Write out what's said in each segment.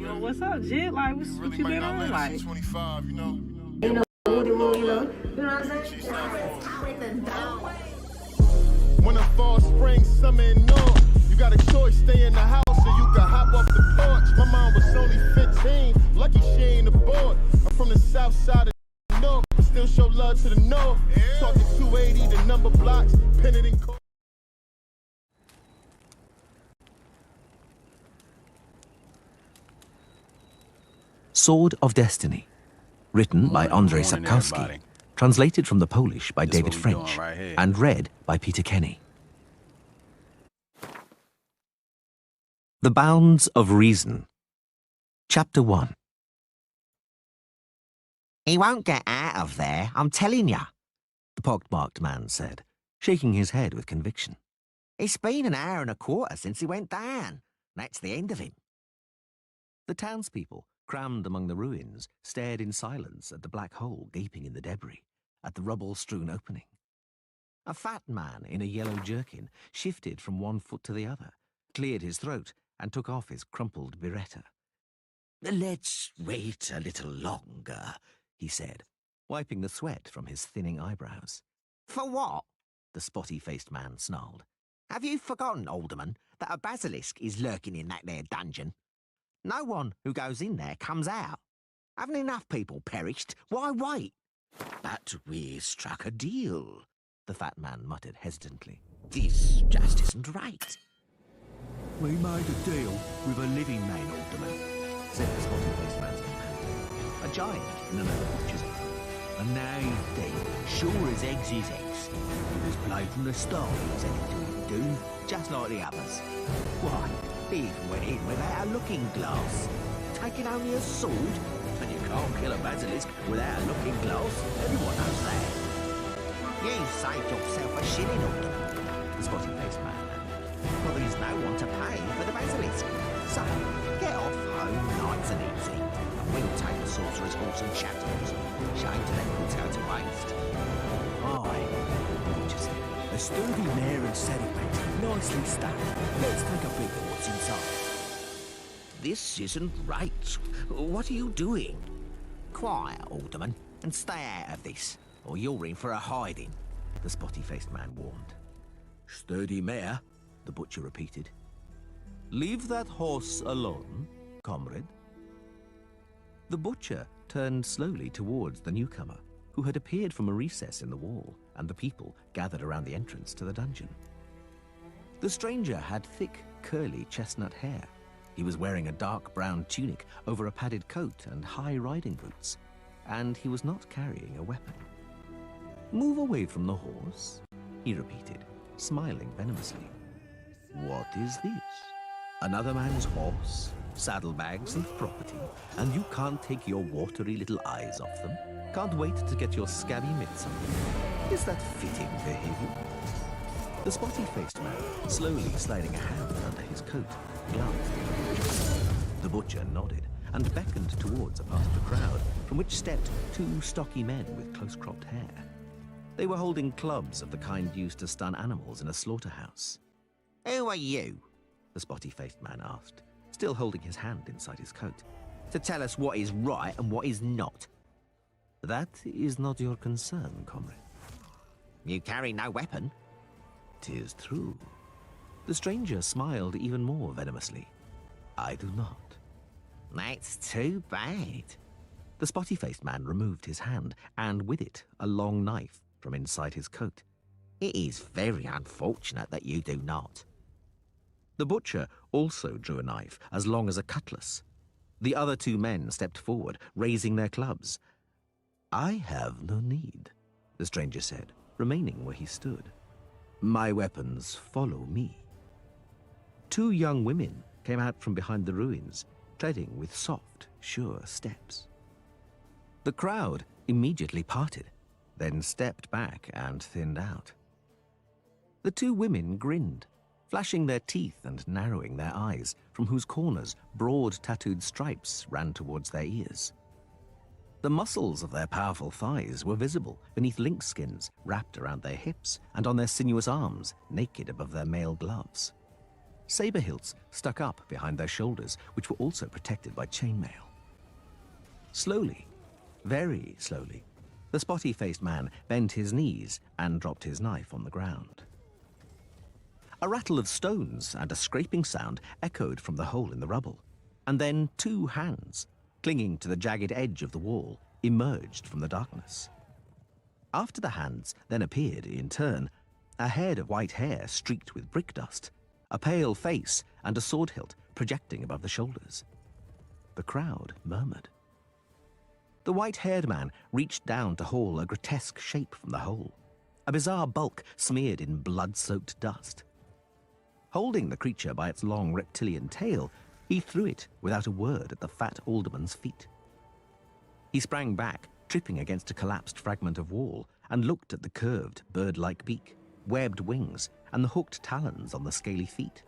Well, what's up, Jit? Like, what you been on? Like, 25, you know? You know, you know what I'm saying? Winter, fall, spring, summer, and north. You got a choice, stay in the house or you can hop off the porch. My mom was only 15, lucky she ain't aboard. I'm from the south side of the north, but still show love to the north. Talking 280, the number blocks, pennant and cold. Sword of Destiny, written by Andrzej Sapkowski, translated from the Polish by David French, and read by Peter Kenny. The Bounds of Reason. Chapter 1. He won't get out of there, I'm telling ya, The pockmarked man said, shaking his head with conviction. It's been an hour and a quarter since he went down. That's the end of him. The townspeople, crammed among the ruins, stared in silence at the black hole gaping in the debris, at the rubble-strewn opening. A fat man in a yellow jerkin shifted from one foot to the other, cleared his throat, and took off his crumpled biretta. Let's wait a little longer, he said, wiping the sweat from his thinning eyebrows. For what? The spotty-faced man snarled. Have you forgotten, Alderman, that a basilisk is lurking in that there dungeon? No one who goes in there comes out. Haven't enough people perished? Why wait? But we struck a deal, the fat man muttered hesitantly. This just isn't right. We made a deal with a living man, Alderman, said the spotty-faced man's companion, a giant in an old butcher's apron. And now he's dead, sure as eggs is eggs. He was played from the start, he said he'd do, just like the others. Why, he even went in without a looking glass. Taking only a sword? And you can't kill a basilisk without a looking glass. Everyone knows that. You saved yourself a shilling, Alderman, the spotty-faced man added. Well, there's no one to pay for the basilisk. So, get off home nice and easy. We'll take the sorcerer's horse and chattels. Shame to let goods go to waste. Aye, the butcher said. A sturdy mare and saddlebags, nicely stacked. Let's take a peek at what's inside. This isn't right. What are you doing? Quiet, Alderman, and stay out of this, or you're in for a hiding, the spotty-faced man warned. Sturdy mare, the butcher repeated. Leave that horse alone, comrade. The butcher turned slowly towards the newcomer, who had appeared from a recess in the wall, and the people gathered around the entrance to the dungeon. The stranger had thick, curly chestnut hair. He was wearing a dark brown tunic over a padded coat and high riding boots, and he was not carrying a weapon. Move away from the horse, he repeated, smiling venomously. What is this? Another man's horse, saddlebags and property, and you can't take your watery little eyes off them? Can't wait to get your scabby mitts on them? Is that fitting behavior? The spotty-faced man, slowly sliding a hand under his coat, glanced at the butcher. The butcher nodded and beckoned towards a part of the crowd from which stepped two stocky men with close-cropped hair. They were holding clubs of the kind used to stun animals in a slaughterhouse. Who are you? The spotty-faced man asked, still holding his hand inside his coat. To tell us what is right and what is not. That is not your concern, comrade. You carry no weapon? 'Tis true. The stranger smiled even more venomously. I do not. That's too bad. The spotty-faced man removed his hand, and with it, a long knife from inside his coat. It is very unfortunate that you do not. The butcher also drew a knife, as long as a cutlass. The other two men stepped forward, raising their clubs. I have no need, the stranger said, remaining where he stood. My weapons follow me. Two young women came out from behind the ruins, treading with soft, sure steps. The crowd immediately parted, then stepped back and thinned out. The two women grinned, flashing their teeth and narrowing their eyes, from whose corners broad tattooed stripes ran towards their ears. The muscles of their powerful thighs were visible beneath lynx skins wrapped around their hips and on their sinuous arms, naked above their mail gloves. saber hilts stuck up behind their shoulders, which were also protected by chainmail. Slowly, very slowly, the spotty-faced man bent his knees and dropped his knife on the ground. A rattle of stones and a scraping sound echoed from the hole in the rubble, and then 2 hands, clinging to the jagged edge of the wall, emerged from the darkness. After the hands then appeared, in turn, a head of white hair streaked with brick dust, a pale face, and a sword hilt projecting above the shoulders. The crowd murmured. The white-haired man reached down to haul a grotesque shape from the hole, a bizarre bulk smeared in blood-soaked dust. Holding the creature by its long reptilian tail, he threw it without a word at the fat alderman's feet. He sprang back, tripping against a collapsed fragment of wall, and looked at the curved, bird-like beak, webbed wings, and the hooked talons on the scaly feet.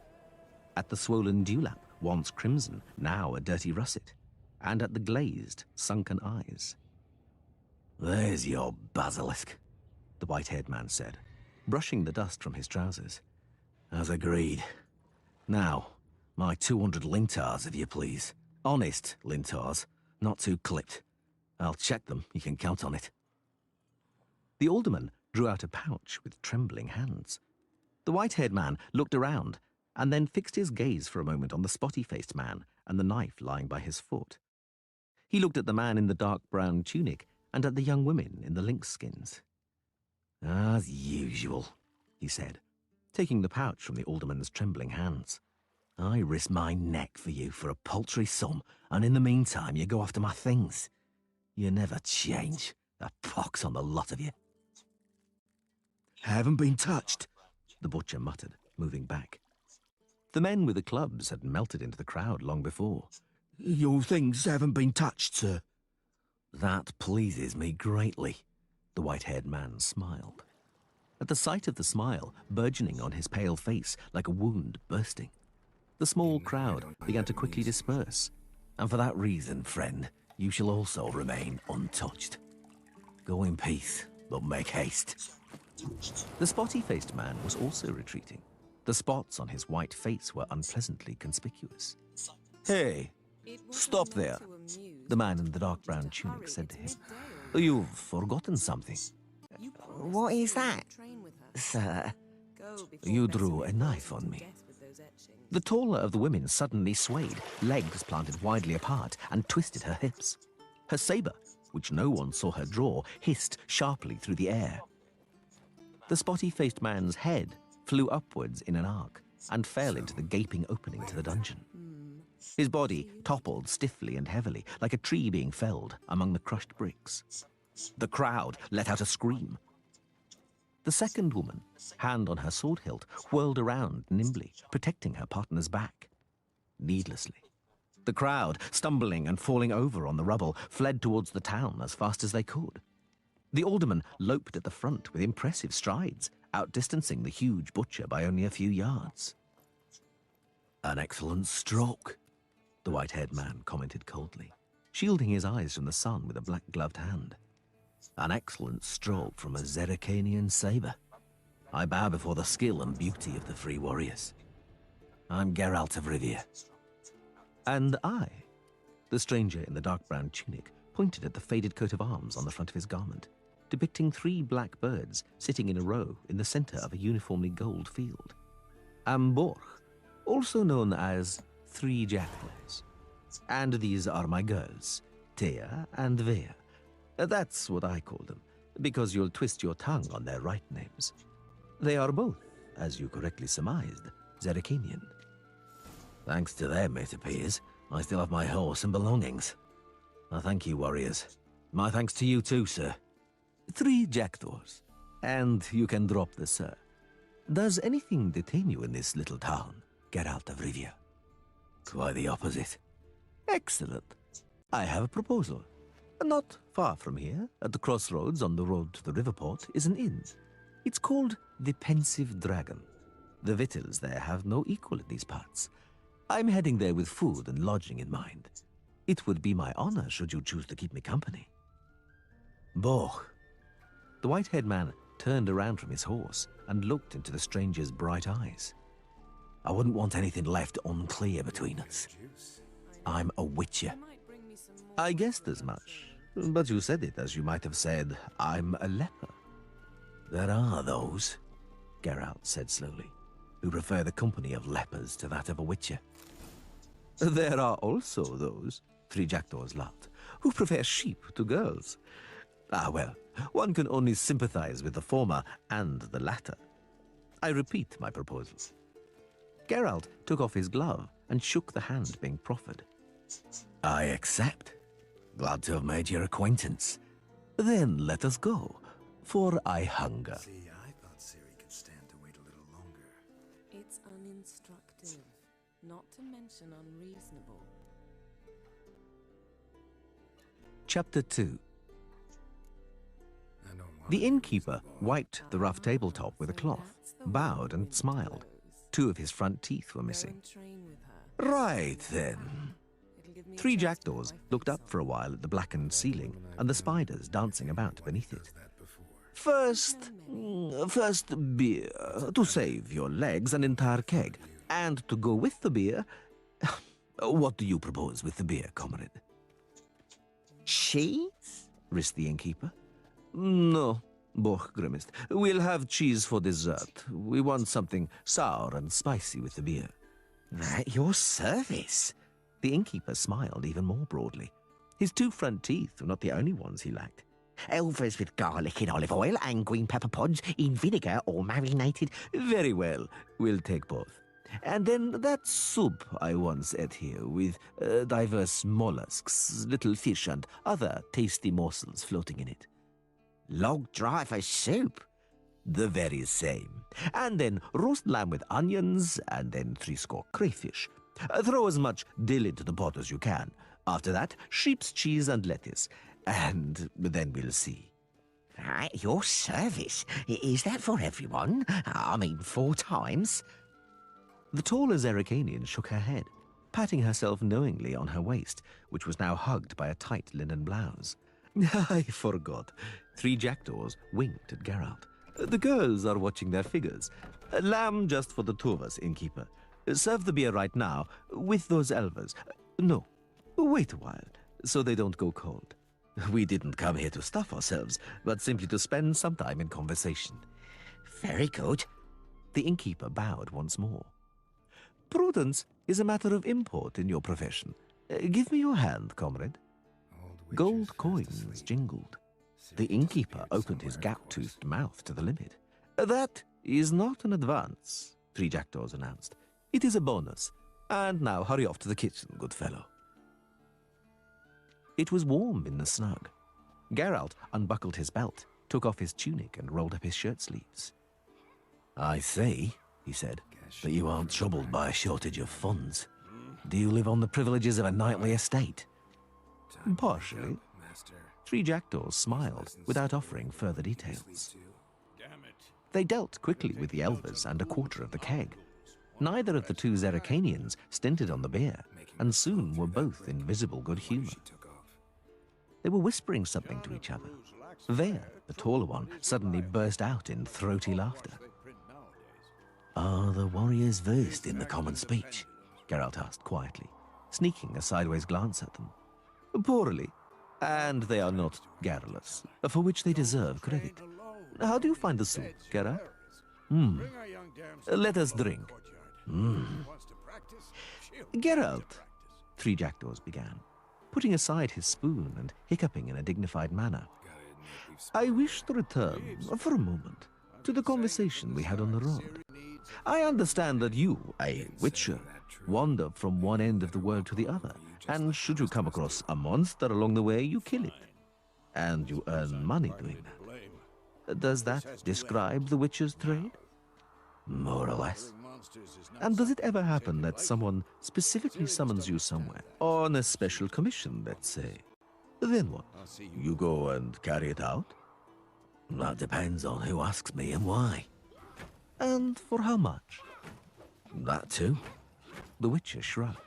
At the swollen dewlap, once crimson, now a dirty russet, and at the glazed, sunken eyes. "There's your basilisk," the white-haired man said, brushing the dust from his trousers. "As agreed. Now, my 200 lintars, if you please. Honest lintars, not too clipped. I'll check them, you can count on it." The alderman drew out a pouch with trembling hands. The white-haired man looked around and then fixed his gaze for a moment on the spotty-faced man and the knife lying by his foot. He looked at the man in the dark brown tunic and at the young women in the lynx skins. "As usual," he said, taking the pouch from the alderman's trembling hands. "I risk my neck for you for a paltry sum, and in the meantime you go after my things. You never change. A pox on the lot of you." "Haven't been touched," the butcher muttered, moving back. The men with the clubs had melted into the crowd long before. "Your things haven't been touched, sir." "That pleases me greatly," the white-haired man smiled. At the sight of the smile burgeoning on his pale face like a wound bursting, the small crowd began to quickly disperse. "And for that reason, friend, you shall also remain untouched. Go in peace, but make haste." The spotty-faced man was also retreating. The spots on his white face were unpleasantly conspicuous. "Hey, stop there," the man in the dark brown tunic said to him. "You've forgotten something." What is that, sir? "You drew a knife on me." The taller of the women suddenly swayed, legs planted widely apart, and twisted her hips. Her saber, which no one saw her draw, hissed sharply through the air. The spotty-faced man's head flew upwards in an arc and fell into the gaping opening to the dungeon. His body toppled stiffly and heavily, like a tree being felled among the crushed bricks. The crowd let out a scream. The second woman, hand on her sword hilt, whirled around nimbly, protecting her partner's back. Needlessly. The crowd, stumbling and falling over on the rubble, fled towards the town as fast as they could. The alderman loped at the front with impressive strides, outdistancing the huge butcher by only a few yards. "An excellent stroke," the white-haired man commented coldly, shielding his eyes from the sun with a black-gloved hand. "An excellent stroke from a Zerrikanian saber. I bow before the skill and beauty of the free warriors. I'm Geralt of Rivia." "And I," the stranger in the dark brown tunic pointed at the faded coat of arms on the front of his garment, depicting 3 black birds sitting in a row in the center of a uniformly gold field. "Am Borch, also known as 3 Jackals. And these are my girls, Thea and Vea. That's what I call them, because you'll twist your tongue on their right names. They are both, as you correctly surmised, Zerrikanian." "Thanks to them, it appears, I still have my horse and belongings. Thank you, warriors. My thanks to you too, sir." 3 jackdaws, and you can drop the sir. Does anything detain you in this little town, Geralt of Rivia? "Quite the opposite." "Excellent. I have a proposal. Not far from here, at the crossroads on the road to the riverport, is an inn. It's called the Pensive Dragon. The victuals there have no equal in these parts. I'm heading there with food and lodging in mind. It would be my honor should you choose to keep me company." "Borch." The white-haired man turned around from his horse and looked into the stranger's bright eyes. I wouldn't want anything left unclear between us. I'm a witcher. I guessed as much, but you said it as you might have said, I'm a leper. There are those, Geralt said slowly, who prefer the company of lepers to that of a witcher. There are also those, Three Jackdaws laughed, who prefer sheep to girls. Ah, well, one can only sympathize with the former and the latter. I repeat my proposal. Geralt took off his glove and shook the hand being proffered. I accept. Glad to have made your acquaintance. Then let us go, for I hunger. See, I thought Ciri could stand to wait a little longer. It's uninstructive, not to mention unreasonable. Chapter 2. I don't want The innkeeper wiped the rough tabletop with a cloth, bowed and smiled. 2 of his front teeth were missing. Right then. 3 jackdaws looked up for a while at the blackened ceiling and the spiders dancing about beneath it. First beer, to save your legs, an entire keg. And to go with the beer, what do you propose with the beer, comrade? Cheese? Risked the innkeeper. No, Boch grimaced. We'll have cheese for dessert. We want something sour and spicy with the beer. At your service. The innkeeper smiled even more broadly. His 2 front teeth were not the only ones he lacked. Elvers with garlic in olive oil and green pepper pods in vinegar or marinated. Very well, we'll take both. And then that soup I once ate here with diverse mollusks, little fish and other tasty morsels floating in it. Log driver soup? The very same. And then roast lamb with onions, and then 30 crayfish. Throw as much dill into the pot as you can. After that, sheep's cheese and lettuce. And then we'll see. At your service? Is that for everyone? I mean, 4 times? The taller Zerrikanian shook her head, patting herself knowingly on her waist, which was now hugged by a tight linen blouse. I forgot. 3 jackdaws winked at Geralt. The girls are watching their figures. Lamb just for the 2 of us, innkeeper. Serve the beer right now, with those elvers. No, wait a while, so they don't go cold. We didn't come here to stuff ourselves, but simply to spend some time in conversation. Very good. The innkeeper bowed once more. Prudence is a matter of import in your profession. Give me your hand, comrade. Gold coins jingled. The innkeeper opened his gap-toothed mouth to the limit. That is not an advance, 3 jackdaws announced. It is a bonus. And now hurry off to the kitchen, good fellow. It was warm in the snug. Geralt unbuckled his belt, took off his tunic and rolled up his shirt sleeves. I see, he said, that you aren't troubled by a shortage of funds. Do you live on the privileges of a knightly estate? Partially. 3 jackdaws smiled without offering further details. They dealt quickly with the elvers and a quarter of the keg. Neither of the 2 Zerrikanians stinted on the beer, and soon were both in visible good humor. They were whispering something to each other. Vea, the taller one, suddenly burst out in throaty laughter. Are the warriors versed in the common speech? Geralt asked quietly, sneaking a sideways glance at them. Poorly, and they are not garrulous, for which they deserve credit. How do you find the soup, Geralt? Let us drink. Geralt, 3 jackdaws began, putting aside his spoon and hiccuping in a dignified manner. I wish to return, for a moment, to the conversation we had on the road. I understand that you, a witcher, wander from one end of the world to the other, and should you come across a monster along the way, you kill it. And you earn money doing that. Does that describe the witcher's trade? More or less. And does it ever happen that someone specifically summons you somewhere, on a special commission, let's say? Then what? You go and carry it out? That depends on who asks me and why. And for how much? That too. The Witcher shrugged.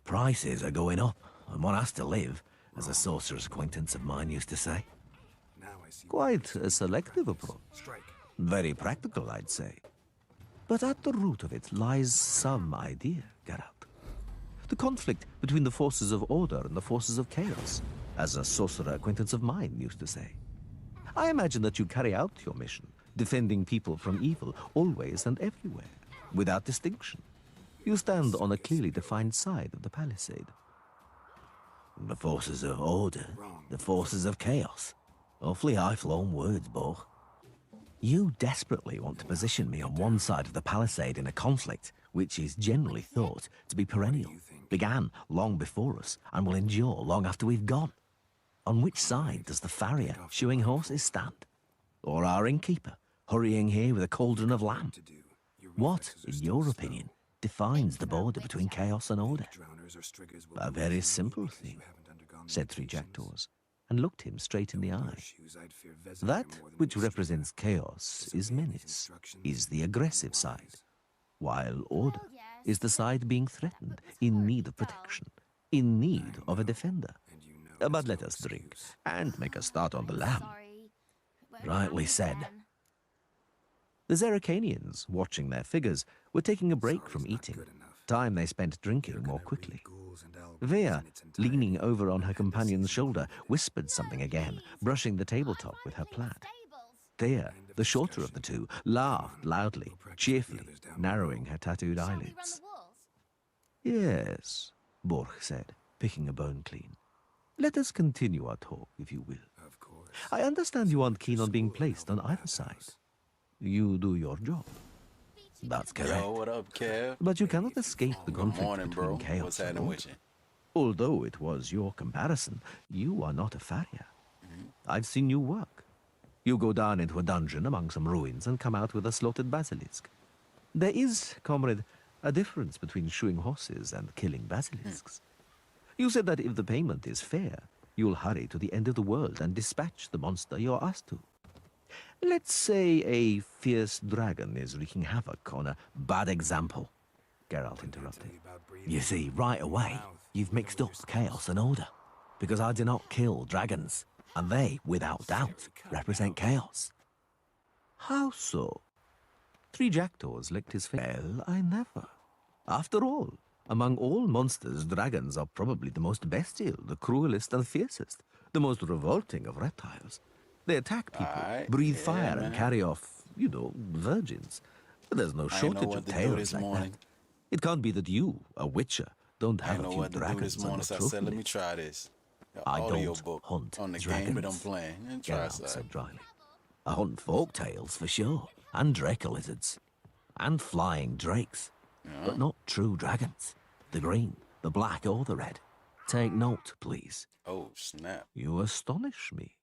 Prices are going up, and one has to live, as a sorcerer's acquaintance of mine used to say. Quite a selective approach. Very practical, I'd say. But at the root of it lies some idea, Geralt. The conflict between the forces of order and the forces of chaos, as a sorcerer acquaintance of mine used to say. I imagine that you carry out your mission, defending people from evil, always and everywhere, without distinction. You stand on a clearly defined side of the palisade. The forces of order, the forces of chaos. Awfully high-flown words, Borg. You desperately want to position me on one side of the palisade in a conflict which is generally thought to be perennial, began long before us, and will endure long after we've gone. On which side does the farrier shoeing horses stand? Or our innkeeper, hurrying here with a cauldron of lamb? What, in your opinion, defines the border between chaos and order? A very simple thing, said Three Jackdaws, and looked him straight in the eye. That which represents chaos is menace, is the aggressive side, while order is the side being threatened, in need of protection, in need of a defender. But let us drink, and make a start on the lamb. Rightly said. The Zerrikanians, watching their figures, were taking a break from eating, time they spent drinking more quickly. Vea, leaning over on her companion's shoulder, whispered something again, brushing the tabletop with her plaid. Thea, the shorter of the two, laughed loudly, cheerfully, narrowing her tattooed eyelids. Yes, Borg said, picking a bone clean. Let us continue our talk, if you will. I understand you aren't keen on being placed on either side. You do your job. That's correct. Yo, what up, Kev? But you cannot escape the conflict Morning, between bro. chaos What's and happening order. with you? Although it was your comparison, you are not a farrier. I've seen you work. You go down into a dungeon among some ruins and come out with a slaughtered basilisk. There is, comrade, a difference between shoeing horses and killing basilisks. You said that if the payment is fair, you'll hurry to the end of the world and dispatch the monster you're asked to. Let's say a fierce dragon is wreaking havoc on a bad example, Geralt interrupted. You see, right away, you've mixed up chaos and order, because I do not kill dragons, and they, without doubt, represent chaos. How so? Three Jackdaws licked his finger. Well, I never. After all, among all monsters, dragons are probably the most bestial, the cruelest and fiercest, the most revolting of reptiles. They attack people, breathe fire, and carry off, virgins. But there's no shortage of tales like that. It can't be that you, a witcher, don't have a few dragons on your so I trophy said, let me list. try this. I don't Audiobook hunt on the dragons, game that I'm playing. And try Geralt said dryly. I hunt folk tales for sure, and drake lizards, and flying drakes, but not true dragons. The green, the black, or the red. Take note, please. Oh, snap. You astonish me,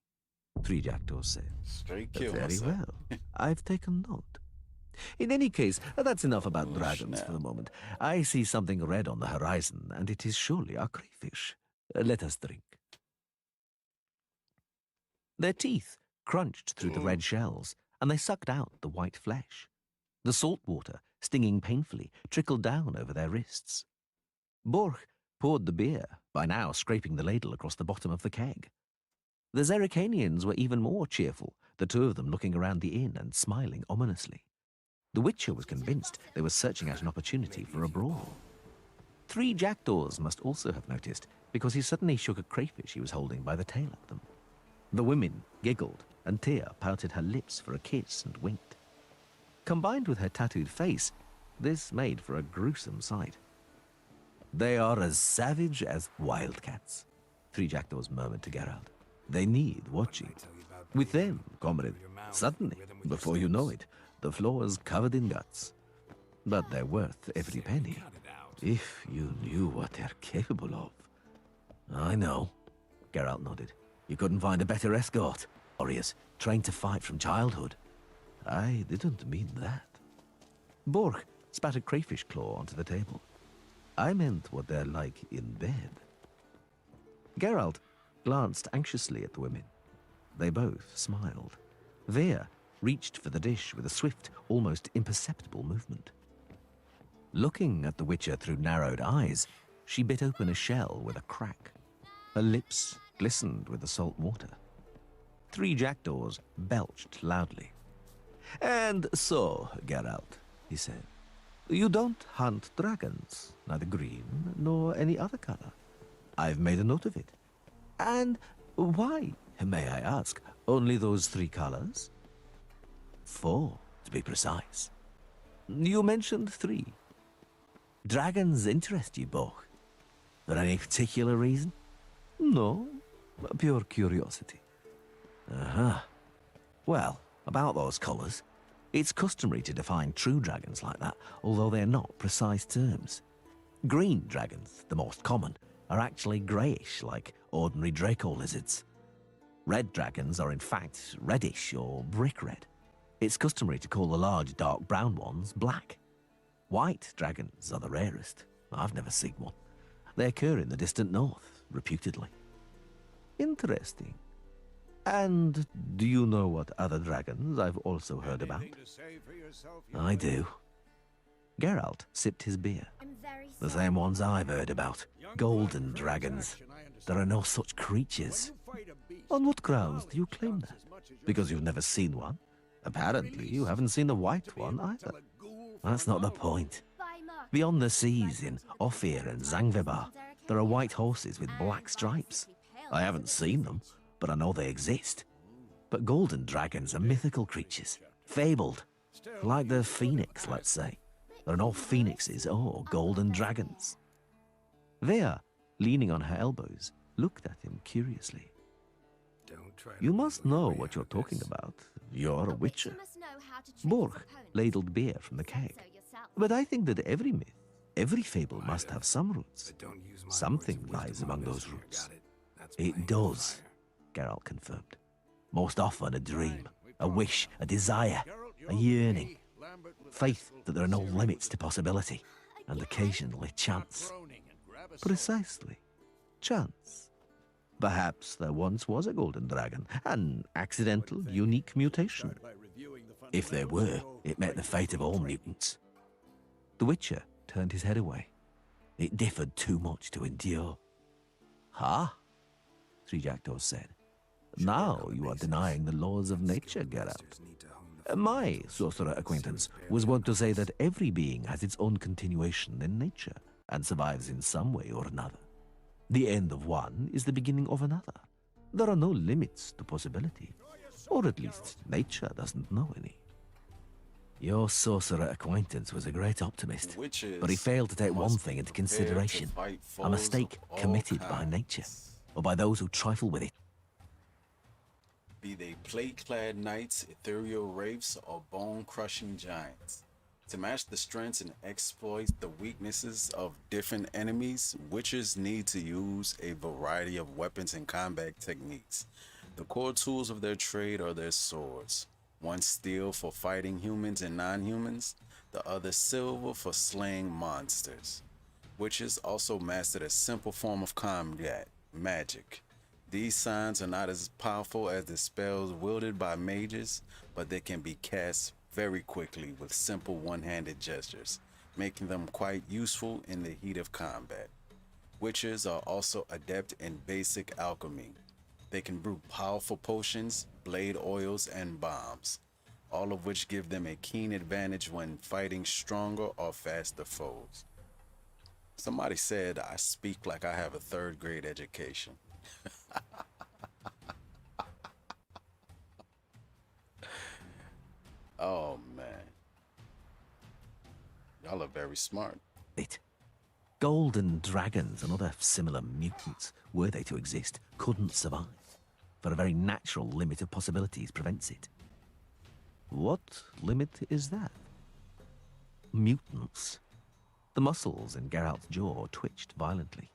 Three Jackdaws said. Straight kill Very myself. well. I've taken note. In any case, that's enough about dragons for the moment. I see something red on the horizon, and it is surely a crayfish. Let us drink. Their teeth crunched through the red shells, and they sucked out the white flesh. The salt water, stinging painfully, trickled down over their wrists. Borg poured the beer, by now scraping the ladle across the bottom of the keg. The Zerrikanians were even more cheerful, the two of them looking around the inn and smiling ominously. The Witcher was convinced they were searching out an opportunity for a brawl. Three Jackdaws must also have noticed, because he suddenly shook a crayfish he was holding by the tail at them. The women giggled, and Tia pouted her lips for a kiss and winked. Combined with her tattooed face, this made for a gruesome sight. They are as savage as wildcats, Three Jackdaws murmured to Geralt. They need watching. With them, comrade, suddenly, before you know it, the floor's covered in guts. But they're worth every penny, if you knew what they're capable of. I know, Geralt nodded. You couldn't find a better escort. Warriors, trained to fight from childhood. I didn't mean that. Borg spat a crayfish claw onto the table. I meant what they're like in bed. Geralt glanced anxiously at the women. They both smiled. Vea reached for the dish with a swift, almost imperceptible movement. Looking at the Witcher through narrowed eyes, she bit open a shell with a crack. Her lips glistened with the salt water. Three Jackdaws belched loudly. And so, Geralt, he said. You don't hunt dragons, neither green nor any other color. I've made a note of it. And why, may I ask, only those 3 colors? 4, to be precise. You mentioned 3. Dragons interest you both. For any particular reason? No, pure curiosity. Well, about those colors, it's customary to define true dragons like that, although they're not precise terms. Green dragons, the most common, are actually greyish, like ordinary Draco lizards. Red dragons are in fact reddish or brick red. It's customary to call the large dark brown ones black. White dragons are the rarest. I've never seen one. They occur in the distant north, reputedly. Interesting. And do you know what other dragons I've also heard about? I do. Geralt sipped his beer. The same ones I've heard about. Golden dragons. There are no such creatures. On what grounds do you claim that? Because you've never seen one? Apparently, you haven't seen the white one either. That's not the point. Beyond the seas in Ophir and Zangvebar, there are white horses with black stripes. I haven't seen them, but I know they exist. But golden dragons are mythical creatures, fabled, like the phoenix, let's say. There are no phoenixes or golden dragons. Vea, leaning on her elbows, looked at him curiously. You must know what you're talking about. You're a witcher. Borg ladled beer from the keg. But I think that every myth, every fable must have some roots. Something lies among those roots. It does, Geralt confirmed. Most often a dream, a wish, a desire, a yearning. Faith that there are no limits to possibility, and occasionally chance. Precisely. Chance. Perhaps there once was a golden dragon, an accidental, unique mutation. If there were, it met the fate of all mutants. The Witcher turned his head away. It differed too much to endure. Ha! Three Jackdaws said. Now you are denying the laws of nature, Geralt. My sorcerer acquaintance was wont to say that every being has its own continuation in nature and survives in some way or another. The end of one is the beginning of another. There are no limits to possibility, or at least nature doesn't know any. Your sorcerer acquaintance was a great optimist, but he failed to take one thing into consideration, a mistake committed by nature, or by those who trifle with it. Be they plate-clad knights, ethereal wraiths, or bone-crushing giants. To match the strengths and exploit the weaknesses of different enemies, witchers need to use a variety of weapons and combat techniques. The core tools of their trade are their swords. One steel for fighting humans and non-humans, the other silver for slaying monsters. Witches also mastered a simple form of combat, magic. These signs are not as powerful as the spells wielded by mages, but they can be cast very quickly with simple one-handed gestures, making them quite useful in the heat of combat. Witches are also adept in basic alchemy. They can brew powerful potions, blade oils, and bombs, all of which give them a keen advantage when fighting stronger or faster foes. Somebody said I speak like I have a third-grade education. Oh man, y'all are very smart. Golden dragons and other similar mutants, were they to exist, couldn't survive, for a very natural limit of possibilities prevents it. What limit is that? Mutants. The muscles in Geralt's jaw twitched violently.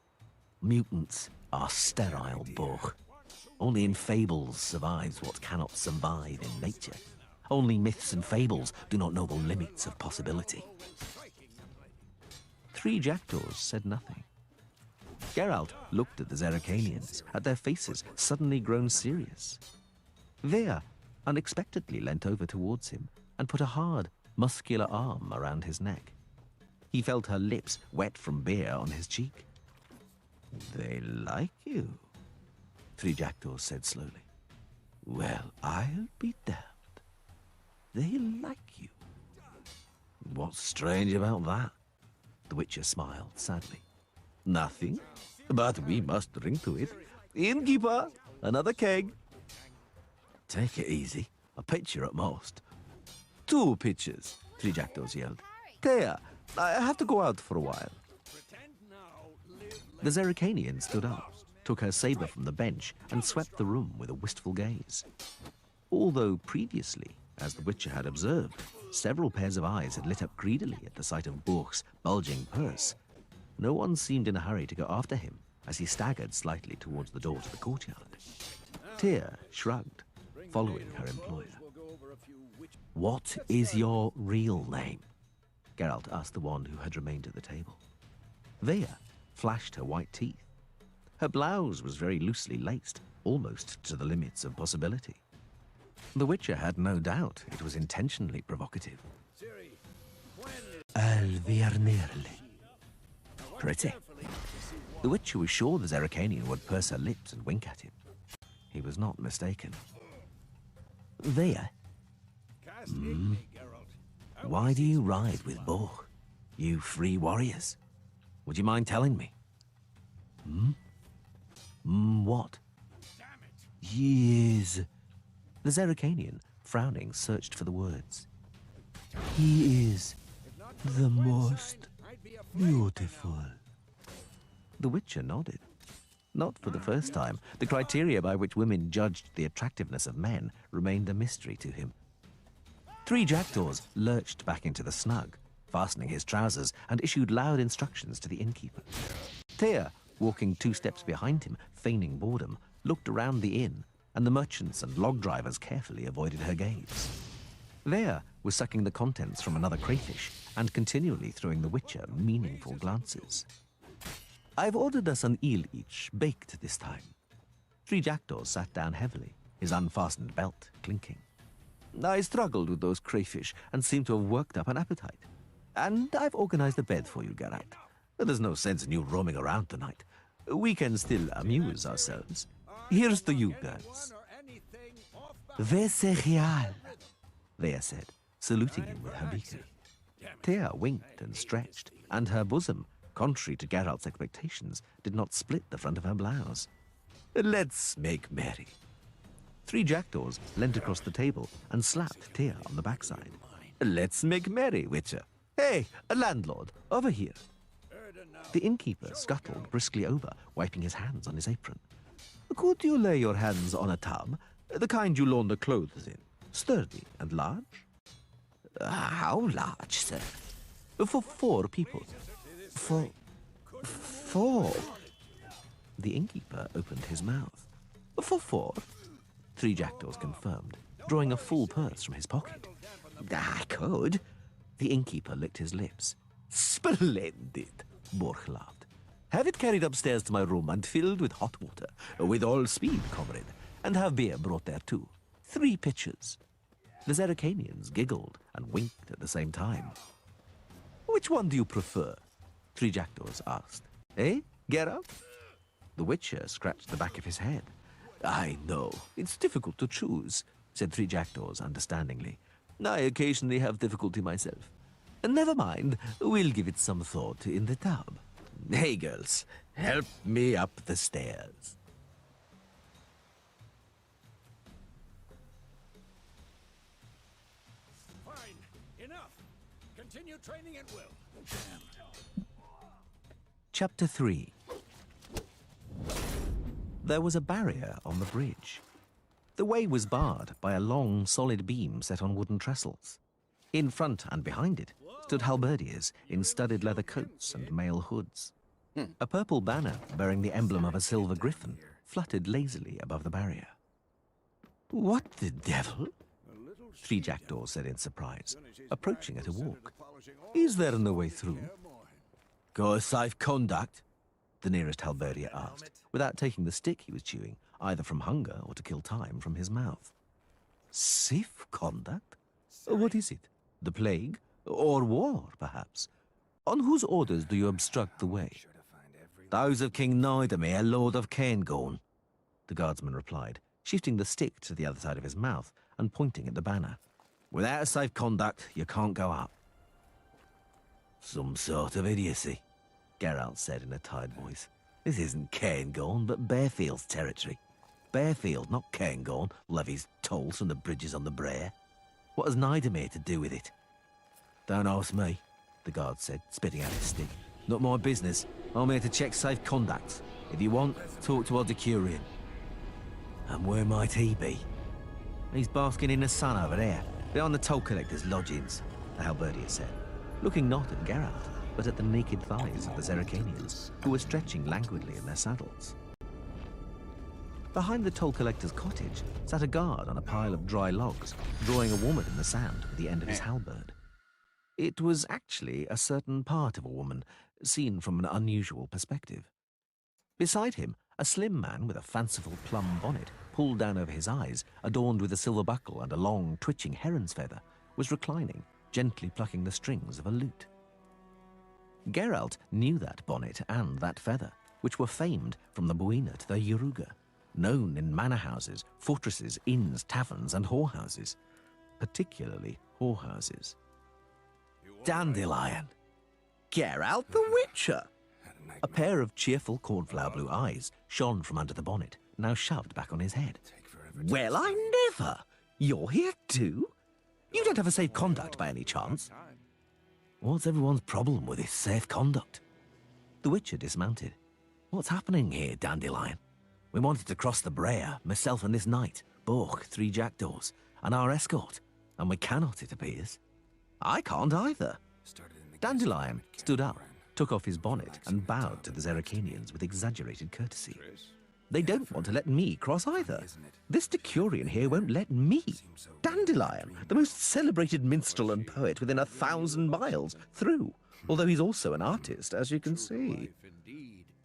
Mutants are sterile, Borg. Only in fables survives what cannot survive in nature. Only myths and fables do not know the limits of possibility. Three Jackdaws said nothing. Geralt looked at the Zerrikanians, at their faces suddenly grown serious. Vea unexpectedly leant over towards him and put a hard, muscular arm around his neck. He felt her lips wet from beer on his cheek. They like you, Three Jackdaws said slowly. Well, I'll be damned. They like you. What's strange about that? The Witcher smiled sadly. Nothing, but we must drink to it. Innkeeper, another keg. Take it easy. A pitcher at most. 2 pitchers, 3 jackdaws yelled. Thea, I have to go out for a while. The Zerrikanian stood up, took her saber from the bench, and swept the room with a wistful gaze. Although previously, as the Witcher had observed, several pairs of eyes had lit up greedily at the sight of Borch's bulging purse, no one seemed in a hurry to go after him as he staggered slightly towards the door to the courtyard. Tyr shrugged, following her employer. What is your real name? Geralt asked the one who had remained at the table. Thea flashed her white teeth. Her blouse was very loosely laced, almost to the limits of possibility. The Witcher had no doubt it was intentionally provocative. Alvirnerle. Pretty. The Witcher was sure the Zerrikanian would purse her lips and wink at him. He was not mistaken. Thea? Why do you ride with Borch? You free warriors? Would you mind telling me? What? He is... The Zerrikanian, frowning, searched for the words. He is the most beautiful. The Witcher nodded. Not for the first time, the criteria by which women judged the attractiveness of men remained a mystery to him. 3 jackdaws lurched back into the snug, fastening his trousers, and issued loud instructions to the innkeeper. Tyr, walking 2 steps behind him, feigning boredom, looked around the inn, and the merchants and log drivers carefully avoided her gaze. Thea was sucking the contents from another crayfish and continually throwing the Witcher meaningful glances. I've ordered us an eel each, baked this time. 3 jackdaws sat down heavily, his unfastened belt clinking. I struggled with those crayfish and seem to have worked up an appetite. And I've organized a bed for you, Geralt. There's no sense in you roaming around tonight. We can still amuse ourselves. Here's to you, girls. Vesegial, Thea said, saluting him with her beacon. Thea winked and stretched, and her bosom, contrary to Geralt's expectations, did not split the front of her blouse. Let's make merry. 3 jackdaws leant across the table and slapped Tyr on the backside. Let's make merry, Witcher. Hey, a landlord, over here. The innkeeper scuttled briskly over, wiping his hands on his apron. Could you lay your hands on a tub, the kind you launder clothes in, sturdy and large? How large, sir? For 4 people. For 4? The innkeeper opened his mouth. For 4? 3 jackdaws confirmed, drawing a full purse from his pocket. I could. The innkeeper licked his lips. Splendid, Borch laughed. Have it carried upstairs to my room and filled with hot water, with all speed, comrade, and have beer brought there too. 3 pitchers. The Zerrikanians giggled and winked at the same time. Which one do you prefer? 3 jackdaws asked. Eh, Geralt? The Witcher scratched the back of his head. I know, it's difficult to choose, said 3 jackdaws understandingly. I occasionally have difficulty myself. Never mind, we'll give it some thought in the tub. Hey, girls, help me up the stairs. Fine, enough. Continue training at will. Chapter 3. There was a barrier on the bridge. The way was barred by a long, solid beam set on wooden trestles. In front and behind it stood halberdiers in studded leather coats and mail hoods. A purple banner bearing the emblem of a silver griffin fluttered lazily above the barrier. What the devil? 3 jackdaws said in surprise, approaching at a walk. Is there no way through? Go safe conduct, the nearest halberdier asked, without taking the stick he was chewing, either from hunger or to kill time, from his mouth. Safe conduct? What is it? The plague? Or war, perhaps? On whose orders do you obstruct the way? Those of King Nidamir, Lord of Cairngorm, the guardsman replied, shifting the stick to the other side of his mouth and pointing at the banner. Without safe conduct, you can't go up. Some sort of idiocy, Geralt said in a tired voice. This isn't Cairngorm, but Bearfield's territory. Bearfield, not Cairngorm, levies tolls from the bridges on the Brae. What has Nidomir to do with it? Don't ask me, the guard said, spitting out his stick. Not my business. I'm here to check safe conduct. If you want, talk to our Decurion. And where might he be? He's basking in the sun over there, behind the toll collector's lodgings, the halberdier said, looking not at Geralt, but at the naked thighs of the Zerrikanians, who were stretching languidly in their saddles. Behind the toll collector's cottage sat a guard on a pile of dry logs, drawing a woman in the sand with the end of his halberd. It was actually a certain part of a woman, seen from an unusual perspective. Beside him, a slim man with a fanciful plum bonnet pulled down over his eyes, adorned with a silver buckle and a long, twitching heron's feather, was reclining, gently plucking the strings of a lute. Geralt knew that bonnet and that feather, which were famed from the Buina to the Yaruga, known in manor houses, fortresses, inns, taverns, and whorehouses, particularly whorehouses. Dandelion! Geralt the Witcher! A pair of cheerful cornflower blue eyes shone from under the bonnet, now shoved back on his head. Well, I never! You're here too? You don't have a safe conduct by any chance? What's everyone's problem with this safe conduct? The Witcher dismounted. What's happening here, Dandelion? We wanted to cross the Brae, myself and this knight, Bork, 3 jackdaws, and our escort, and we cannot, it appears. I can't either. Dandelion stood up, took off his bonnet, and bowed to the Zerrikanians with exaggerated courtesy. They don't want to let me cross either. This Decurion here won't let me, Dandelion, the most celebrated minstrel and poet within 1,000 miles, through, although he's also an artist, as you can see.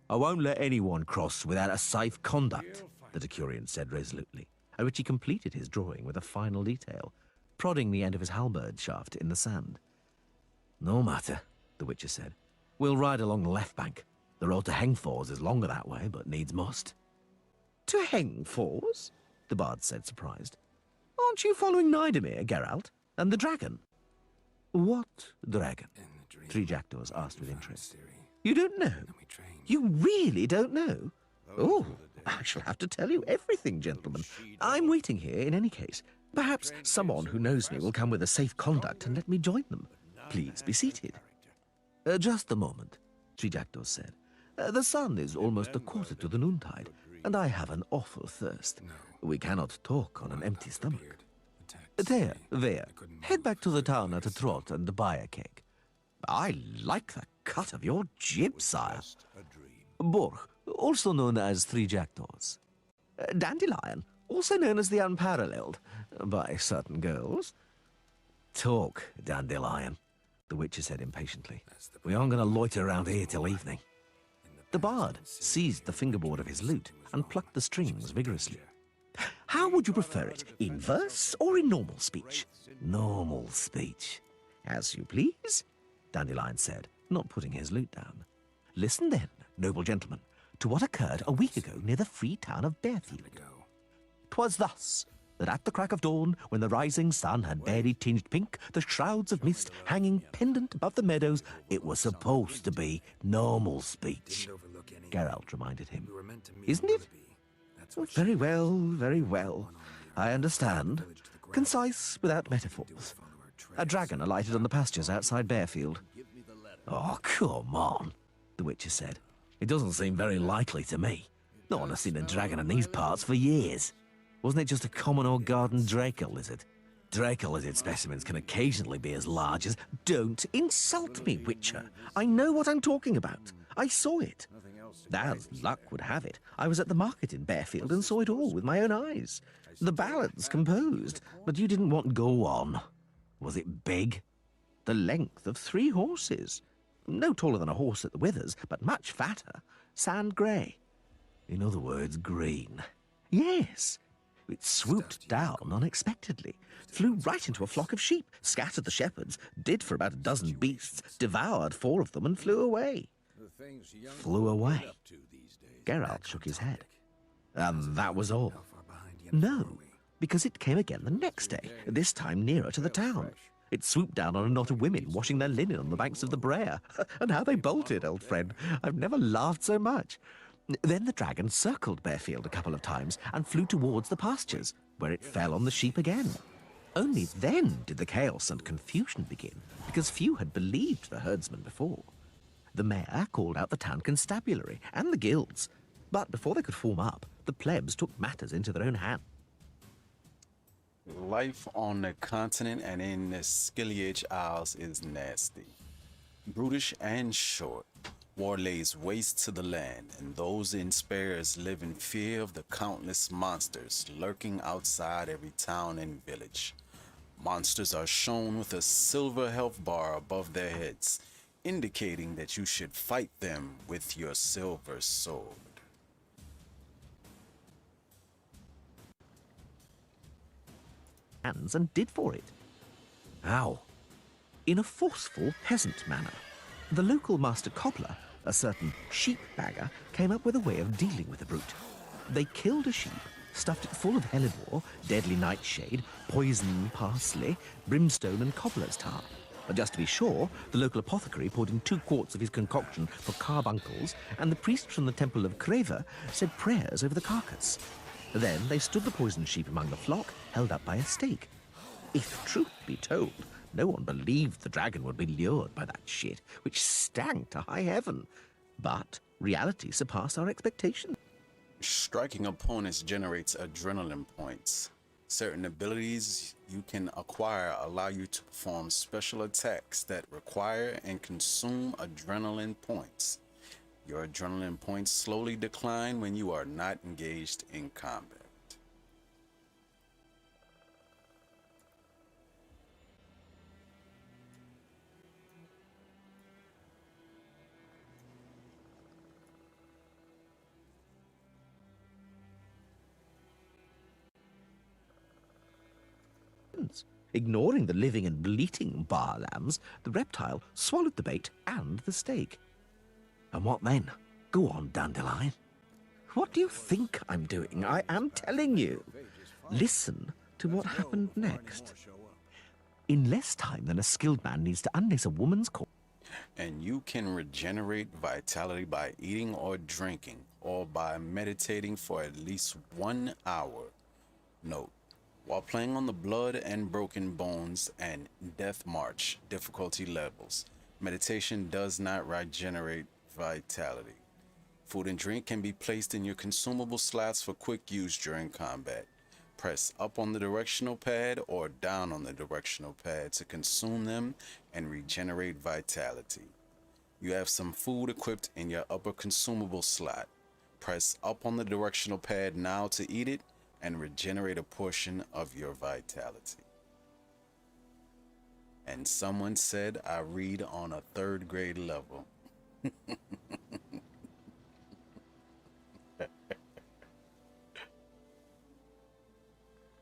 I won't let anyone cross without a safe conduct, the Decurion said resolutely, at which he completed his drawing with a final detail, prodding the end of his halberd shaft in the sand. No matter, the Witcher said. We'll ride along the left bank. The road to Hengfors is longer that way, but needs must. To Hengfors? The bard said, surprised. Aren't you following Nidomir, Geralt, and the dragon? What dragon? 3 jackdaws asked with interest. You don't know? You really don't know? Oh, I shall have to tell you everything, gentlemen. I'm waiting here in any case. Perhaps someone who knows me will come with a safe conduct and let me join them. Please be seated. Just a moment, 3 jackdaws said. The sun is almost a quarter to the noontide, and I have an awful thirst. We cannot talk on an empty stomach. There, head back to the town at a trot and buy a cake. I like the cut of your jib, sire. Bork, also known as 3 jackdaws. Dandelion, also known as the Unparalleled, by certain girls. Talk, Dandelion, the Witcher said impatiently. We aren't going to loiter around here till evening. The bard seized the fingerboard of his lute and plucked the strings vigorously. How would you prefer it, in verse or in normal speech? Normal speech. As you please, Dandelion said, not putting his lute down. Listen then, noble gentleman, to what occurred a week ago near the free town of Bearfield. 'Twas thus that at the crack of dawn, when the rising sun had barely tinged pink, the shrouds of mist hanging pendant above the meadows, it was supposed to be normal speech, Geralt reminded him. Isn't it? Oh, very well, very well. I understand. Concise without metaphors. A dragon alighted on the pastures outside Bearfield. Oh, come on, the Witcher said. It doesn't seem very likely to me. No one has seen a dragon in these parts for years. Wasn't it just a common old garden Draco lizard? Draco lizard specimens can occasionally be as large as... Don't insult me, Witcher. I know what I'm talking about. I saw it. As luck would have it, I was at the market in Bearfield and saw it all with my own eyes. The ballads composed, but you didn't want go on. Was it big? The length of 3 horses. No taller than a horse at the withers, but much fatter. Sand grey. In other words, green. Yes. It swooped down unexpectedly, flew right into a flock of sheep, scattered the shepherds, did for about a dozen beasts, devoured 4 of them and flew away. Flew away. Geralt shook his head. And that was all. No, because it came again the next day, this time nearer to the town. It swooped down on a knot of women washing their linen on the banks of the Brer. And how they bolted, old friend. I've never laughed so much. Then the dragon circled Bearfield a couple of times and flew towards the pastures, where it fell on the sheep again. Only then did the chaos and confusion begin, because few had believed the herdsman before. The mayor called out the town constabulary and the guilds, but before they could form up, the plebs took matters into their own hands. Life on the continent and in the Skiliage Isles is nasty, brutish and short. War lays waste to the land, and those in spares live in fear of the countless monsters lurking outside every town and village. Monsters are shown with a silver health bar above their heads, indicating that you should fight them with your silver sword. Hands and did for it. How? In a forceful peasant manner. The local master cobbler, a certain sheep bagger, came up with a way of dealing with the brute. They killed a sheep, stuffed it full of hellebore, deadly nightshade, poison parsley, brimstone and cobbler's tar. But just to be sure, the local apothecary poured in 2 quarts of his concoction for carbuncles, and the priest from the temple of Creva said prayers over the carcass. Then they stood the poisoned sheep among the flock, held up by a stake. If truth be told, no one believed the dragon would be lured by that shit, which stank to high heaven. But reality surpassed our expectations. Striking opponents generates adrenaline points. Certain abilities you can acquire allow you to perform special attacks that require and consume adrenaline points. Your adrenaline points slowly decline when you are not engaged in combat. Ignoring the living and bleating bar lambs, the reptile swallowed the bait and the stake. And what then? Go on, Dandelion. What do you think I'm doing? I am telling you. Listen to what happened next. In less time than a skilled man needs to unlace a woman's corpse. And you can regenerate vitality by eating or drinking, or by meditating for at least 1 hour. Note, while playing on the blood and broken bones and death march difficulty levels, meditation does not regenerate vitality. Food and drink can be placed in your consumable slots for quick use during combat. Press up on the directional pad or down on the directional pad to consume them and regenerate vitality. You have some food equipped in your upper consumable slot. Press up on the directional pad now to eat it and regenerate a portion of your vitality. And someone said I read on a 3rd grade level.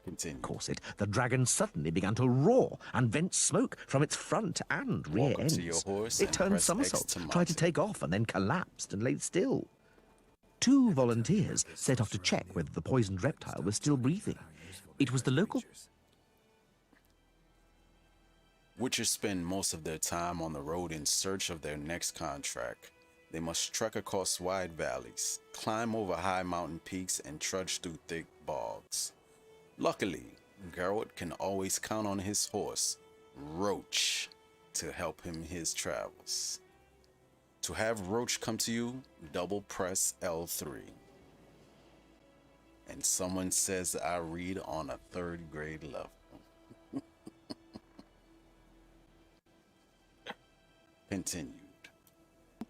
Continue. Corset, the dragon suddenly began to roar and vent smoke from its front and rear Walk up ends. to your horse It and turned press X somersaults, to tried to mount take off, and then collapsed and lay still. 2 volunteers set off to check whether the poisoned reptile was still breathing. It was the local... Witchers spend most of their time on the road in search of their next contract. They must trek across wide valleys, climb over high mountain peaks, and trudge through thick bogs. Luckily, Garrett can always count on his horse, Roach, to help him his travels. To have Roach come to you, double press L3. And someone says I read on a 3rd grade level. Continued.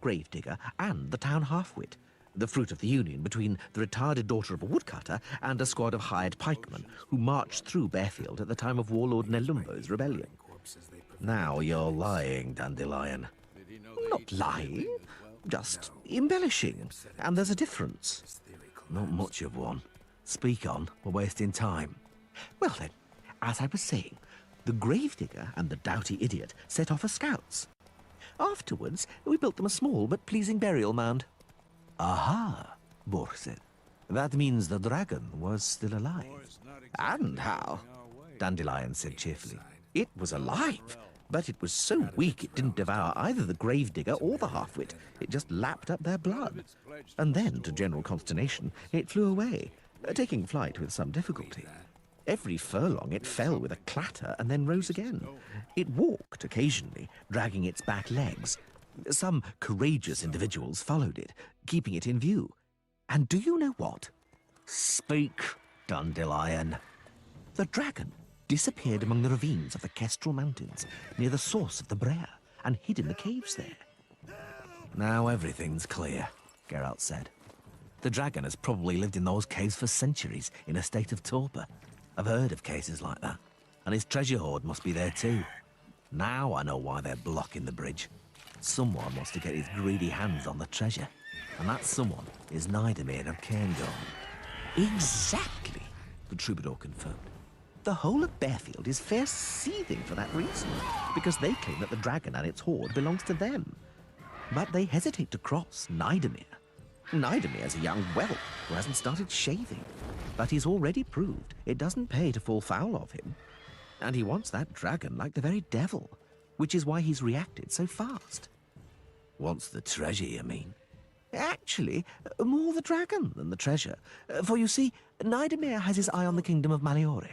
Gravedigger and the town half-wit, the fruit of the union between the retarded daughter of a woodcutter and a squad of hired pikemen who marched through Bearfield at the time of Warlord Nelumbo's rebellion. Now you're lying, Dandelion. Not lying, just embellishing, and there's a difference. Not much of one. Speak on, we're wasting time. Well then, as I was saying, the gravedigger and the doughty idiot set off as scouts. Afterwards, we built them a small but pleasing burial mound. Aha, Borg said. That means the dragon was still alive. And how? Dandelion said cheerfully. It was alive, but it was so weak it didn't devour either the gravedigger or the half-wit. It just lapped up their blood. And then, to general consternation, it flew away, taking flight with some difficulty. Every furlong it fell with a clatter and then rose again. It walked occasionally, dragging its back legs. Some courageous individuals followed it, keeping it in view. And do you know what? Speak, Dandelion. The dragon disappeared among the ravines of the Kestrel Mountains, near the source of the Brer, and hid in the caves there. Now everything's clear, Geralt said. The dragon has probably lived in those caves for centuries, in a state of torpor. I've heard of cases like that, and his treasure hoard must be there too. Now I know why they're blocking the bridge. Someone wants to get his greedy hands on the treasure, and that someone is Nidomir of Cairngorm. Exactly, the troubadour confirmed. The whole of Bearfield is fair seething for that reason, because they claim that the dragon and its hoard belongs to them. But they hesitate to cross Nidomir. Nidomir's a young whelp who hasn't started shaving, but he's already proved it doesn't pay to fall foul of him. And he wants that dragon like the very devil, which is why he's reacted so fast. Wants the treasure, you mean? Actually, more the dragon than the treasure. For you see, Nidomir has his eye on the kingdom of Maliore.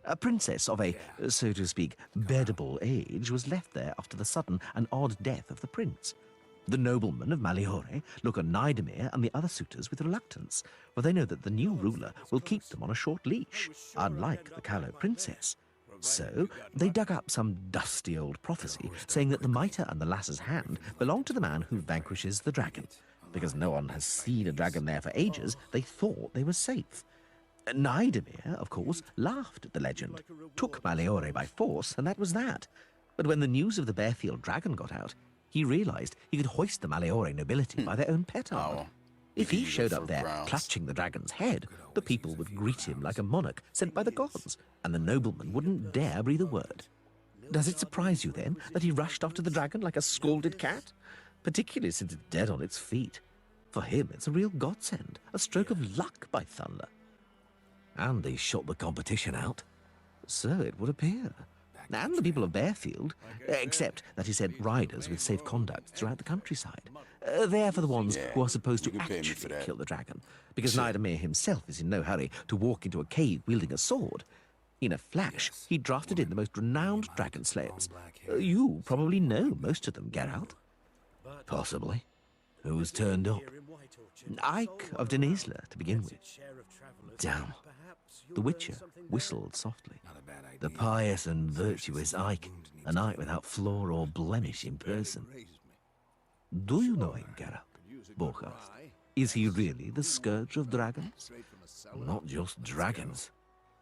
A princess of a, so to speak, beddable age was left there after the sudden and odd death of the prince. The noblemen of Maliore look on Nidomir and the other suitors with reluctance, for they know that the new ruler will keep them on a short leash, unlike the callow princess. So they dug up some dusty old prophecy saying that the mitre and the lass's hand belong to the man who vanquishes the dragon. Because no one has seen a dragon there for ages, they thought they were safe. Nidomir, of course, laughed at the legend, took Maliore by force, and that was that. But when the news of the Bearfield dragon got out, he realized he could hoist the Maliore nobility by their own petard. If he showed up there clutching the dragon's head, the people would greet him like a monarch sent by the gods, and the nobleman wouldn't dare breathe a word. Does it surprise you, then, that he rushed after the dragon like a scalded cat? Particularly since it's dead on its feet. For him, it's a real godsend, a stroke of luck, by thunder. And he shut the competition out. So it would appear. And the people of Bearfield, except that he sent riders with safe conduct throughout the countryside. They're for the ones who are supposed to actually kill the dragon, because Nidomir himself is in no hurry to walk into a cave wielding a sword. In a flash, he drafted in the most renowned dragon slayers. You probably know most of them, Geralt. Possibly. Who's turned up? Ike of Denisla, to begin with. Damn. The Witcher whistled softly. The pious and virtuous Ike, a knight without flaw or blemish in person. Do you know him, Geralt? Borch asked. Is he really the scourge of dragons? Not just dragons.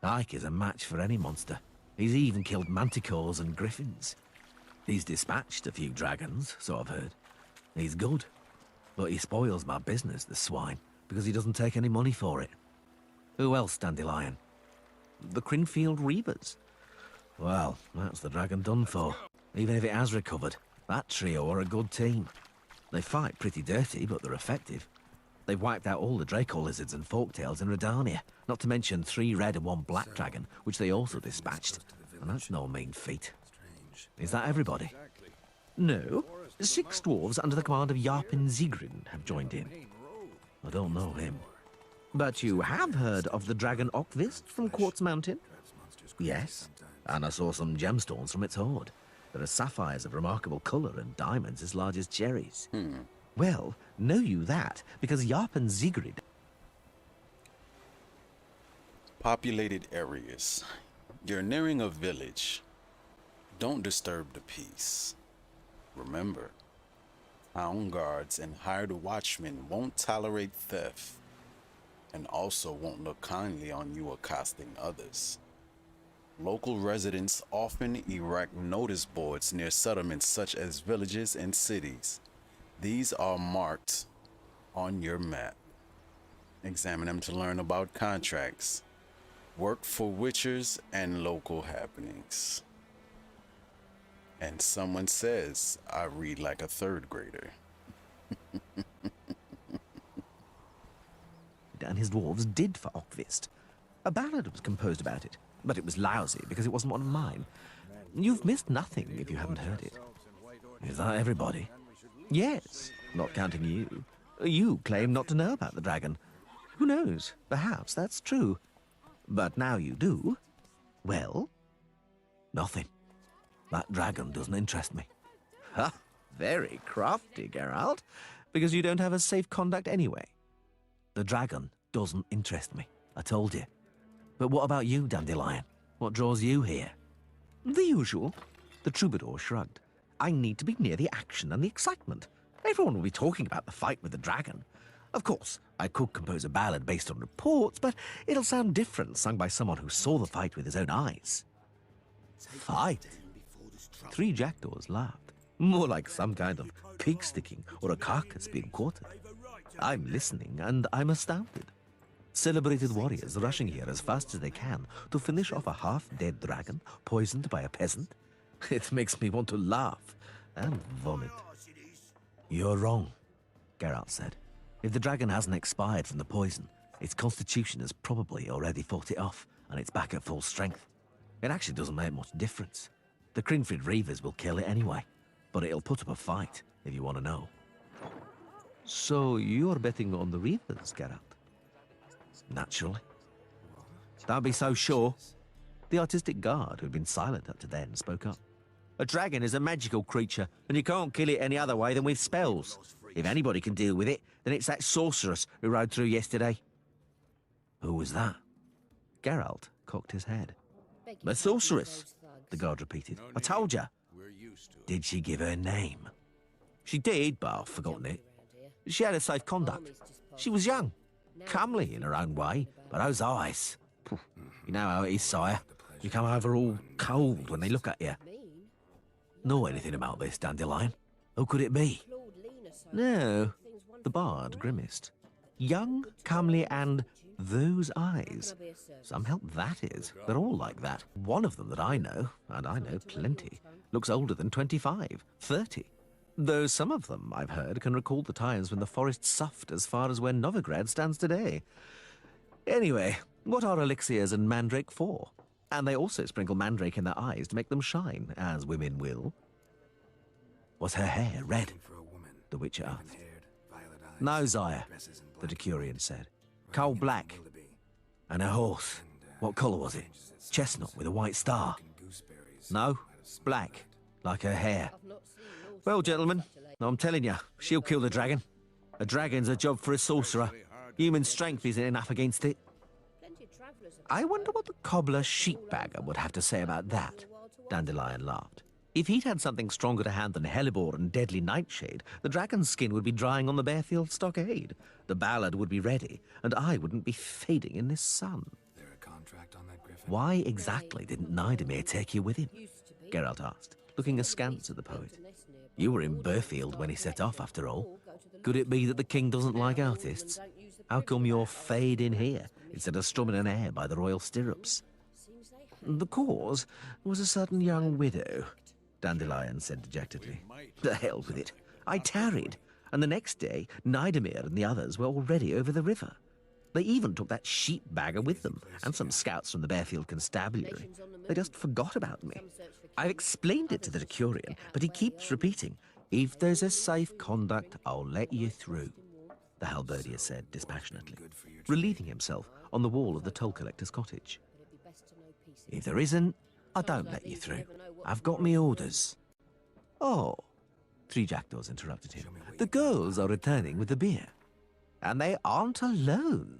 Ike is a match for any monster. He's even killed manticores and griffins. He's dispatched a few dragons, so I've heard. He's good, but he spoils my business, the swine, because he doesn't take any money for it. Who else, Dandelion? The Crinfield Reavers. Well, that's the dragon done for. Even if it has recovered, that trio are a good team. They fight pretty dirty, but they're effective. They've wiped out all the Draco lizards and folktails in Redania, not to mention 3 red and 1 black dragon, which they also dispatched. And that's no mean feat. Is that everybody? No. 6 dwarves under the command of Yarpin Zigrin have joined in. I don't know him. But you have heard of the dragon Okvist from Quartz Mountain? Yes, and I saw some gemstones from its hoard. There are sapphires of remarkable colour and diamonds as large as cherries. Well, know you that, because Yarpin Zigrid... Populated areas. You're nearing a village. Don't disturb the peace. Remember, town guards and hired watchmen won't tolerate theft, and also won't look kindly on you accosting others. Local residents often erect notice boards near settlements such as villages and cities. These are marked on your map. Examine them to learn about contracts, work for witchers, and local happenings. And someone says I read like a 3rd grader. And his dwarves did for Okvist. A ballad was composed about it, but it was lousy because it wasn't one of mine. You've missed nothing if you haven't heard it. Is that everybody? Yes, not counting you. You claim not to know about the dragon. Who knows? Perhaps that's true. But now you do. Well, nothing. That dragon doesn't interest me. Ha! Very crafty, Geralt, because you don't have a safe conduct anyway. The dragon doesn't interest me, I told you. But what about you, Dandelion? What draws you here? The usual. The troubadour shrugged. I need to be near the action and the excitement. Everyone will be talking about the fight with the dragon. Of course, I could compose a ballad based on reports, but it'll sound different sung by someone who saw the fight with his own eyes. Fight? 3 jackdaws laughed. More like some kind of pig sticking or a carcass being quartered. I'm listening, and I'm astounded. Celebrated warriors rushing here as fast as they can to finish off a half-dead dragon poisoned by a peasant. It makes me want to laugh and vomit. You're wrong, Geralt said. If the dragon hasn't expired from the poison, its constitution has probably already fought it off, and it's back at full strength. It actually doesn't make much difference. The Cringford Reavers will kill it anyway, but it'll put up a fight, if you want to know. So you're betting on the Reavers, Geralt? Naturally. Don't be so sure. The artistic guard, who'd been silent up to then, spoke up. A dragon is a magical creature, and you can't kill it any other way than with spells. If anybody can deal with it, then it's that sorceress who rode through yesterday. Who was that? Geralt cocked his head. The sorceress, the guard repeated. I told you. Did she give her name? She did, but I've forgotten it. She had a safe conduct. She was young, comely in her own way, but those eyes. You know how it is, sire. You come over all cold when they look at you. Know anything about this, Dandelion? Who could it be? No, the bard grimaced. Young, comely, and those eyes. Some help that is. They're all like that. One of them that I know, and I know plenty, looks older than 25, 30. Though some of them, I've heard, can recall the times when the forest soughed as far as where Novigrad stands today. Anyway, what are elixirs and mandrake for? And they also sprinkle mandrake in their eyes to make them shine, as women will. Was her hair red? The Witcher asked. No, Sire, the Decurion said. Coal black. And her horse, what colour was it? Chestnut with a white star. No, black, like her hair. Well, gentlemen, I'm telling you, she'll kill the dragon. A dragon's a job for a sorcerer. Human strength isn't enough against it. I wonder what the cobbler sheepbagger would have to say about that, Dandelion laughed. If he'd had something stronger to hand than hellebore and deadly nightshade, the dragon's skin would be drying on the Bearfield stockade. The ballad would be ready, and I wouldn't be fading in this sun. Why exactly didn't Nidemir take you with him? Geralt asked, looking askance at the poet. You were in Bearfield when he set off, after all. Could it be that the king doesn't like artists? How come you're fading here instead of strumming an air by the royal stirrups? The cause was a certain young widow, Dandelion said dejectedly. The hell with it. I tarried, and the next day, Nidemir and the others were already over the river. They even took that sheep-bagger with them, and some scouts from the Bearfield Constabulary. They just forgot about me. I've explained it to the Decurion, but he keeps repeating, if there's a safe conduct, I'll let you through, the halberdier said dispassionately, relieving himself on the wall of the toll collector's cottage. If there isn't, I don't let you through. I've got me orders. Oh, 3 jackdaws interrupted him. The girls are returning with the beer. And they aren't alone,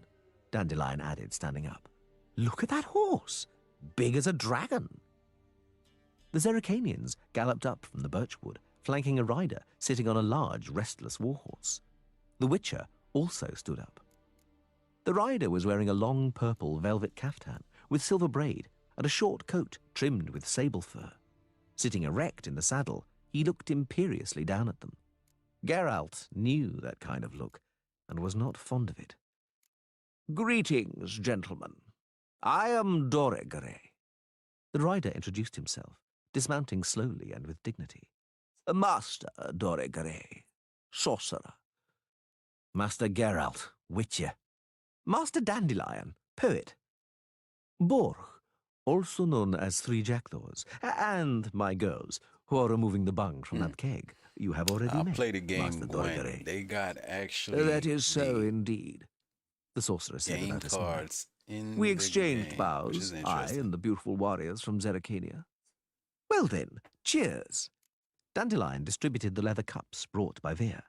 Dandelion added, standing up. Look at that horse, big as a dragon. The Zerricanians galloped up from the birchwood, flanking a rider sitting on a large, restless warhorse. The Witcher also stood up. The rider was wearing a long purple velvet caftan with silver braid and a short coat trimmed with sable fur. Sitting erect in the saddle, he looked imperiously down at them. Geralt knew that kind of look and was not fond of it. Greetings, gentlemen. I am Doregre. The rider introduced himself, dismounting slowly and with dignity. Master Doregre, sorcerer. Master Geralt, Witcher. Master Dandelion, poet. Borg, also known as 3 jackdaws, and my girls, who are removing the bung from that keg you have already I'll met, play the game, Master Gwen. Dorgare. They got actually That is so the indeed, the sorcerer said game without a smile. cards in We the exchanged game, which bows, is I interesting. and the beautiful warriors from Zeracania. Well then, cheers. Dandelion distributed the leather cups brought by Veer.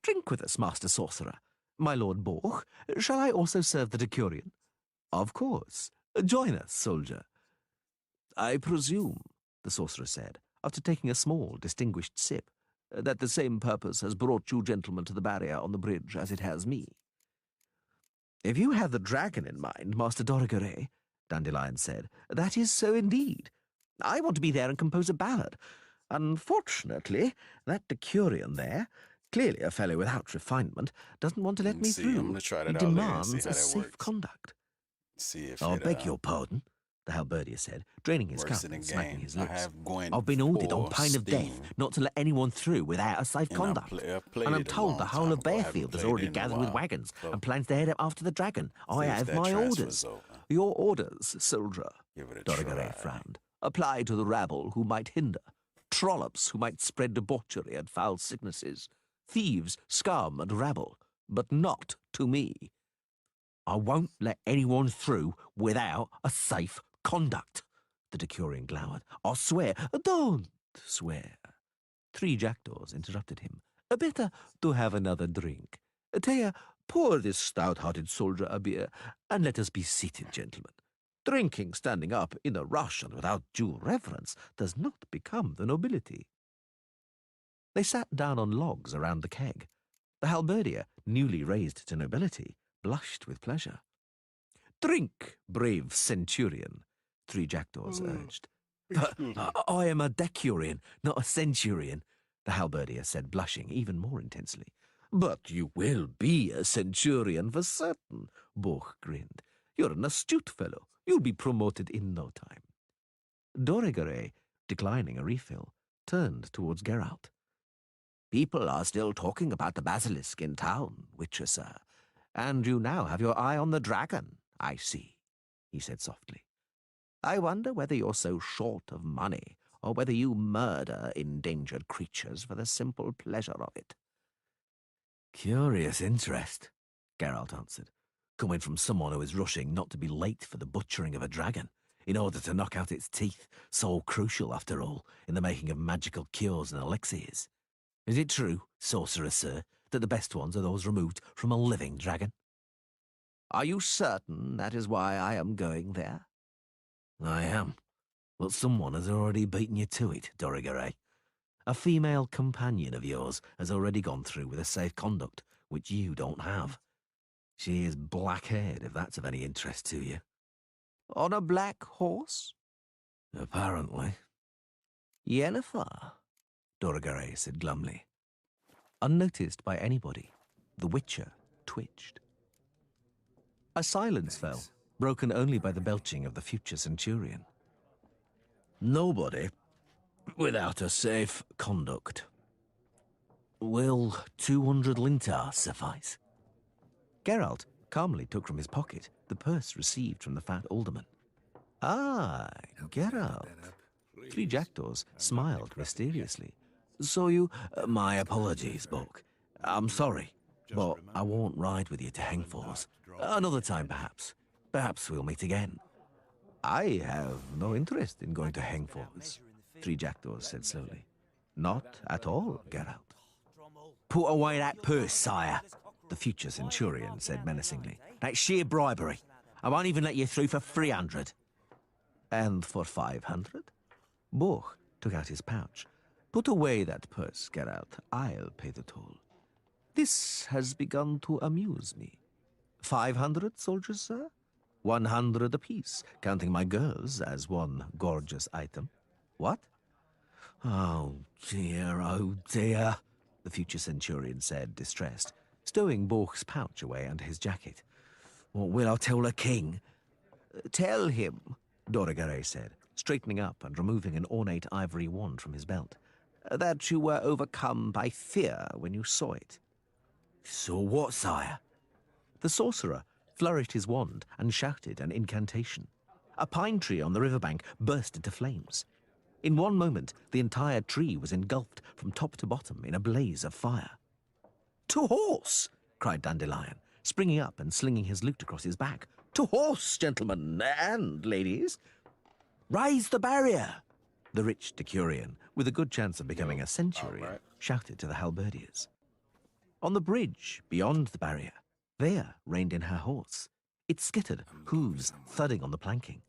Drink with us, Master Sorcerer. My Lord Borch, shall I also serve the Decurion? Of course. Join us, soldier. I presume, the sorcerer said, after taking a small, distinguished sip, that the same purpose has brought you gentlemen to the barrier on the bridge as it has me. If you have the dragon in mind, Master Dorgare, Dandelion said, that is so indeed. I want to be there and compose a ballad. Unfortunately, that Decurion there, clearly a fellow without refinement, doesn't want to let me through. I'm gonna try He that out later and see demands how a that safe works. conduct. See if I it beg your pardon, the halberdier said, draining his works cup in the and smacking game. his I lips. have Gwen I've been ordered on for pain of death Steam, not to let anyone through without a safe and conduct. I played And I'm it a told the long whole time of ago. I haven't Bearfield has played already it in a gathered with while. wagons So and plans to head up after the dragon. I see if have that my transfers orders. over. Your orders, soldier, Give it a Dorgare try. frowned. Apply to the rabble who might hinder, trollops who might spread debauchery and foul sicknesses, thieves, scum, and rabble, but not to me. I won't let anyone through without a safe conduct, the Decurion glowered. I swear. Don't swear. 3 jackdaws interrupted him. Better to have another drink. Thea, pour this stout-hearted soldier a beer, and let us be seated, gentlemen. Drinking standing up in a rush and without due reverence does not become the nobility. They sat down on logs around the keg. The halberdier, newly raised to nobility, blushed with pleasure. Drink, brave centurion, 3 jackdaws urged. But I am a decurion, not a centurion, the halberdier said, blushing even more intensely. But you will be a centurion for certain, Borch grinned. You're an astute fellow. You'll be promoted in no time. Dorgare, declining a refill, turned towards Geralt. People are still talking about the basilisk in town, Witcher, sir. And you now have your eye on the dragon, I see, he said softly. I wonder whether you're so short of money, or whether you murder endangered creatures for the simple pleasure of it. Curious interest, Geralt answered, coming from someone who is rushing not to be late for the butchering of a dragon, in order to knock out its teeth, so crucial, after all, in the making of magical cures and elixirs. Is it true, sorcerer, sir, that the best ones are those removed from a living dragon? Are you certain that is why I am going there? I am, but someone has already beaten you to it, Dorgare. A female companion of yours has already gone through with a safe conduct, which you don't have. She is black-haired, if that's of any interest to you. On a black horse? Apparently. Yennefer, Dorgare said glumly. Unnoticed by anybody, the Witcher twitched. A silence fell, broken only by the belching of the future centurion. Nobody without a safe conduct. Will 200 lintar suffice? Geralt calmly took from his pocket the purse received from the fat alderman. Ah, Geralt. 3 jackdaws smiled mysteriously. So you... my apologies, Borch. I'm sorry, but I won't ride with you to Hengfors. Another time, perhaps. Perhaps we'll meet again. I have no interest in going to Hengfors, 3 jackdaws said slowly. Not at all, Geralt. Put away that purse, sire, the future centurion said menacingly. That's sheer bribery. I won't even let you through for 300. And for 500? Borch took out his pouch. Put away that purse, Geralt. I'll pay the toll. This has begun to amuse me. 500 soldiers, sir? 100 apiece, counting my girls as one gorgeous item. What? Oh dear, the future centurion said, distressed, stowing Borch's pouch away under his jacket. What will I tell the king? Tell him, Dorgare said, straightening up and removing an ornate ivory wand from his belt, that you were overcome by fear when you saw it. Saw what, sire? The sorcerer flourished his wand and shouted an incantation. A pine tree on the riverbank burst into flames. In one moment, the entire tree was engulfed from top to bottom in a blaze of fire. "To horse!" cried Dandelion, springing up and slinging his lute across his back. "To horse, gentlemen and ladies! Raise the barrier!" The rich Decurion, with a good chance of becoming a centurion, shouted to the halberdiers. On the bridge, beyond the barrier, Vea reined in her horse. It skittered, hooves thudding on the planking.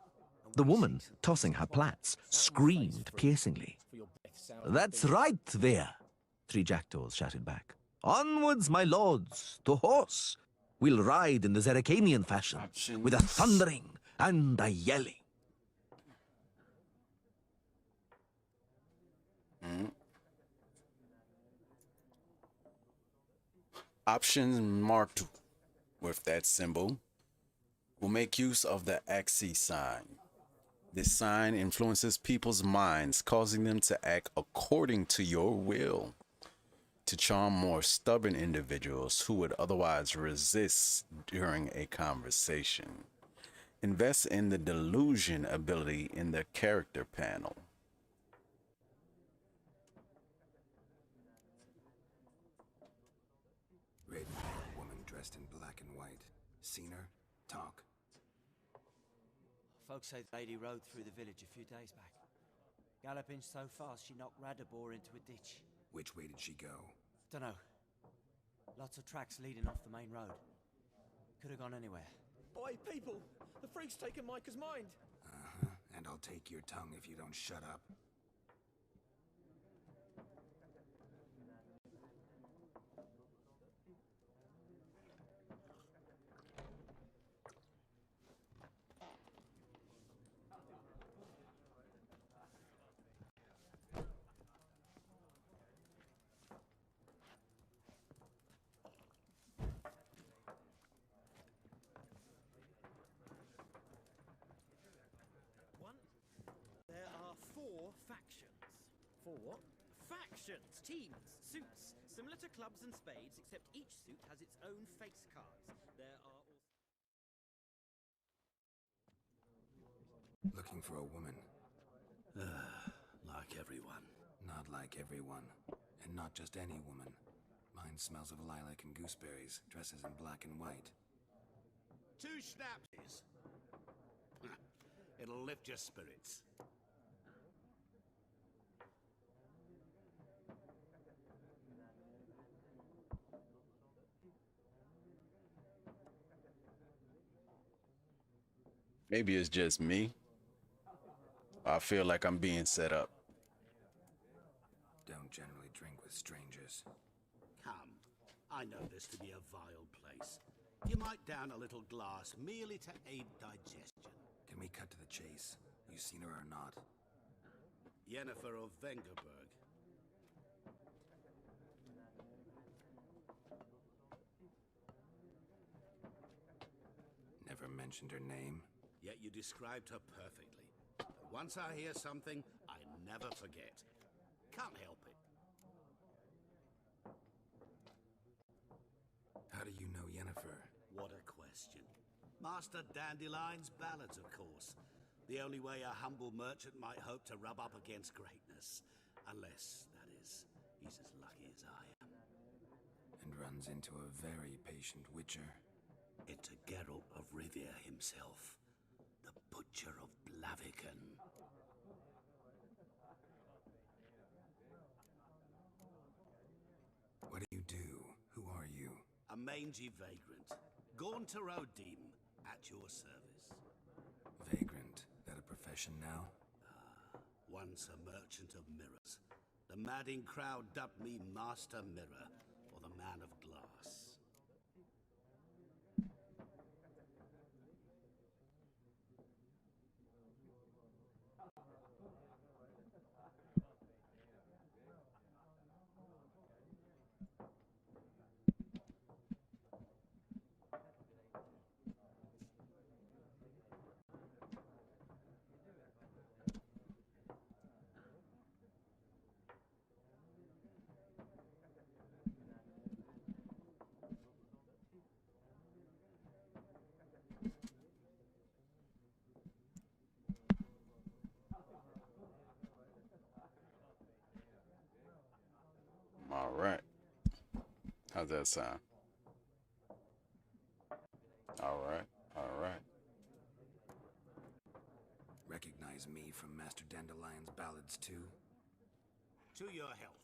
The woman, tossing her plaits, screamed piercingly. "That's right, Vea!" 3 jackdaws shouted back. "Onwards, my lords, to horse! We'll ride in the Zeracanian fashion, with a thundering and a yelling." Options marked with that symbol will make use of the Axis sign. This sign influences people's minds, causing them to act according to your will, to charm more stubborn individuals who would otherwise resist during a conversation. Invest in the delusion ability in the character panel. Raven-haired woman dressed in black and white. Seen her? Talk. Folks say the lady rode through the village a few days back. Galloping so fast she knocked Radabor into a ditch. Which way did she go? Dunno. Lots of tracks leading off the main road. Could have gone anywhere. Oi, people! The freak's taken Micah's mind! Uh-huh. And I'll take your tongue if you don't shut up. There are 4 factions. 4 what? Factions! Teams! Suits! Similar to clubs and spades, except each suit has its own face cards. There are also... Looking for a woman. Like everyone. Not like everyone. And not just any woman. Mine smells of lilac and gooseberries, dresses in black and white. 2 snapsies. It'll lift your spirits. Maybe it's just me. I feel like I'm being set up. Don't generally drink with strangers. Come. I know this to be a vile place. You might down a little glass merely to aid digestion. Can we cut to the chase? You seen her or not? Yennefer of Vengerberg. Never mentioned her name. Yet you described her perfectly. Once I hear something, I never forget. Can't help it. How do you know Yennefer? What a question. Master Dandelion's ballads, of course. The only way a humble merchant might hope to rub up against greatness. Unless, that is, he's as lucky as I am. And runs into a very patient witcher. It's a Geralt of Rivia himself. The Butcher of Blaviken. What do you do? Who are you? A mangy vagrant. Gone to Rodim, at your service. Vagrant? That a profession now? Once a merchant of mirrors. The madding crowd dubbed me Master Mirror, or the Man of Glass. How's that sound? All right, all right. Recognize me from Master Dandelion's ballads too? To your health.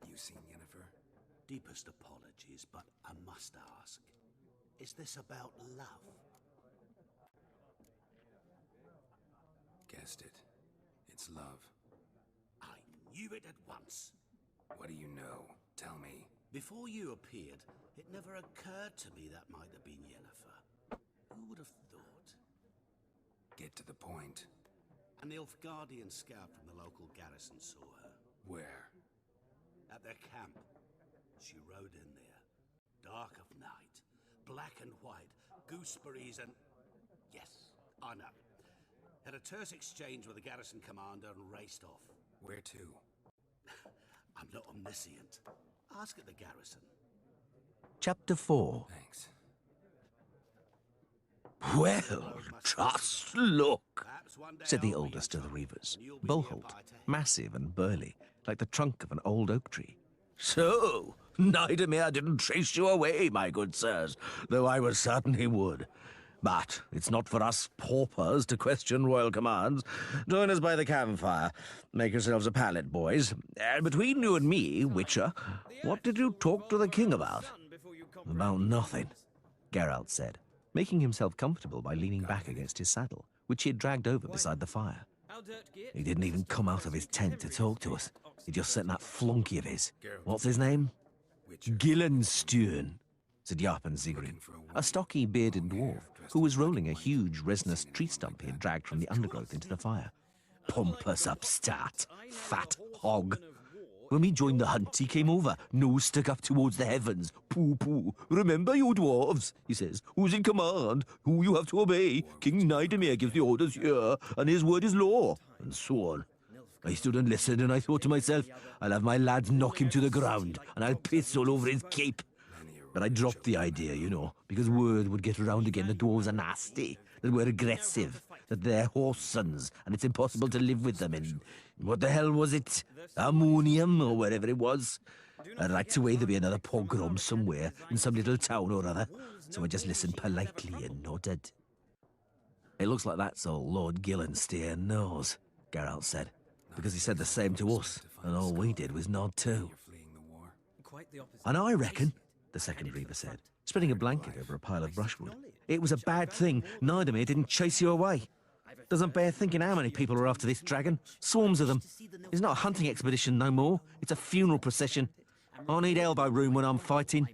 You seen Yennefer? Deepest apologies, but I must ask. Is this about love? Guessed it. It's love. I knew it at once. What do you know? Tell me. Before you appeared, it never occurred to me that might have been Yennefer. Who would have thought? Get to the point. An Nilfgaardian scout from the local garrison saw her. Where? At their camp. She rode in there. Dark of night. Black and white. Gooseberries and... Yes, I know. Had a terse exchange with the garrison commander and raced off. Where to? I'm not omniscient. Ask at the garrison. Chapter 4. Thanks. Well, just look, said the oldest of the Reavers, Boholt, massive and burly, like the trunk of an old oak tree. So, Nidemir didn't chase you away, my good sirs, though I was certain he would. But it's not for us paupers to question royal commands. Join us by the campfire. Make yourselves a pallet, boys. And between you and me, Witcher, what did you talk to the king about? About nothing, Geralt said, making himself comfortable by leaning back against his saddle, which he had dragged over beside the fire. He didn't even come out of his tent to talk to us. He just sent that flunky of his. What's his name? Gillenstern, said Jarpen Sigrid, a stocky, bearded dwarf who was rolling a huge resinous tree stump he had dragged from the undergrowth into the fire. Pompous upstart, fat hog. When we joined the hunt, he came over, nose stuck up towards the heavens. Pooh, pooh. Remember, you dwarves, he says. Who's in command? Who you have to obey? King Nidemir gives the orders here, and his word is law, and so on. I stood and listened, and I thought to myself, I'll have my lads knock him to the ground, and I'll piss all over his cape. But I dropped the idea, you know, because word would get around again the dwarves are nasty, that we're aggressive, that they're horse sons, and it's impossible to live with them in, what the hell was it? Ammonium, or wherever it was. And right away there'd be another pogrom somewhere, in some little town or other, so I just listened politely and nodded. It looks like that's all Lord Gillenstern knows, Geralt said, because he said the same to us, and all we did was nod too. And I reckon, the second Reaver said, spreading a blanket over a pile of brushwood, it was a bad thing Nidemir didn't chase you away. Doesn't bear thinking how many people are after this dragon. Swarms of them. It's not a hunting expedition no more. It's a funeral procession. I need elbow room when I'm fighting.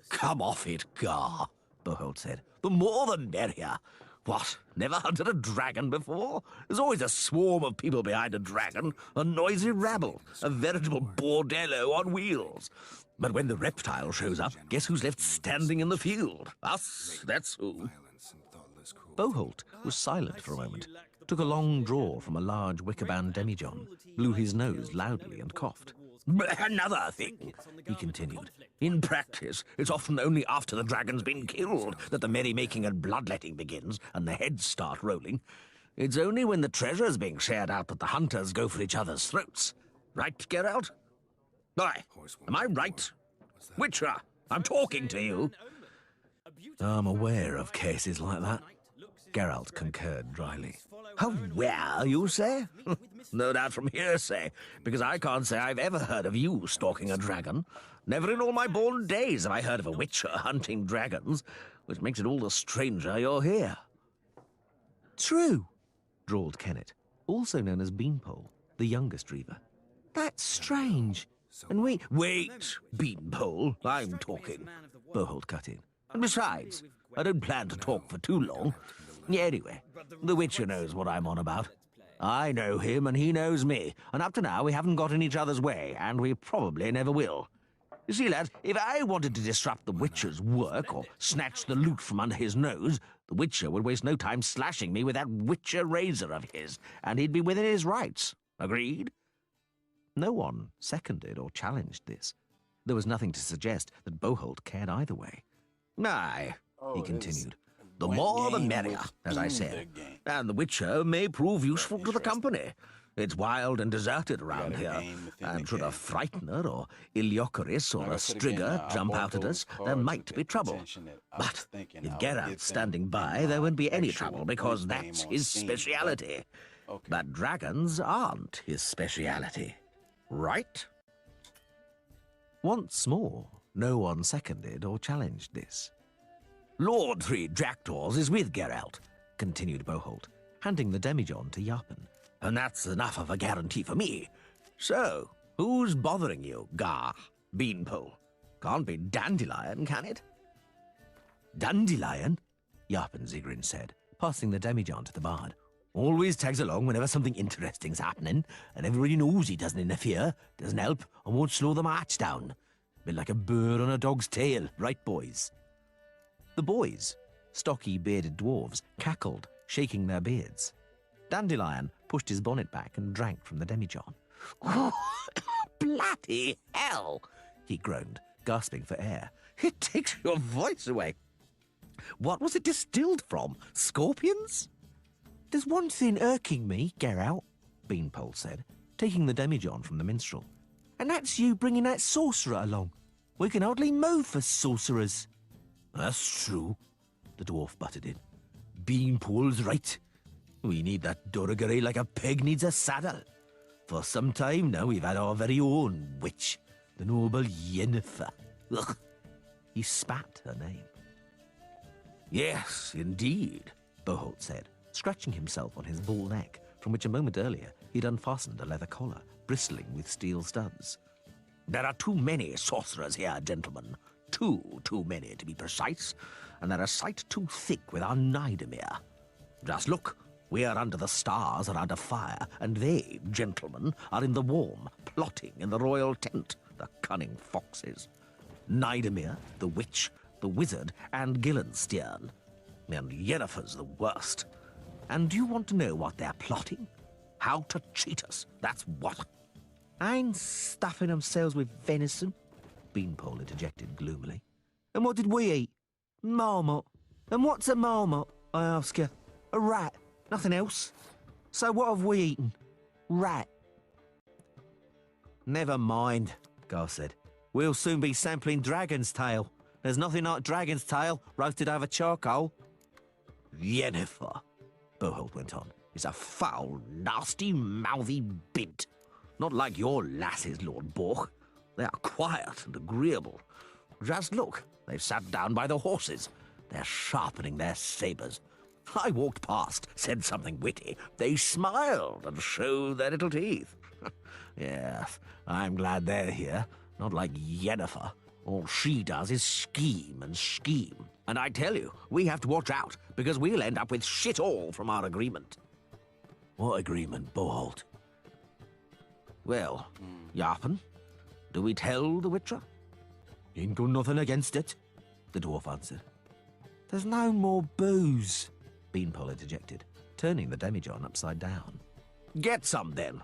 Come off it, Gar, Boholt said. The more the merrier. What, never hunted a dragon before? There's always a swarm of people behind a dragon, a noisy rabble, a veritable bordello on wheels. But when the reptile shows up, guess who's left standing in the field? Us, that's who. Boholt was silent for a moment, took a long draw from a large wicker-bound demijohn, blew his nose loudly and coughed. Another thing, he continued. In practice, it's often only after the dragon's been killed that the merrymaking and bloodletting begins and the heads start rolling. It's only when the treasure's being shared out that the hunters go for each other's throats. Right, Geralt? Aye, am I right? Witcher, I'm talking to you. I'm aware of cases like that, Geralt concurred dryly. Aware, you say? No doubt from hearsay, because I can't say I've ever heard of you stalking a dragon. Never in all my born days have I heard of a witcher hunting dragons, which makes it all the stranger you're here. True, drawled Kennet, also known as Beanpole, the youngest Reaver. That's strange. And wait, Beanpole, I'm talking, Boholt cut in. And besides, I don't plan to talk for too long. Anyway, the Witcher knows what I'm on about. I know him and he knows me, and up to now we haven't got in each other's way, and we probably never will. You see, lads, if I wanted to disrupt the Witcher's work or snatch the loot from under his nose, the Witcher would waste no time slashing me with that Witcher razor of his, and he'd be within his rights. Agreed? No one seconded or challenged this. There was nothing to suggest that Boholt cared either way. Aye, he continued. The more the merrier, as I said. And the Witcher may prove useful to the company. It's wild and deserted around gotta here, aim within and the should a game. frightener or Iliocoris or Like a I said again, Strigger I jump bought out at those us, there cards might with be the trouble. intention that I was But thinking if I would Geralt's get them standing in by, my there won't be any actual trouble, because point that's game on his Steam, but- speciality. Okay. But dragons aren't his speciality, right? Once more, no one seconded or challenged this. Lord Three Jackdaws is with Geralt, continued Boholt, handing the demijohn to Yarpen. And that's enough of a guarantee for me. So, who's bothering you, Gar, Beanpole? Can't be Dandelion, can it? Dandelion? Yarpen Zigrin said, passing the demijohn to the bard. Always tags along whenever something interesting's happening, and everybody knows he doesn't interfere, doesn't help, and won't slow the march down. Bit like a bird on a dog's tail, right, boys? The boys, stocky, bearded dwarves, cackled, shaking their beards. Dandelion pushed his bonnet back and drank from the demijohn. Bloody hell! He groaned, gasping for air. It takes your voice away. What was it distilled from? Scorpions? There's one thing irking me, Geralt, Beanpole said, taking the demijohn from the minstrel. And that's you bringing that sorcerer along. We can hardly move for sorcerers. That's true, the dwarf butted in. Beanpole's right. We need that Doragary like a pig needs a saddle. For some time now we've had our very own witch, the noble Yennefer. Ugh. He spat her name. Yes, indeed, Boholt said, scratching himself on his bull neck, from which a moment earlier he'd unfastened a leather collar, bristling with steel studs. There are too many sorcerers here, gentlemen. Too many, to be precise, and they're a sight too thick with our Nidemere. Just look, we are under the stars around a fire, and they, gentlemen, are in the warm, plotting in the royal tent, the cunning foxes. Nidemere, the witch, the wizard, and Gillenstern. And Yennefer's the worst. And do you want to know what they're plotting? How to cheat us, that's what. Ain't stuffing themselves with venison, Beanpole interjected gloomily. And what did we eat? Marmot. And what's a marmot, I ask you? A rat, nothing else. So what have we eaten? Rat. Never mind, Gar said. We'll soon be sampling dragon's tail. There's nothing like dragon's tail roasted over charcoal. Yennefer, Boholt went on, is a foul, nasty, mouthy bint. Not like your lasses, Lord Borch. They are quiet and agreeable. Just look, they've sat down by the horses. They're sharpening their sabres. I walked past, said something witty. They smiled and showed their little teeth. Yes, I'm glad they're here. Not like Yennefer. All she does is scheme and scheme. And I tell you, we have to watch out, because we'll end up with shit all from our agreement. What agreement, Boholt? Well, Yarpen, do we tell the Witcher? Ain't got nothing against it, the dwarf answered. There's no more booze, Beanpole interjected, turning the demijohn upside down. Get some, then.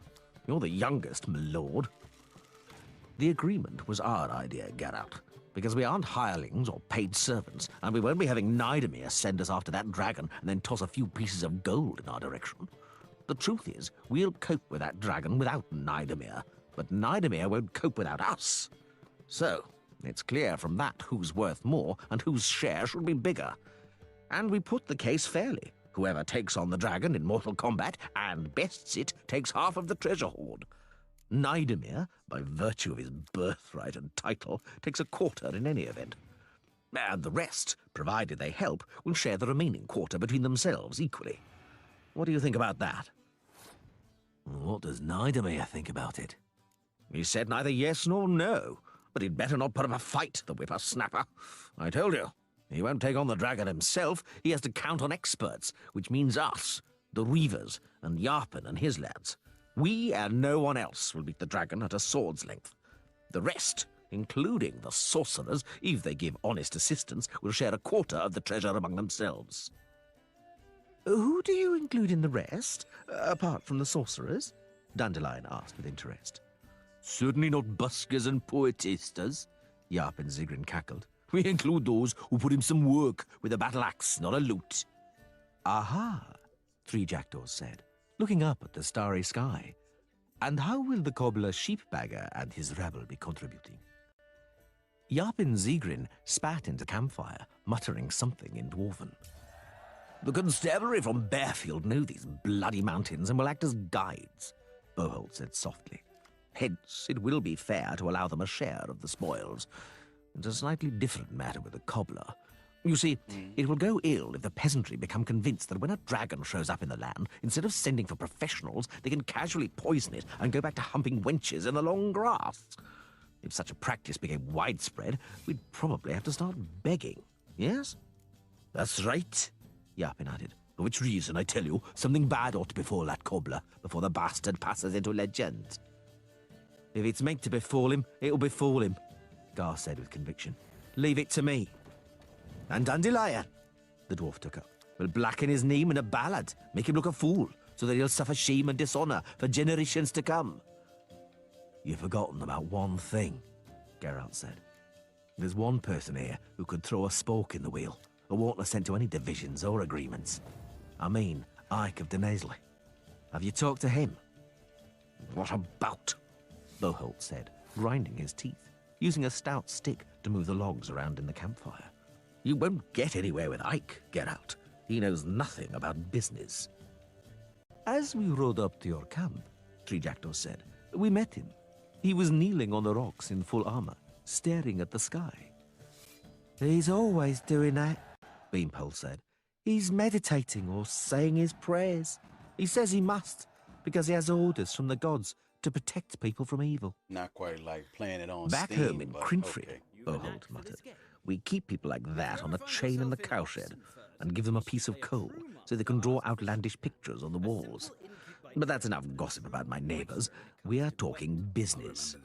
You're the youngest, my lord. The agreement was our idea, Geralt, because we aren't hirelings or paid servants, and we won't be having Nidemere send us after that dragon and then toss a few pieces of gold in our direction. The truth is, we'll cope with that dragon without Nidemere, but Nidemere won't cope without us. So, it's clear from that who's worth more and whose share should be bigger. And we put the case fairly. Whoever takes on the dragon in mortal combat and bests it takes half of the treasure hoard. Nidemere, by virtue of his birthright and title, takes a quarter in any event. And the rest, provided they help, will share the remaining quarter between themselves equally. What do you think about that? What does Nidemere think about it? He said neither yes nor no, but he'd better not put up a fight, the whippersnapper. I told you, he won't take on the dragon himself. He has to count on experts, which means us, the Reavers, and Yarpen and his lads. We and no one else will beat the dragon at a sword's length. The rest, including the sorcerers, if they give honest assistance, will share a quarter of the treasure among themselves. Who do you include in the rest, apart from the sorcerers? Dandelion asked with interest. Certainly not buskers and poetistas, Yarpen Zigrin cackled. We include those who put in some work with a battle axe, not a lute. Aha, Three Jackdaws said, looking up at the starry sky, And how will the cobbler sheepbagger and his rabble be contributing? Yarpin Zegrin spat into the campfire, muttering something in Dwarven. The constabulary from Bearfield know these bloody mountains and will act as guides, Boholt said softly. Hence, it will be fair to allow them a share of the spoils. It's a slightly different matter with the cobbler. You see, it will go ill if the peasantry become convinced that when a dragon shows up in the land, instead of sending for professionals, they can casually poison it and go back to humping wenches in the long grass. If such a practice became widespread, we'd probably have to start begging, yes? That's right, Yarpin added. For which reason, I tell you, something bad ought to befall that cobbler before the bastard passes into legend. If it's meant to befall him, it'll befall him, Gar said with conviction. Leave it to me. And Dandelion, the dwarf took up, will blacken his name in a ballad, make him look a fool, so that he'll suffer shame and dishonour for generations to come. You've forgotten about one thing, Geralt said. There's one person here who could throw a spoke in the wheel, who won't assent to any divisions or agreements. I mean, Ike of Denaisley. Have you talked to him? What about? Boholt said, grinding his teeth, using a stout stick to move the logs around in the campfire. You won't get anywhere with Ike, Geralt. He knows nothing about business. As we rode up to your camp, Trijactor said, we met him. He was kneeling on the rocks in full armor, staring at the sky. He's always doing that, Beanpole said. He's meditating or saying his prayers. He says he must, because he has orders from the gods to protect people from evil. Not quite like playing it on Back Steam, home in but Crinfrey, okay. Boholt muttered, we keep people like that on a chain in the cowshed and give them a piece of coal so they can draw outlandish pictures on the walls. But that's enough gossip about my neighbours. We are talking business.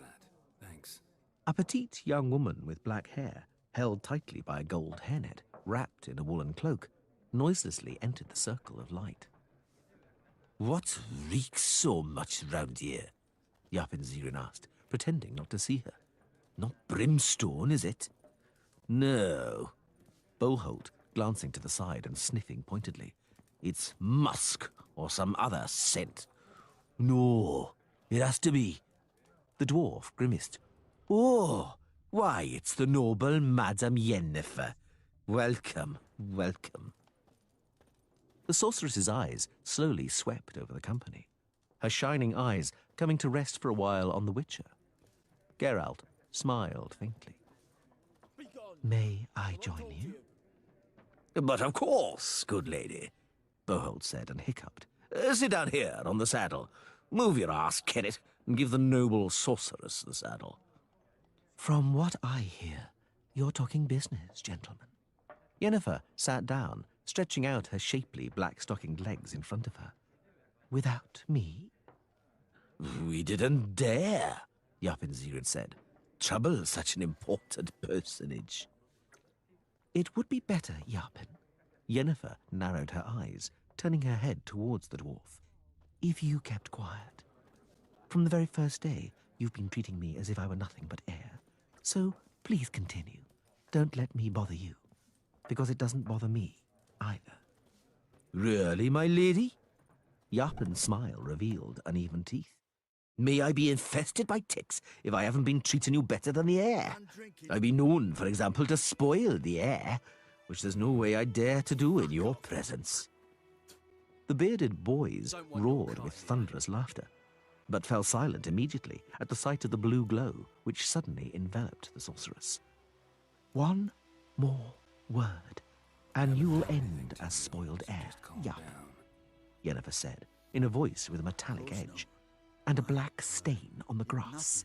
Thanks. A petite young woman with black hair, held tightly by a gold hairnet, wrapped in a woolen cloak, noiselessly entered the circle of light. What reeks so much round here? Yarpin Zegrin asked, pretending not to see her. Not brimstone, is it? No. Boholt, glancing to the side and sniffing pointedly. It's musk or some other scent. No, it has to be. The dwarf grimaced. Oh, why, it's the noble Madame Yennefer. Welcome, welcome. The sorceress's eyes slowly swept over the company, her shining eyes coming to rest for a while on the Witcher. Geralt smiled faintly. May I join you? But of course, good lady, Boholt said and hiccuped. Sit down here on the saddle. Move your ass, Kenneth, and give the noble sorceress the saddle. From what I hear, you're talking business, gentlemen. Yennefer sat down, stretching out her shapely black-stockinged legs in front of her. Without me? We didn't dare, Yarpin Zegrin said. Trouble such an important personage. It would be better, Yarpin. Yennefer narrowed her eyes, turning her head towards the dwarf. If you kept quiet. From the very first day, you've been treating me as if I were nothing but air. So please continue. Don't let me bother you, because it doesn't bother me either. Really, my lady? Yarpin's smile revealed uneven teeth. May I be infested by ticks if I haven't been treating you better than the air? I've been known, for example, to spoil the air, which there's no way I dare to do in your presence. The bearded boys roared with thunderous laughter, but fell silent immediately at the sight of the blue glow which suddenly enveloped the sorceress. One more word, and you will end as spoiled air. Yup, Yennefer said, in a voice with a metallic edge, and a black stain on the grass.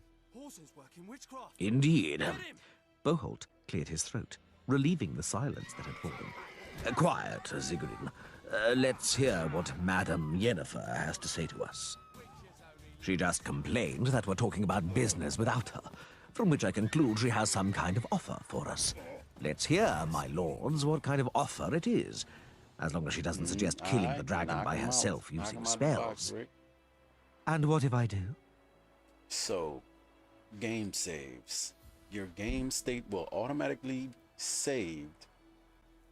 Indeed. Boholt cleared his throat, relieving the silence that had fallen. Quiet, Zegrin. Let's hear what Madame Yennefer has to say to us. She just complained that we're talking about business without her, from which I conclude she has some kind of offer for us. Let's hear, my lords, what kind of offer it is, as long as she doesn't suggest killing the dragon by herself using spells. And what if I do? So, game saves. Your game state will automatically saved.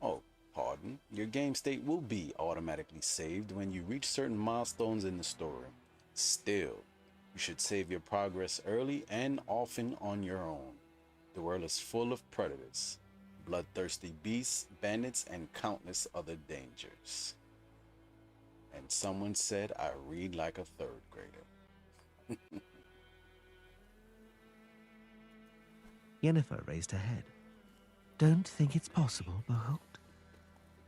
Oh, pardon. Your game state will be automatically saved when you reach certain milestones in the story. Still, You should save your progress early and often on your own. The world is full of predators, bloodthirsty beasts, bandits, and countless other dangers. And someone said I read like a third grader. Yennefer raised her head. Don't think it's possible, Boholt?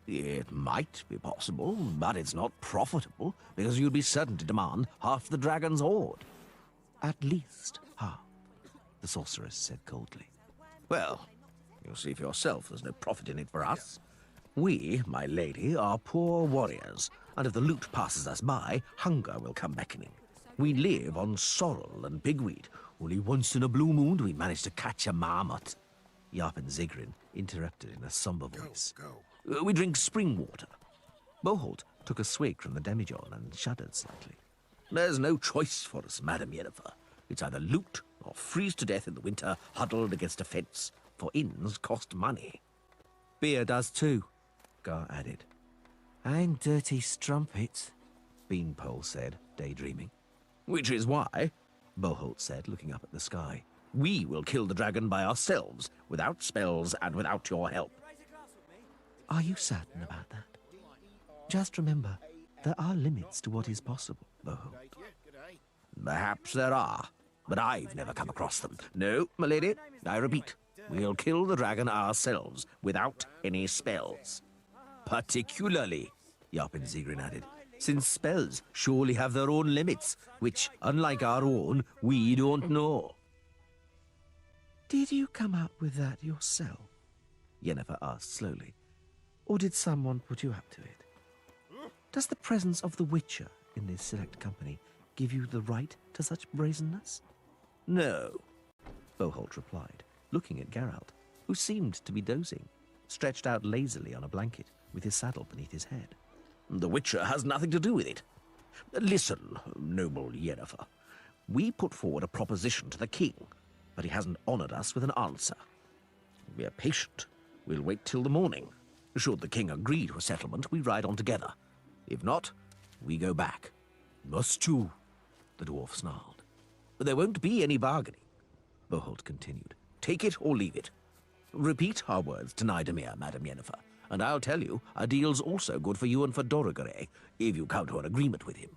It might be possible, but it's not profitable, because you'd be certain to demand half the dragon's hoard. At least half, the sorceress said coldly. Well, you'll see for yourself there's no profit in it for us. We, my lady, are poor warriors, and if the loot passes us by, hunger will come beckoning. We live on sorrel and pigweed. Only once in a blue moon do we manage to catch a marmot. Yarpen Zigrin interrupted in a somber voice. We drink spring water. Boholt took a swig from the demijohn and shuddered slightly. There's no choice for us, Madam Yennefer. It's either loot or freeze to death in the winter, huddled against a fence, for inns cost money. Beer does too, Gar added. And dirty strumpets, Beanpole said, daydreaming. Which is why, Boholt said, looking up at the sky, we will kill the dragon by ourselves, without spells and without your help. Are you certain about that? Just remember, there are limits to what is possible, Boholt. Perhaps there are, but I've never come across them. No, my lady, I repeat, we'll kill the dragon ourselves, without any spells. Particularly, Yarpen Zigrin added, since spells surely have their own limits, which, unlike our own, we don't know. Did you come up with that yourself? Yennefer asked slowly. Or did someone put you up to it? Does the presence of the Witcher in this select company give you the right to such brazenness? No, Boholt replied, looking at Geralt, who seemed to be dozing, stretched out lazily on a blanket with his saddle beneath his head. The Witcher has nothing to do with it. Listen, noble Yennefer. We put forward a proposition to the king, but he hasn't honored us with an answer. We're patient. We'll wait till the morning. Should the king agree to a settlement, we ride on together. If not, we go back. Must you? The dwarf snarled. There won't be any bargaining, Boholt continued. Take it or leave it. Repeat our words to Nidomir, Madam Yennefer, and I'll tell you, a deal's also good for you and for Dorogore, if you come to an agreement with him.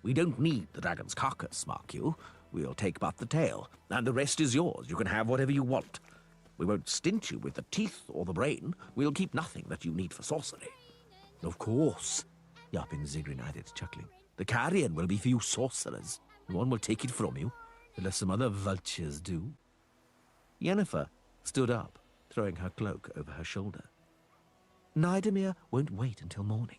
We don't need the dragon's carcass, mark you. We'll take but the tail, and the rest is yours. You can have whatever you want. We won't stint you with the teeth or the brain. We'll keep nothing that you need for sorcery. Of course, Yarpen Zigrin added, chuckling. The carrion will be for you sorcerers. No one will take it from you, unless some other vultures do. Yennefer stood up, throwing her cloak over her shoulder. Nidomir won't wait until morning.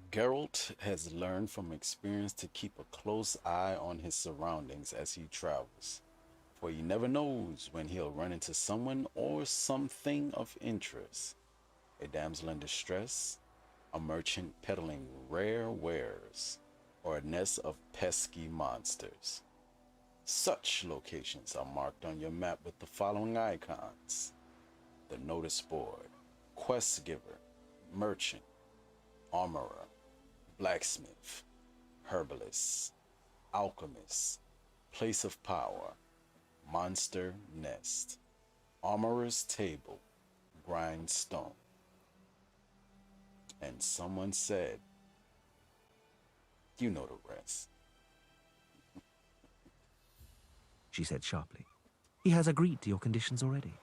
Geralt has learned from experience to keep a close eye on his surroundings as he travels, for he never knows when he'll run into someone or something of interest. A damsel in distress, a merchant peddling rare wares, or a nest of pesky monsters. Such locations are marked on your map with the following icons: the notice board, quest giver, merchant, armorer, blacksmith, herbalist, alchemist, place of power, monster nest, armorer's table, grindstone. And someone said, you know the rest. She said sharply. He has agreed to your conditions already,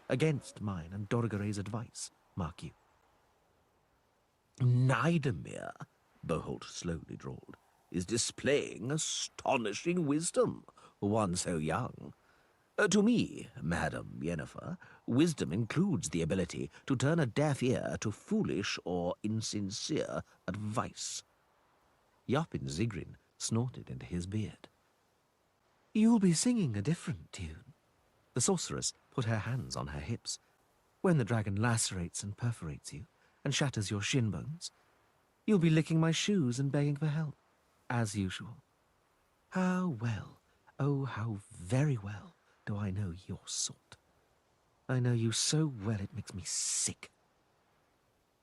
against mine and Dorogore's advice, mark you. Nidomir, Boholt slowly drawled, is displaying astonishing wisdom, one so young. To me, Madam Yennefer, wisdom includes the ability to turn a deaf ear to foolish or insincere advice. Yarpen Zigrin snorted into his beard. You'll be singing a different tune. The sorceress put her hands on her hips. When the dragon lacerates and perforates you, and shatters your shin bones, you'll be licking my shoes and begging for help, as usual. How well, oh how very well, do I know your sort. I know you so well it makes me sick.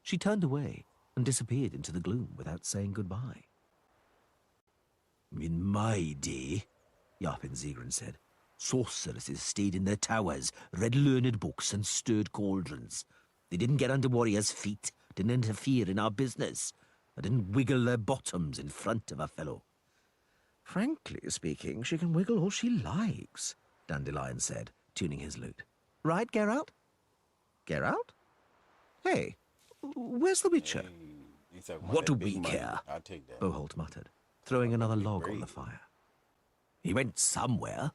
She turned away and disappeared into the gloom without saying goodbye. In my day, Yarpin Zegrin said, sorceresses stayed in their towers, read learned books, and stirred cauldrons. They didn't get under warriors' feet, didn't interfere in our business, and didn't wiggle their bottoms in front of a fellow. Frankly speaking, she can wiggle all she likes, Dandelion said, tuning his lute. Right, Geralt? Geralt? Hey, where's the Witcher? What do we care? I'll take that. Boholt muttered, throwing another log on the fire. He went somewhere.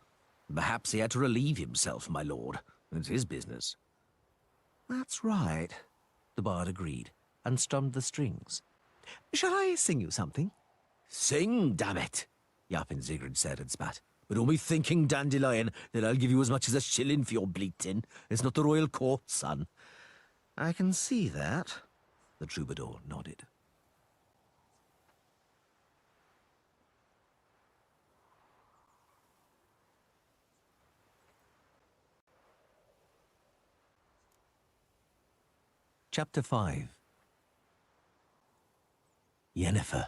Perhaps he had to relieve himself, my lord. It's his business. That's right, the bard agreed, and strummed the strings. Shall I sing you something? Sing, damn it, Yarpin Zigrid said and spat. But don't be thinking, Dandelion, that I'll give you as much as a shilling for your bleating. It's not the royal court, son. I can see that, the troubadour nodded. Chapter 5. Yennefer.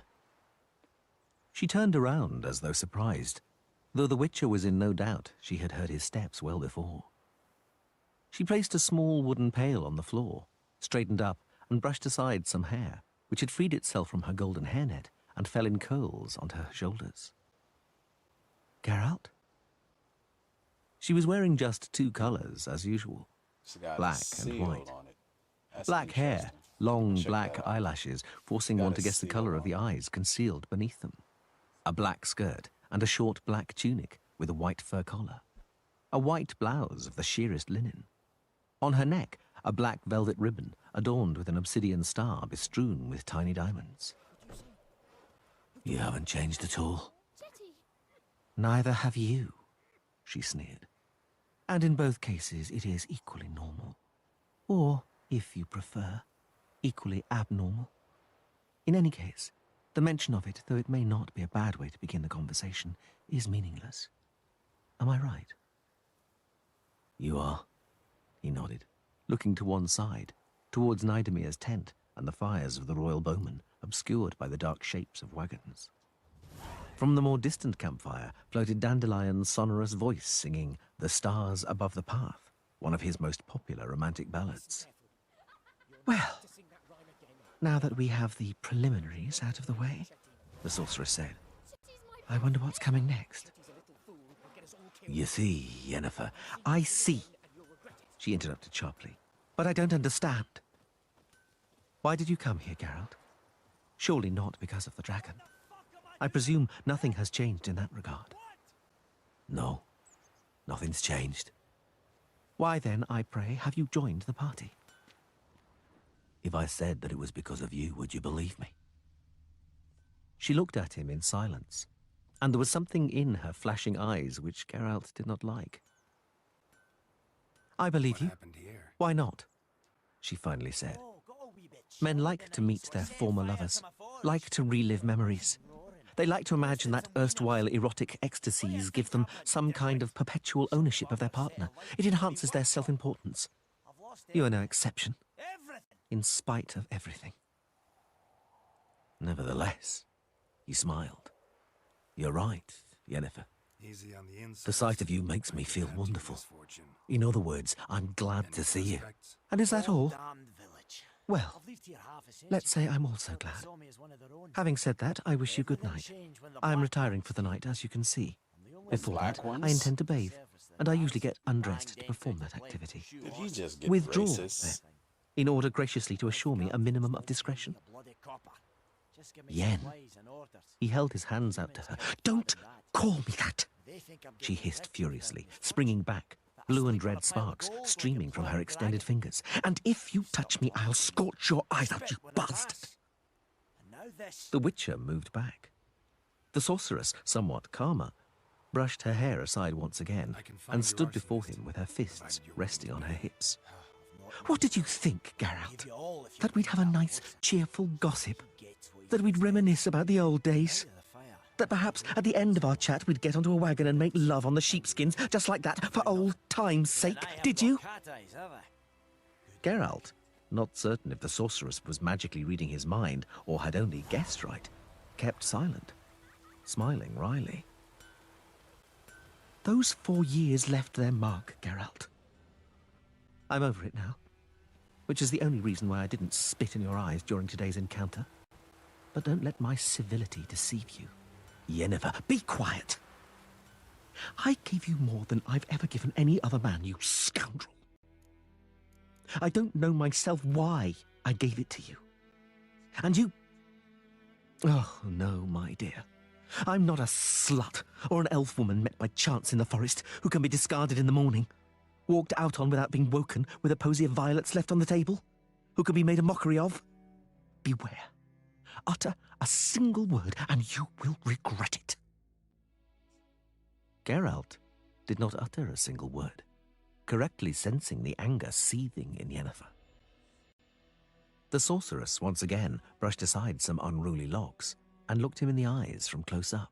She turned around as though surprised, though the Witcher was in no doubt she had heard his steps well before. She placed a small wooden pail on the floor, straightened up, and brushed aside some hair, which had freed itself from her golden hairnet and fell in curls onto her shoulders. Geralt? She was wearing just two colours, as usual, black and white. Black hair, long black eyelashes, forcing one to guess the colour of the eyes concealed beneath them. A black skirt and a short black tunic with a white fur collar. A white blouse of the sheerest linen. On her neck, a black velvet ribbon adorned with an obsidian star bestrewn with tiny diamonds. You haven't changed at all. Neither have you, she sneered. And in both cases, it is equally normal. Or, if you prefer, equally abnormal. In any case, the mention of it, though it may not be a bad way to begin the conversation, is meaningless. Am I right? You are, he nodded, looking to one side, towards Nidamir's tent and the fires of the royal bowmen, obscured by the dark shapes of wagons. From the more distant campfire floated Dandelion's sonorous voice singing "The Stars Above the Path," one of his most popular romantic ballads. Well, now that we have the preliminaries out of the way, the sorceress said, I wonder what's coming next. You see, Yennefer, I see, she interrupted sharply, but I don't understand. Why did you come here, Geralt? Surely not because of the dragon. I presume nothing has changed in that regard. No, nothing's changed. Why then, I pray, have you joined the party? If I said that it was because of you, would you believe me? She looked at him in silence, and there was something in her flashing eyes which Geralt did not like. I believe you. Why not? She finally said. Men like to meet their former lovers, like to relive memories. They like to imagine that erstwhile erotic ecstasies give them some kind of perpetual ownership of their partner. It enhances their self-importance. You are no exception, in spite of everything. Nevertheless, he smiled. You're right, Yennefer. The sight of you makes me feel wonderful. In other words, I'm glad to see you. And is that all? Well, let's say I'm also glad. Having said that, I wish you good night. I am retiring for the night, as you can see. Before that, I intend to bathe, and I usually get undressed to perform that activity. Withdraw, then, in order graciously to assure me a minimum of discretion. Yen. He held his hands out to her. Don't call me that! She hissed furiously, springing back, blue and red sparks streaming from her extended fingers. And if you touch me, I'll scorch your eyes out, you bastard! The Witcher moved back. The sorceress, somewhat calmer, brushed her hair aside once again and stood before him with her fists resting on her hips. What did you think, Geralt? That we'd have a nice, cheerful gossip? That we'd reminisce about the old days? That perhaps at the end of our chat we'd get onto a wagon and make love on the sheepskins, just like that, for old time's sake, did you? Geralt, not certain if the sorceress was magically reading his mind or had only guessed right, kept silent, smiling wryly. Those 4 years left their mark, Geralt. I'm over it now, which is the only reason why I didn't spit in your eyes during today's encounter. But don't let my civility deceive you. Yennefer, be quiet. I gave you more than I've ever given any other man, you scoundrel. I don't know myself why I gave it to you. And you... Oh, no, my dear. I'm not a slut or an elf woman met by chance in the forest who can be discarded in the morning, walked out on without being woken with a posy of violets left on the table, who can be made a mockery of. Beware. Utter a single word and you will regret it. Geralt did not utter a single word, correctly sensing the anger seething in Yennefer. The sorceress once again brushed aside some unruly locks and looked him in the eyes from close up.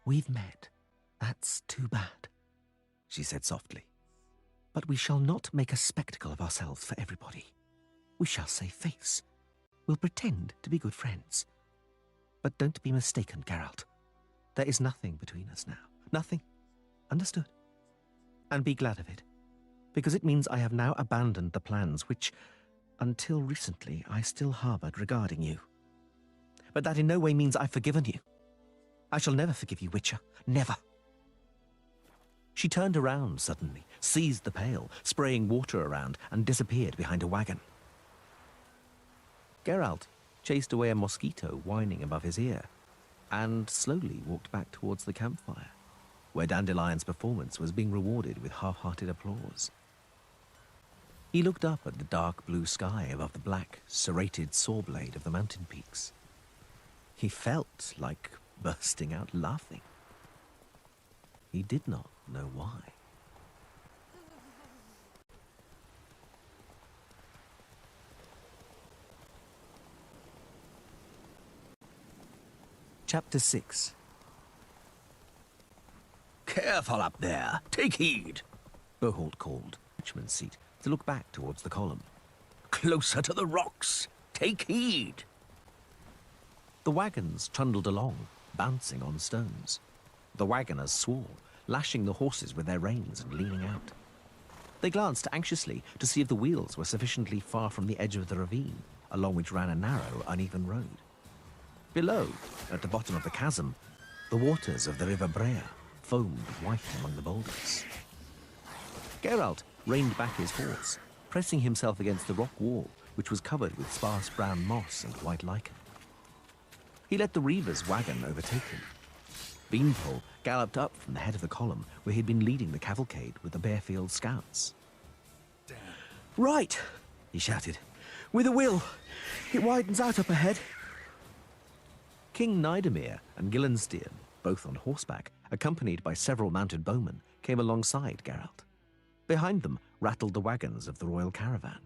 We've met. That's too bad, she said softly. But we shall not make a spectacle of ourselves for everybody. We shall save face. We'll pretend to be good friends. But don't be mistaken, Geralt. There is nothing between us now. Nothing. Understood? And be glad of it, because it means I have now abandoned the plans which, until recently, I still harbored regarding you. But that in no way means I've forgiven you. I shall never forgive you, Witcher. Never. She turned around suddenly, seized the pail, spraying water around, and disappeared behind a wagon. Geralt chased away a mosquito whining above his ear, and slowly walked back towards the campfire, where Dandelion's performance was being rewarded with half-hearted applause. He looked up at the dark blue sky above the black, serrated saw blade of the mountain peaks. He felt like bursting out laughing. He did not know why. Chapter 6. Careful up there. Take heed, Boholt called, Richmond's seat, to look back towards the column. Closer to the rocks. Take heed. The wagons trundled along, bouncing on stones. The wagoners swore, lashing the horses with their reins and leaning out. They glanced anxiously to see if the wheels were sufficiently far from the edge of the ravine, along which ran a narrow, uneven road. Below, at the bottom of the chasm, the waters of the River Brea foamed white among the boulders. Geralt reined back his horse, pressing himself against the rock wall, which was covered with sparse brown moss and white lichen. He let the Reaver's wagon overtake him. Beanpole galloped up from the head of the column, where he'd been leading the cavalcade with the Bearfield scouts. Damn. Right, he shouted. With a will. It widens out up ahead. King Nidomir and Gillenstein, both on horseback, accompanied by several mounted bowmen, came alongside Geralt. Behind them rattled the wagons of the royal caravan.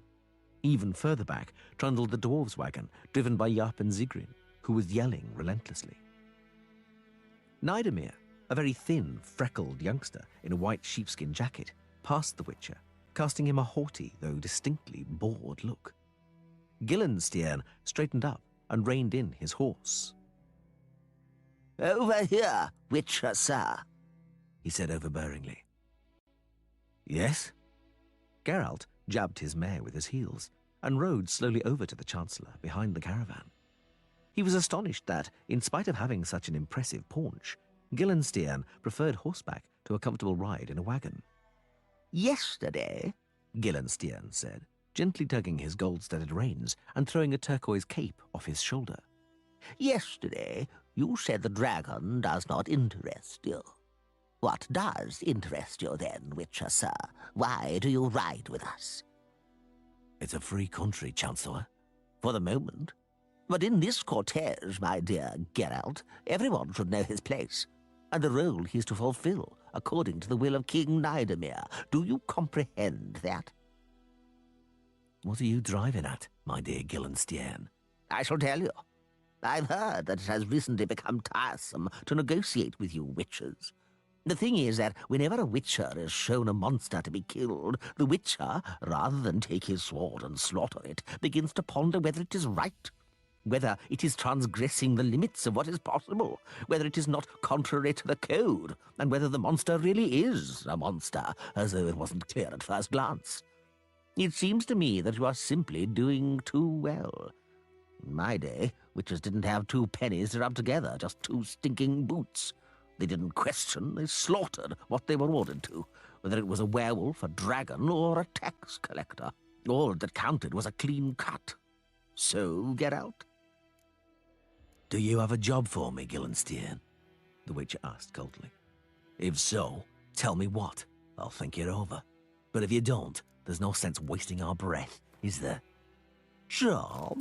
Even further back trundled the dwarves' wagon, driven by Japp and Zigrin, who was yelling relentlessly. Nidomir, a very thin, freckled youngster in a white sheepskin jacket, passed the Witcher, casting him a haughty, though distinctly bored look. Gillenstein straightened up and reined in his horse. Over here, Witcher, sir, he said overbearingly. Yes? Geralt jabbed his mare with his heels and rode slowly over to the Chancellor behind the caravan. He was astonished that, in spite of having such an impressive paunch, Gillenstein preferred horseback to a comfortable ride in a wagon. Yesterday, Gillenstein said, gently tugging his gold-studded reins and throwing a turquoise cape off his shoulder. Yesterday, you said the dragon does not interest you. What does interest you then, Witcher, sir? Why do you ride with us? It's a free country, Chancellor. For the moment. But in this cortege, my dear Geralt, everyone should know his place, and the role he's to fulfill, according to the will of King Nidomir. Do you comprehend that? What are you driving at, my dear Gillenstein? I shall tell you. I've heard that it has recently become tiresome to negotiate with you witches. The thing is that whenever a witcher is shown a monster to be killed, the witcher, rather than take his sword and slaughter it, begins to ponder whether it is right, whether it is transgressing the limits of what is possible, whether it is not contrary to the code, and whether the monster really is a monster, as though it wasn't clear at first glance. It seems to me that you are simply doing too well. In my day, witches didn't have 2 pennies to rub together, just 2 stinking boots. They didn't question, they slaughtered what they were ordered to, whether it was a werewolf, a dragon, or a tax collector. All that counted was a clean cut. So, get out. Do you have a job for me, Gillenstein? The witcher asked coldly. If so, tell me what. I'll think it over. But if you don't, there's no sense wasting our breath, is there? Job?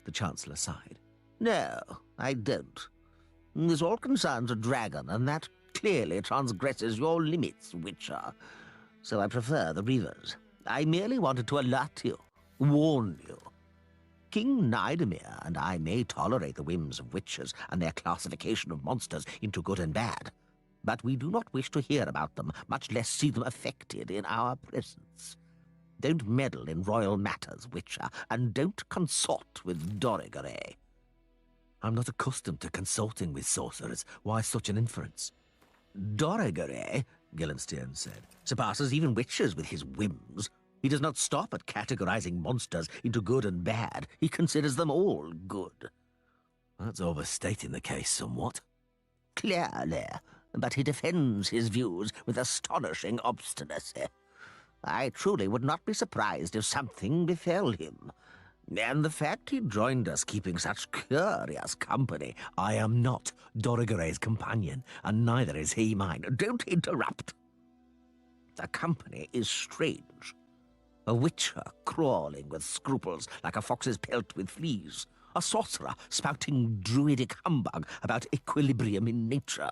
The Chancellor sighed. No, I don't. This all concerns a dragon, and that clearly transgresses your limits, Witcher. So I prefer the Reavers. I merely wanted to alert you, warn you. King Nidomir and I may tolerate the whims of witches and their classification of monsters into good and bad, but we do not wish to hear about them, much less see them affected in our presence. Don't meddle in royal matters, Witcher, and don't consort with Dorigere. I'm not accustomed to consulting with sorcerers. Why such an inference? Dorigere, Gillenstein said, surpasses even witches with his whims. He does not stop at categorizing monsters into good and bad. He considers them all good. That's overstating the case somewhat. Clearly, but he defends his views with astonishing obstinacy. I truly would not be surprised if something befell him. And the fact he joined us keeping such curious company. I am not Dorigere's companion, and neither is he mine. Don't interrupt. The company is strange. A witcher crawling with scruples like a fox's pelt with fleas. A sorcerer spouting druidic humbug about equilibrium in nature.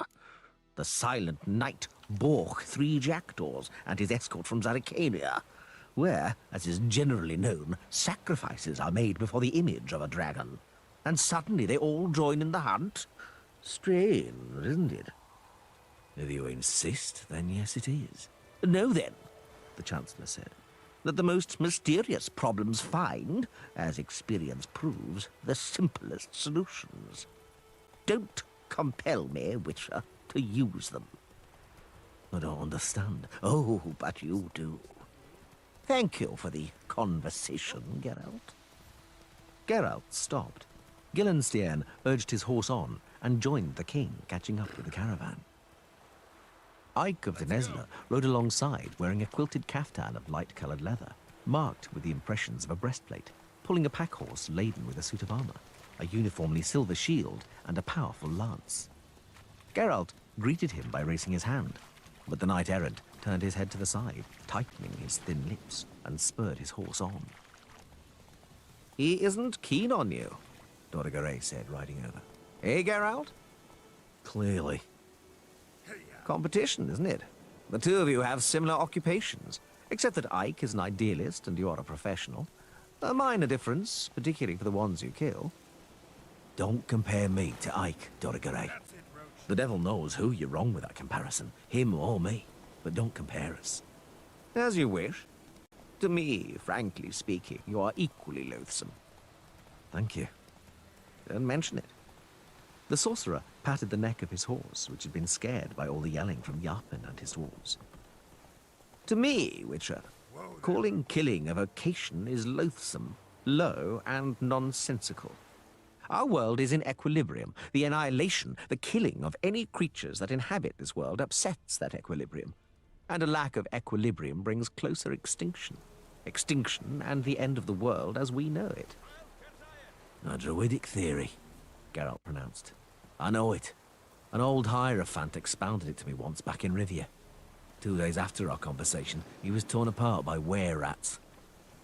The silent knight balk 3 jackdaws and his escort from Zaricania, where, as is generally known, sacrifices are made before the image of a dragon. And suddenly they all join in the hunt? Strange, isn't it? If you insist, then yes it is. Know then, the Chancellor said, that the most mysterious problems find, as experience proves, the simplest solutions. Don't compel me, Witcher, to use them. I don't understand. Oh, but you do. Thank you for the conversation, Geralt. Geralt stopped. Gillenstein urged his horse on and joined the king, catching up with the caravan. Ike of Denesla rode alongside, wearing a quilted caftan of light-coloured leather, marked with the impressions of a breastplate, pulling a pack-horse laden with a suit of armour, a uniformly silver shield, and a powerful lance. Geralt greeted him by raising his hand, but the knight-errant turned his head to the side, tightening his thin lips, and spurred his horse on. He isn't keen on you, Dorigere said, riding over. Eh, Geralt? Clearly. Competition, isn't it? The two of you have similar occupations, except that Ike is an idealist and you're a professional. A minor difference, particularly for the ones you kill. Don't compare me to Ike, Dorigere. The devil knows who you're wrong with that comparison, him or me. But don't compare us. As you wish. To me, frankly speaking, you are equally loathsome. Thank you. Don't mention it. The sorcerer patted the neck of his horse, which had been scared by all the yelling from Yarpen and his dwarves. To me, Witcher, calling killing a vocation is loathsome, low, and nonsensical. Our world is in equilibrium. The annihilation, the killing of any creatures that inhabit this world upsets that equilibrium. And a lack of equilibrium brings closer extinction. Extinction and the end of the world as we know it. A druidic theory, Geralt pronounced. I know it. An old hierophant expounded it to me once back in Rivia. 2 days after our conversation, he was torn apart by were-rats.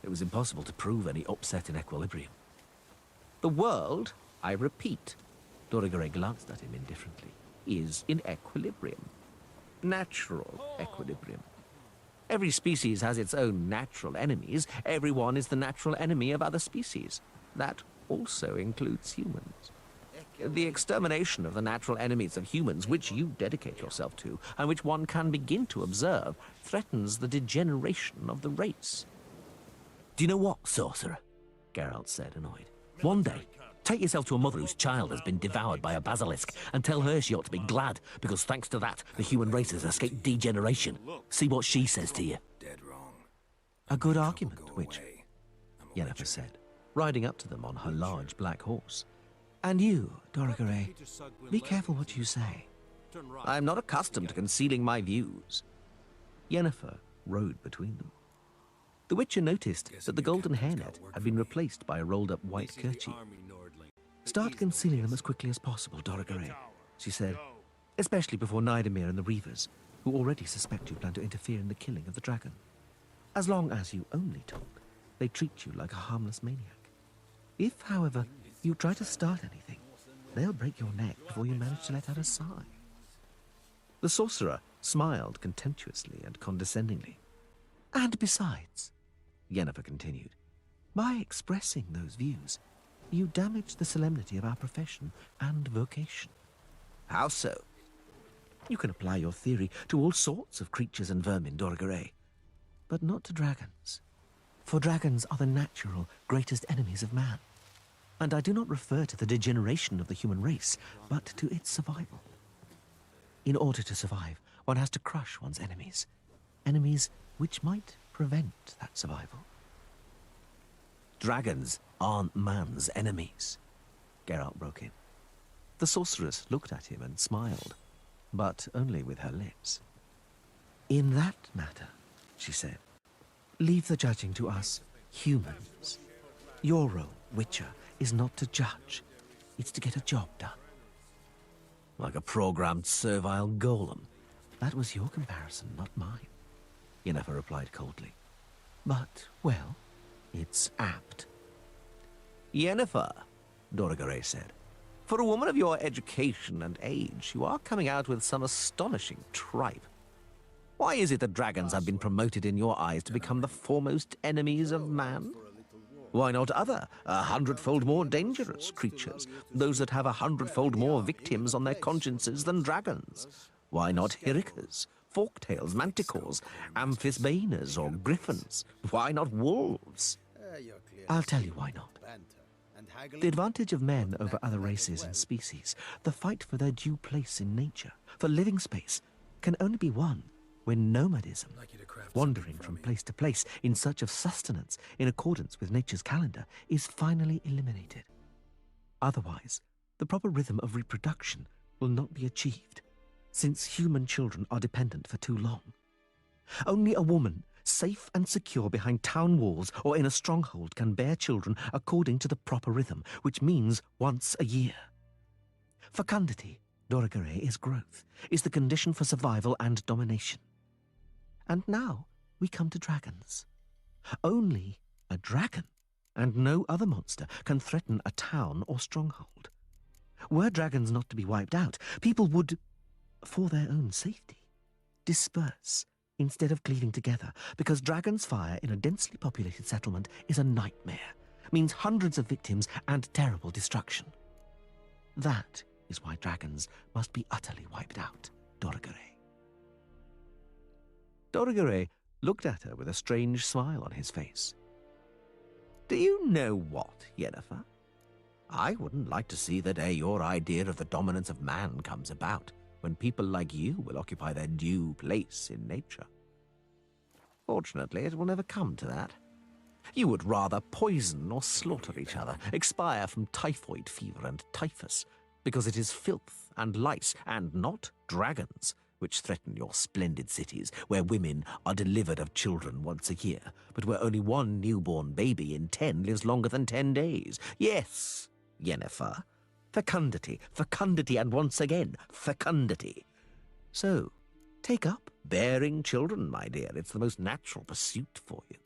It was impossible to prove any upset in equilibrium. The world, I repeat, Dorigere glanced at him indifferently, is in equilibrium. Natural equilibrium. Every species has its own natural enemies. Everyone is the natural enemy of other species. That also includes humans. The extermination of the natural enemies of humans, which you dedicate yourself to, and which one can begin to observe, threatens the degeneration of the race. Do you know what, sorcerer? Geralt said, annoyed. One day, take yourself to a mother whose child has been devoured by a basilisk and tell her she ought to be glad, because thanks to that, the human race has escaped degeneration. See what she says to you. Dead wrong. A good argument, Witcher, Yennefer said, riding up to them on her large black horse. And you, Doragore, be careful what you say. I'm not accustomed to concealing my views. Yennefer rode between them. The Witcher noticed that the golden hairnet had been replaced by a rolled-up white kerchief. Start concealing them as quickly as possible, Doragore, she said, especially before Nidamir and the Reavers, who already suspect you plan to interfere in the killing of the dragon. As long as you only talk, they treat you like a harmless maniac. If, however, you try to start anything, they'll break your neck before you manage to let out a sigh. The sorcerer smiled contemptuously and condescendingly. And besides, Yennefer continued, by expressing those views, you damage the solemnity of our profession and vocation. How so? You can apply your theory to all sorts of creatures and vermin, Doragore, but not to dragons. For dragons are the natural greatest enemies of man. And I do not refer to the degeneration of the human race, but to its survival. In order to survive, one has to crush one's enemies. Enemies which might prevent that survival. Dragons aren't man's enemies, Geralt broke in. The sorceress looked at him and smiled, but only with her lips. In that matter, she said, leave the judging to us humans. Your role, Witcher, is not to judge. It's to get a job done. Like a programmed servile golem. That was your comparison, not mine, Yennefer replied coldly. But, well, it's apt. Yennefer, Doragore said, for a woman of your education and age, you are coming out with some astonishing tripe. Why is it that dragons have been promoted in your eyes to become the foremost enemies of man? Why not other, 100-fold more dangerous creatures, those that have 100-fold more victims on their consciences than dragons? Why not hirrikas, forktails, manticores, amphisbaenas, or griffins? Why not wolves? I'll tell you why not. The advantage of men over other races and species, the fight for their due place in nature, for living space, can only be won when nomadism, wandering from place to place in search of sustenance in accordance with nature's calendar, is finally eliminated. Otherwise, the proper rhythm of reproduction will not be achieved, since human children are dependent for too long. Only a woman, safe and secure behind town walls or in a stronghold, can bear children according to the proper rhythm, which means once a year. Fecundity, Doragore, is growth, is the condition for survival and domination. And now we come to dragons. Only a dragon and no other monster can threaten a town or stronghold. Were dragons not to be wiped out, people would, for their own safety, disperse instead of cleaving together, because dragon's fire in a densely populated settlement is a nightmare, means hundreds of victims and terrible destruction. That is why dragons must be utterly wiped out, Doragore. Doragore looked at her with a strange smile on his face. Do you know what, Yennefer? I wouldn't like to see the day your idea of the dominance of man comes about, when people like you will occupy their due place in nature. Fortunately, it will never come to that. You would rather poison or slaughter each other, expire from typhoid fever and typhus, because it is filth and lice, and not dragons, which threaten your splendid cities, where women are delivered of children once a year, but where only one newborn baby in 10 lives longer than 10 days. Yes, Yennefer, fecundity, fecundity, and once again, fecundity. So, take up bearing children, my dear. It's the most natural pursuit for you.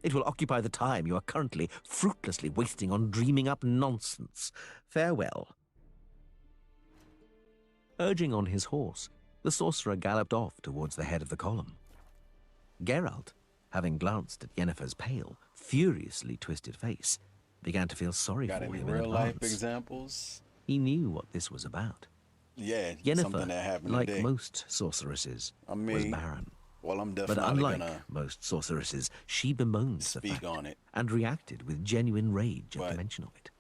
It will occupy the time you are currently fruitlessly wasting on dreaming up nonsense. Farewell. Urging on his horse, the sorcerer galloped off towards the head of the column. Geralt, having glanced at Yennefer's pale, furiously twisted face, began to feel sorry for him in real life advance. examples? He knew what this was about. Yeah, Yennefer, something that happened like today. most sorceresses, I was mean, barren. well, I'm But definitely unlike gonna most sorceresses, she bemoaned the speak fact on it. and reacted with genuine rage at the mention of it.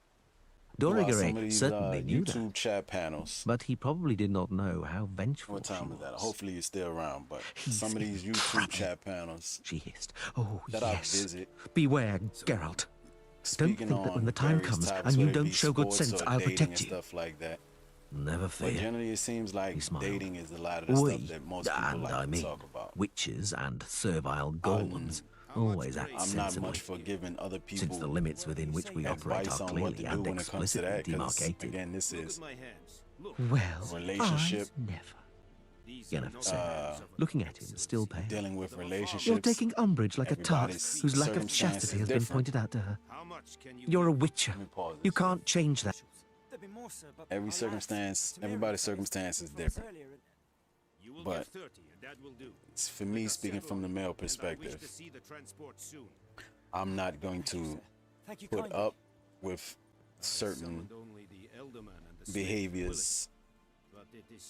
Throughout some of Dorigere these certainly knew YouTube that, chat panels. but he probably did not know how vengeful What time she is that? was. Hopefully you're still around. But some of these YouTube chat panels, she hissed. Oh, that yes. I visit. Beware, Geralt. Don't think that when the time comes and you don't show good sense, I'll protect you. Stuff like that. Never fear. But generally, it seems like dating is a lot of the We, stuff that most people like to talk about. witches and servile golems always act I'm not sensibly, much for giving other people since the limits within which we operate advice are on what clearly to do and when it comes to explicitly that. 'Cause demarcated. again, this is Well, relationship. I've never. Yennefer said, looking at him, still pale. Dealing with relationships. You're taking umbrage like a tart Everybody's whose lack of circumstance chastity is has been different. pointed out to her. You're a witcher. You can't change that. Every circumstance, everybody's circumstance is different. But it's for me, speaking from the male perspective, I'm not going to put up with certain behaviors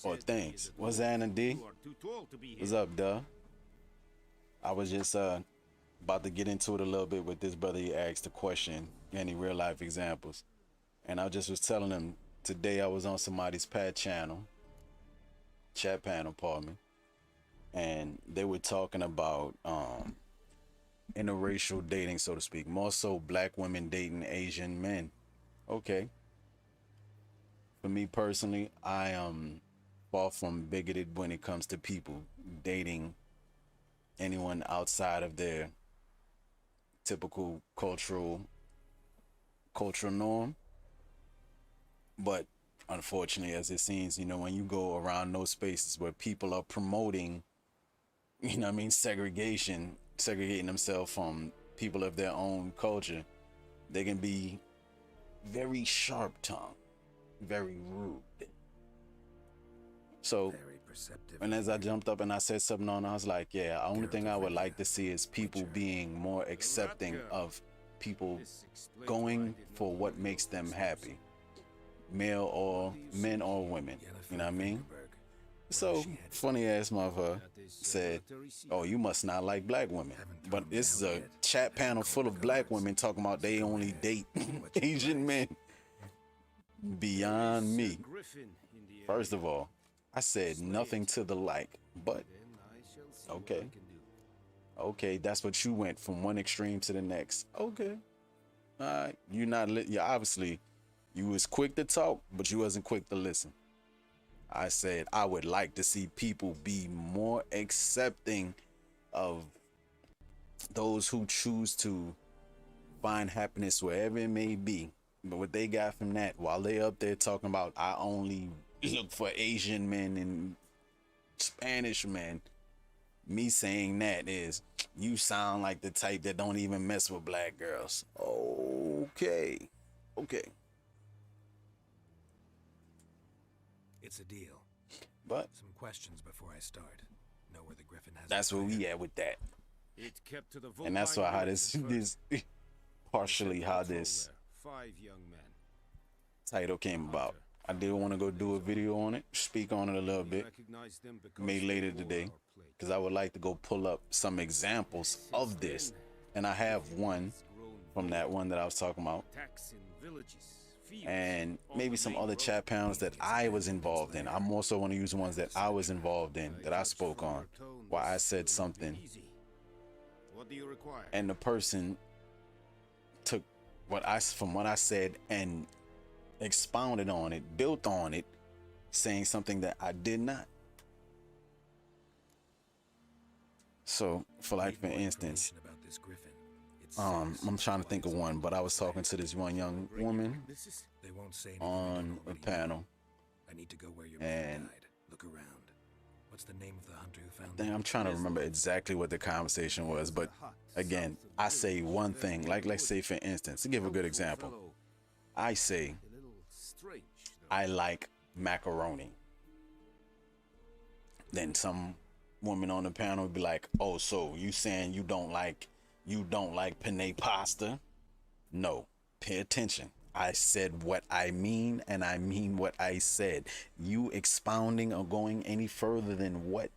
or things. What's that, Anna D? What's up, duh? I was just about to get into it a little bit with this brother. He asked a question, any real life examples, and I just was telling him today I was on somebody's chat panel, pardon me, and they were talking about interracial dating, so to speak, more so black women dating Asian men. Okay. For me personally, I am far from bigoted when it comes to people dating anyone outside of their typical cultural norm. But unfortunately, as it seems, when you go around those spaces where people are promoting, segregating themselves from people of their own culture, they can be very sharp-tongued, very rude. So, and as I jumped up and I said something on, I was like, yeah, the only thing I would like to see is people being more accepting of people going for what makes them happy, male or men or women, you know what I mean? So, funny ass motherfucker said, oh, you must not like black women. But this is a chat panel full of black women talking about they only date Asian men. Beyond me. First of all, I said nothing to the like, but okay, that's what you went from one extreme to the next. Okay, all right, you obviously you was quick to talk, but you wasn't quick to listen. I said I would like to see people be more accepting of those who choose to find happiness wherever it may be. But what they got from that, while they up there talking about I only look for Asian men and Spanish men, me saying that is, you sound like the type that don't even mess with black girls. Okay. It's a deal. But some questions before I start. Know where the Griffin has. That's where we at with that. It kept to the And that's why how this partially how this 5 young men. title came about. I did want to go do a video on it, speak on it a little bit, maybe later today, because I would like to go pull up some examples of this. And I have one from that one that I was talking about, and maybe some other chat panels that I was involved in. I'm also want to use ones that I was involved in, that I spoke on, where I said something, and the person took what I said and expounded on it, built on it, saying something that I did not. So, for instance, I'm trying to think of one, but I was talking to this one young woman on a panel, and look around. What's the name of the hunter who found I'm trying to remember exactly what the conversation was, but again, I say one thing, like let's say for instance, to give a good example, I say I like macaroni. Then some woman on the panel would be like, oh, so you saying you don't like penne pasta? No, pay attention. I said what I mean, and I mean what I said. You expounding or going any further than what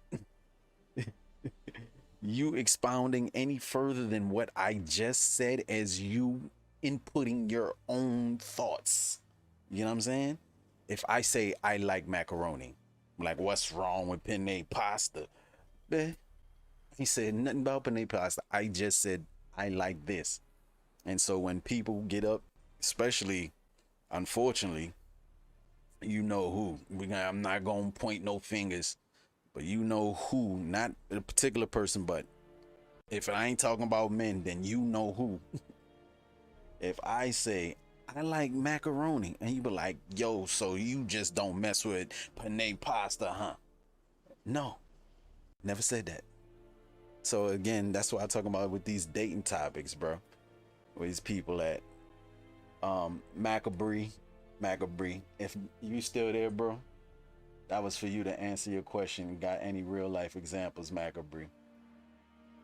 you expounding any further than what I just said as you inputting your own thoughts. You know what I'm saying? If I say I like macaroni, like what's wrong with penne pasta? He said nothing about penne pasta. I just said I like this. And so when people get up, especially, unfortunately, you know who. I'm not going to point no fingers, but you know who. Not a particular person, but if I ain't talking about men, then you know who. If I say, I like macaroni, and you be like, yo, so you just don't mess with penne pasta, huh? No, never said that. So again, that's what I talk about with these dating topics, bro. With these people at Macabre, if you still there, bro, that was for you to answer your question. Got any real life examples, Macabre?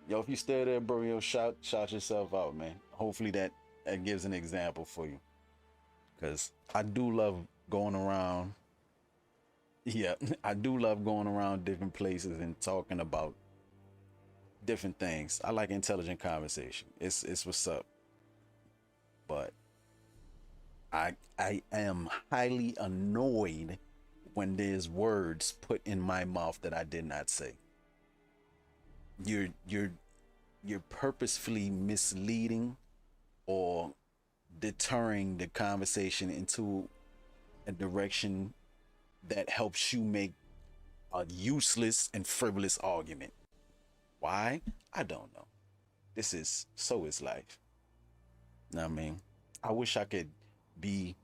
Yo, if you still there, bro, yo, shout yourself out, man. Hopefully that gives an example for you, because I do love going around. Yeah, I do love going around different places and talking about different things. I like intelligent conversation. It's what's up. But I am highly annoyed when there's words put in my mouth that I did not say. You're purposefully misleading or deterring the conversation into a direction that helps you make a useless and frivolous argument. Why? I don't know. So is life. I mean, I wish I could be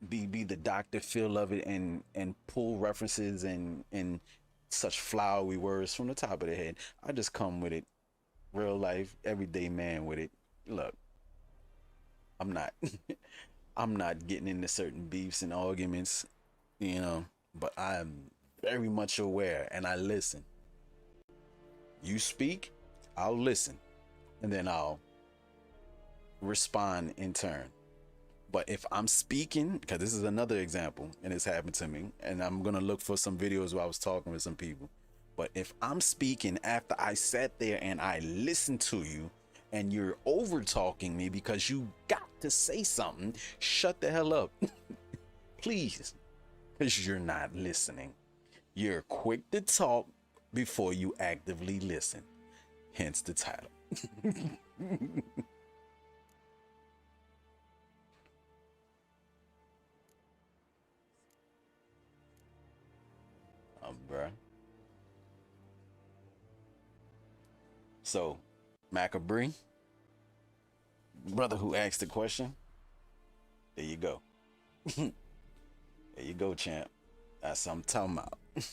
the Dr. Phil of it and pull references and such flowery words from the top of the head. I just come with it, real life, everyday man with it. Look, I'm not I'm not getting into certain beefs and arguments, you know, but I am very much aware and I listen. You speak, I'll listen, and then I'll respond in turn. But if I'm speaking, because this is another example and it's happened to me, and I'm gonna look for some videos where I was talking with some people, but if I'm speaking after I sat there and I listened to you and you're over talking me because you got to say something, shut the hell up. Please, because you're not listening. You're quick to talk before you actively listen, hence the title. Bruh. So, Macabre, brother who asked the question, there you go. There you go, champ. That's what I'm talking about. You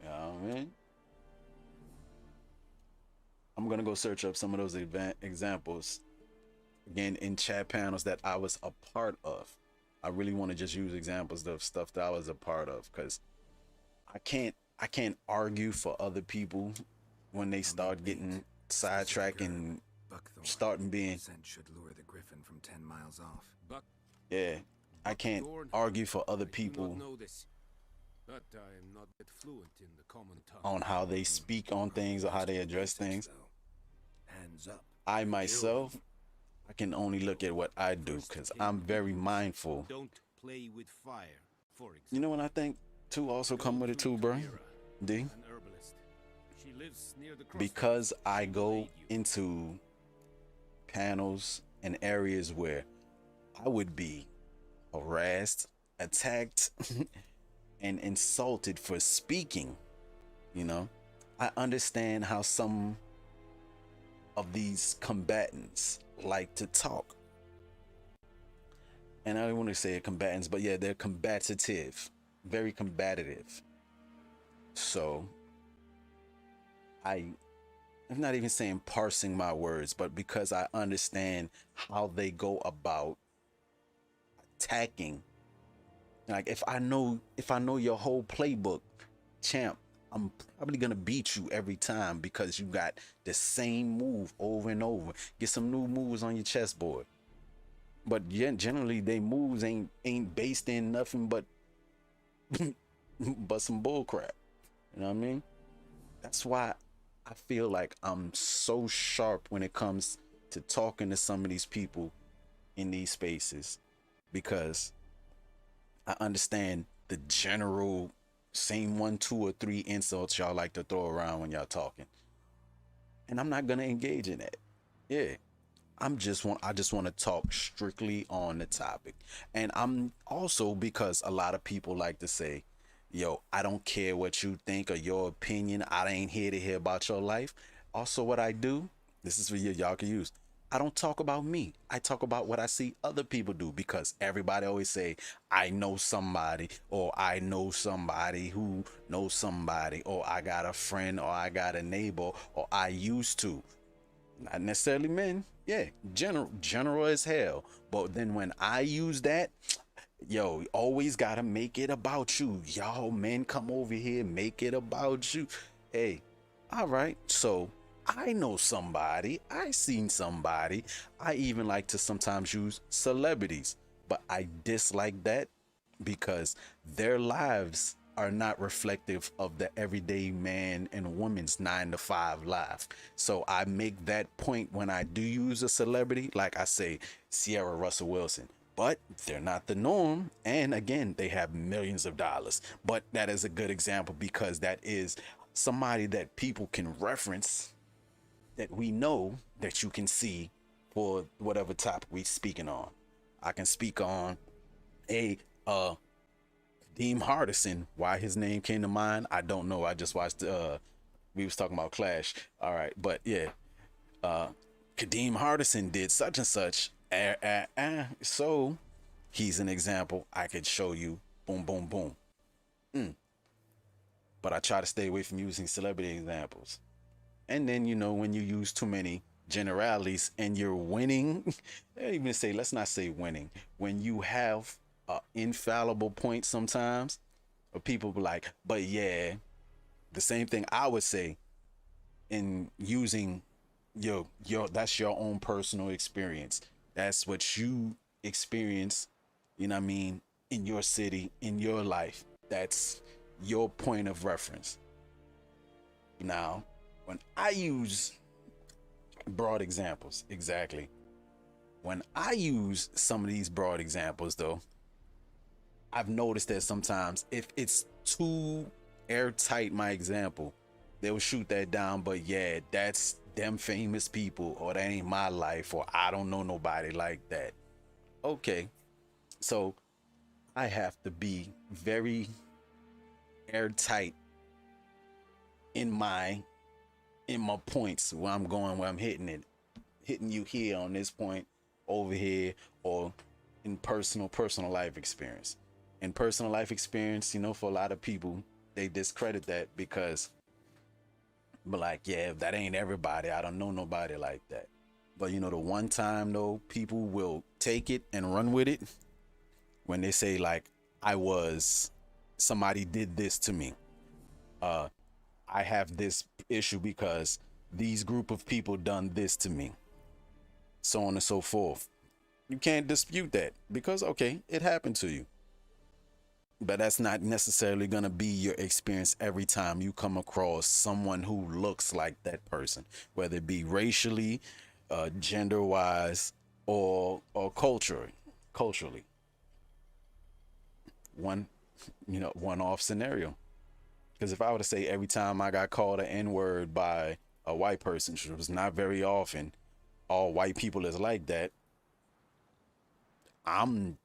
know what I mean? I'm gonna go search up some of those examples again in chat panels that I was a part of. I really want to just use examples of stuff that I was a part of, because I can't argue for other people when they start getting sidetracked and starting being. Should lure the griffin from 10 miles off. Yeah, I can't argue for other people but I am not that fluent in the common tongue. On how they speak on things or how they address things. Hands up. I myself, I can only look at what I do, because I'm very mindful. Don't play with fire, for example. You know what I think too also come with it too, bro? D? Because I go into panels and areas where I would be harassed, attacked, and insulted for speaking, you know, I understand how some of these combatants like to talk. And I don't want to say combatants, but yeah, they're combative, very combative. So I'm not even saying parsing my words, but because I understand how they go about attacking. Like if I know your whole playbook, champ, I'm probably gonna beat you every time because you got the same move over and over. Get some new moves on your chessboard. But generally, they moves ain't based in nothing but but some bull crap. You know what I mean? That's why I feel like I'm so sharp when it comes to talking to some of these people in these spaces, because I understand the general same 1, 2, or 3 insults y'all like to throw around when y'all talking, and I'm not gonna engage in that. Yeah, I just want to talk strictly on the topic. And I'm also, because a lot of people like to say, yo, I don't care what you think or your opinion, I ain't here to hear about your life. Also, what I do, this is for you, y'all can use, I don't talk about me. I talk about what I see other people do, because everybody always say, I know somebody, or I know somebody who knows somebody, or I got a friend, or I got a neighbor, or I used to. Not necessarily men. Yeah, general as hell. But then when I use that, yo, always gotta make it about you. Y'all men, come over here, make it about you. Hey, all right, so I know somebody, I seen somebody. I even like to sometimes use celebrities, but I dislike that because their lives are not reflective of the everyday man and woman's 9 to 5 life. So I make that point when I do use a celebrity, like I say Sierra Russell Wilson, but they're not the norm. And again, they have millions of dollars, but that is a good example because that is somebody that people can reference, that we know, that you can see for whatever topic we speaking on. I can speak on Dean Hardison. Why his name came to mind, I don't know. I just watched we was talking about Clash. All right, but yeah, Kadeem Hardison did such and such. So he's an example I could show you. Boom, boom, boom. But I try to stay away from using celebrity examples. And then, you know, when you use too many generalities and you're winning, even say, let's not say winning, when you have an infallible point sometimes, or people be like, but yeah, the same thing I would say in using your that's your own personal experience. That's what you experience, you know what I mean, in your city, in your life. That's your point of reference. Now, when I use broad examples, exactly. When I use some of these broad examples, though, I've noticed that sometimes if it's too airtight, my example, they'll shoot that down. But yeah, that's them famous people, or that ain't my life, or I don't know nobody like that. Okay, so I have to be very airtight in my points, where I'm going, where I'm hitting you here on this point, over here, or in personal life experience. In personal life experience, you know, for a lot of people, they discredit that because, but like, yeah, that ain't everybody. I don't know nobody like that. But you know, the one time though, people will take it and run with it when they say like, somebody did this to me. I have this issue because these group of people done this to me, so on and so forth. You can't dispute that because, okay, it happened to you. But that's not necessarily going to be your experience every time you come across someone who looks like that person, whether it be racially, gender-wise, or culturally. One-off scenario. Because if I were to say every time I got called an N-word by a white person, which was not very often, all white people is like that, I'm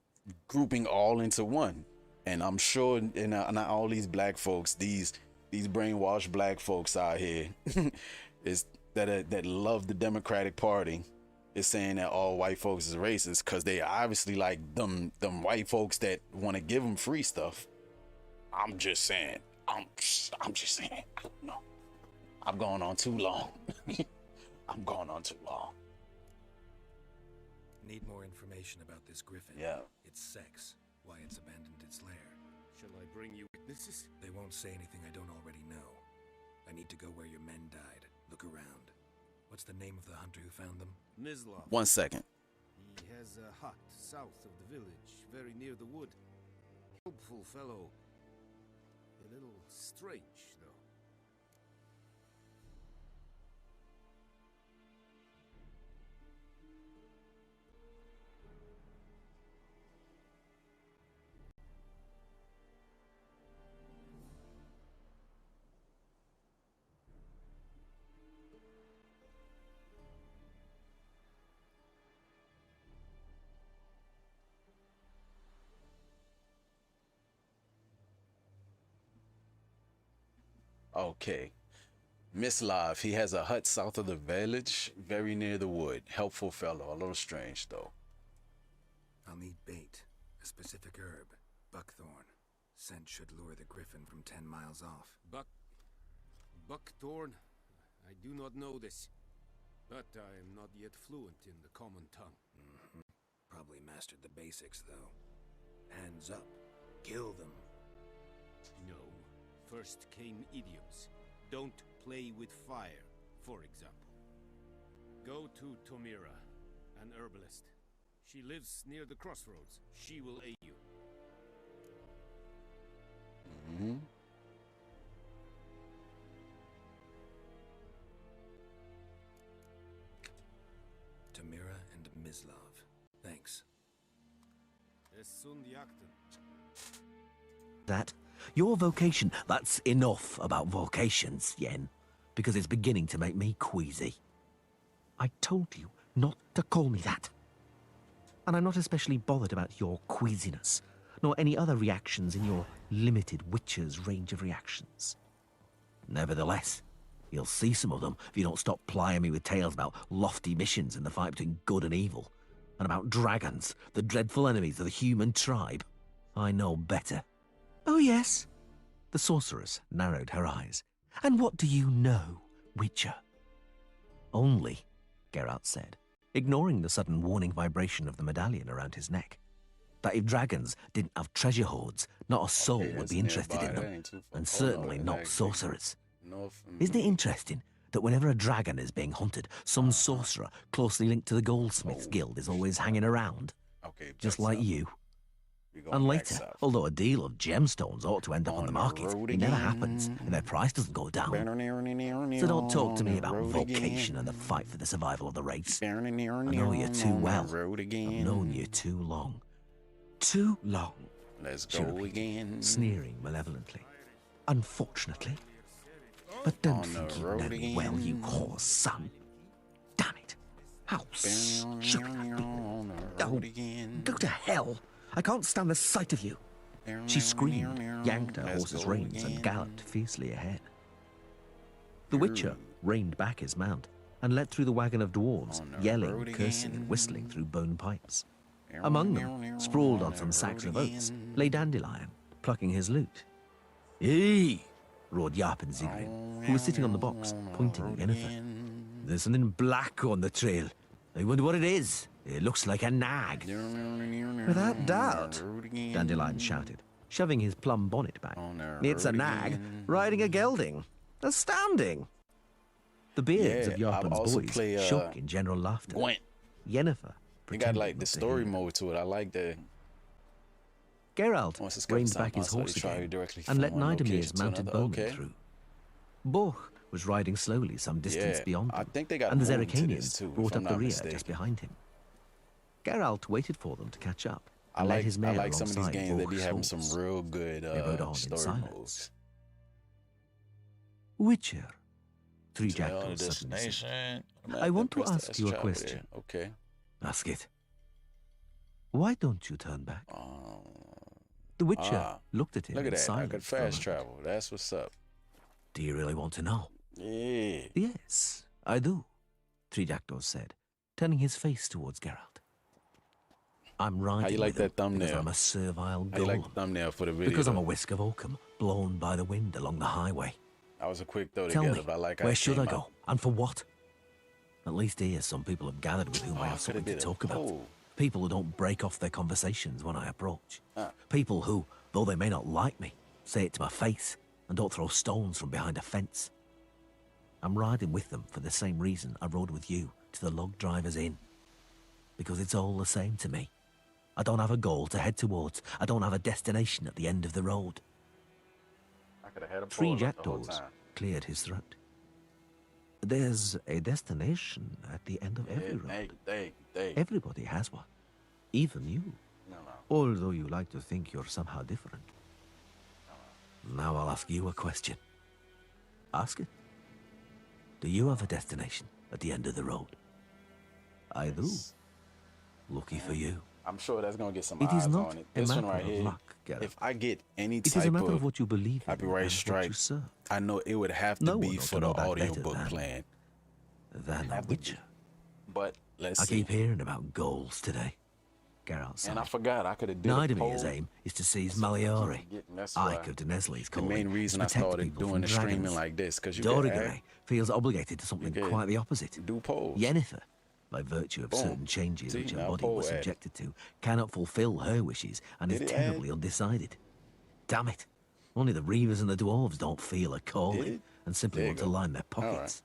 grouping all into one. And I'm sure not all these black folks, these brainwashed black folks out here is that love the Democratic Party, is saying that all white folks is racist, because they obviously like them white folks that want to give them free stuff. I'm just saying. I'm just saying. I don't know. I'm going on too long. I'm going on too long. Need more information about this griffin. Yeah. Its sex, why it's abandoned its lair. Shall I bring you witnesses? They won't say anything I don't already know. I need to go where your men died. Look around. What's the name of the hunter who found them? Mislav. 1 second. He has a hut south of the village, very near the wood. Helpful fellow. A little strange, though. Okay. Mislav, he has a hut south of the village, very near the wood. Helpful fellow, a little strange though. I'll need bait, a specific herb, buckthorn. Scent should lure the griffin from 10 miles off. Buckthorn? I do not know this, but I am not yet fluent in the common tongue. Probably mastered the basics, though. Hands up. Kill them. No. First came idioms. Don't play with fire, for example. Go to Tomira, an herbalist. She lives near the crossroads. She will aid you. Tomira and Mislav. Thanks. That? Your vocation, that's enough about vocations, Yen, because it's beginning to make me queasy. I told you not to call me that. And I'm not especially bothered about your queasiness, nor any other reactions in your limited witcher's range of reactions. Nevertheless, you'll see some of them if you don't stop plying me with tales about lofty missions in the fight between good and evil, and about dragons, the dreadful enemies of the human tribe. I know better. Oh, yes. The sorceress narrowed her eyes. And what do you know, Witcher? Only, Geralt said, ignoring the sudden warning vibration of the medallion around his neck, that if dragons didn't have treasure hoards, not a soul would be interested in them, and certainly not sorcerers. Isn't it interesting that whenever a dragon is being hunted, some sorcerer closely linked to the Goldsmiths Guild is always hanging around? Just like you. And later, although a deal of gemstones ought to end up on the market, it never happens, and their price doesn't go down. So don't talk to me about vocation and the fight for the survival of the race. I know you too well. I've known you too long. Too long. Let's go again. Sneering malevolently. Unfortunately. But don't think you know me well, you whore's son. Damn it. How stupid I've been. Oh, go to hell. I can't stand the sight of you. She screamed, yanked her horse's reins, and galloped fiercely ahead. The Witcher reined back his mount and led through the wagon of dwarves, yelling, cursing, and whistling through bone pipes. Among them, sprawled on some sacks of oats, lay Dandelion, plucking his lute. "Hey!" roared Yarpen Zigrin, who was sitting on the box, pointing at Yennefer. "There's something black on the trail. I wonder what it is. It looks like a nag." "Without doubt," Dandelion shouted, shoving his plum bonnet back. "It's a nag riding a gelding. Astounding!" The beards of Yarpen's boys shook in general laughter. Yennefer It got like the story mode to it. I like that. Geralt reined back his horse again and let Nidamir's mounted bowman through. Boch was riding slowly some distance beyond them, and the Zerrikanians brought up the rear just behind him. Geralt waited for them to catch up and led his mare alongside some of these games. They be having Boch's some horse. real good They rode on in story silence. modes. Witcher, Three To the Jackals suddenly said, destination. I want to ask you a travel there. question. Okay. Ask it. Why don't you turn back? The Witcher looked at him Look at in that. I silence could for a fast moment. travel. That's what's up. Do you really want to know? Yeah. Yes, I do, Three Jackals said, turning his face towards Geralt. I'm riding How you like with him that thumbnail? because I'm a servile How you like golem. the thumbnail for the video? Because I'm a though? whisk of oakum blown by the wind along the highway. I was a quick throw Tell together, me, but I like how where it should came I go, out. and for what? At least here some people have gathered with whom I have something to talk about. People who don't break off their conversations when I approach. People who, Though they may not like me, say it to my face, and don't throw stones from behind a fence. I'm riding with them for the same reason I rode with you to the Log Drivers Inn. Because it's all the same to me. I don't have a goal to head towards. I don't have a destination at the end of the road. I could have had a 3 jackdaws cleared his throat. There's a destination at the end of every road. Everybody has one. Even you. Although you like to think you're somehow different. Now I'll ask you a question. Ask it. Do you have a destination at the end of the road? I do. Lucky for you. I'm sure that's gonna get some It is eyes not on it. a This one matter right of here, luck, Gareth. if I get any It is type a matter of what you believe in copyright and strike, what you serve. I know it would have to No be one ought for to the know that better audiobook than- plan. Than a witcher. But let's I see. keep hearing about goals today. Geralt sighed. And I forgot I could have did a Nidamir's poll. aim is to seize Maliari. That's why Ike of Denesley's the calling main is reason to I protect started people doing from the streaming dragons. like this, because you Dorigere feels obligated to something could quite the opposite. do polls. Yennefer, by virtue of Boom. certain changes See, which her now body poll was ad. subjected to, cannot fulfill her wishes and Did is it terribly undecided. Damn it. Only the Reavers and the Dwarves don't feel a calling and simply There you want to go. line their All right. pockets.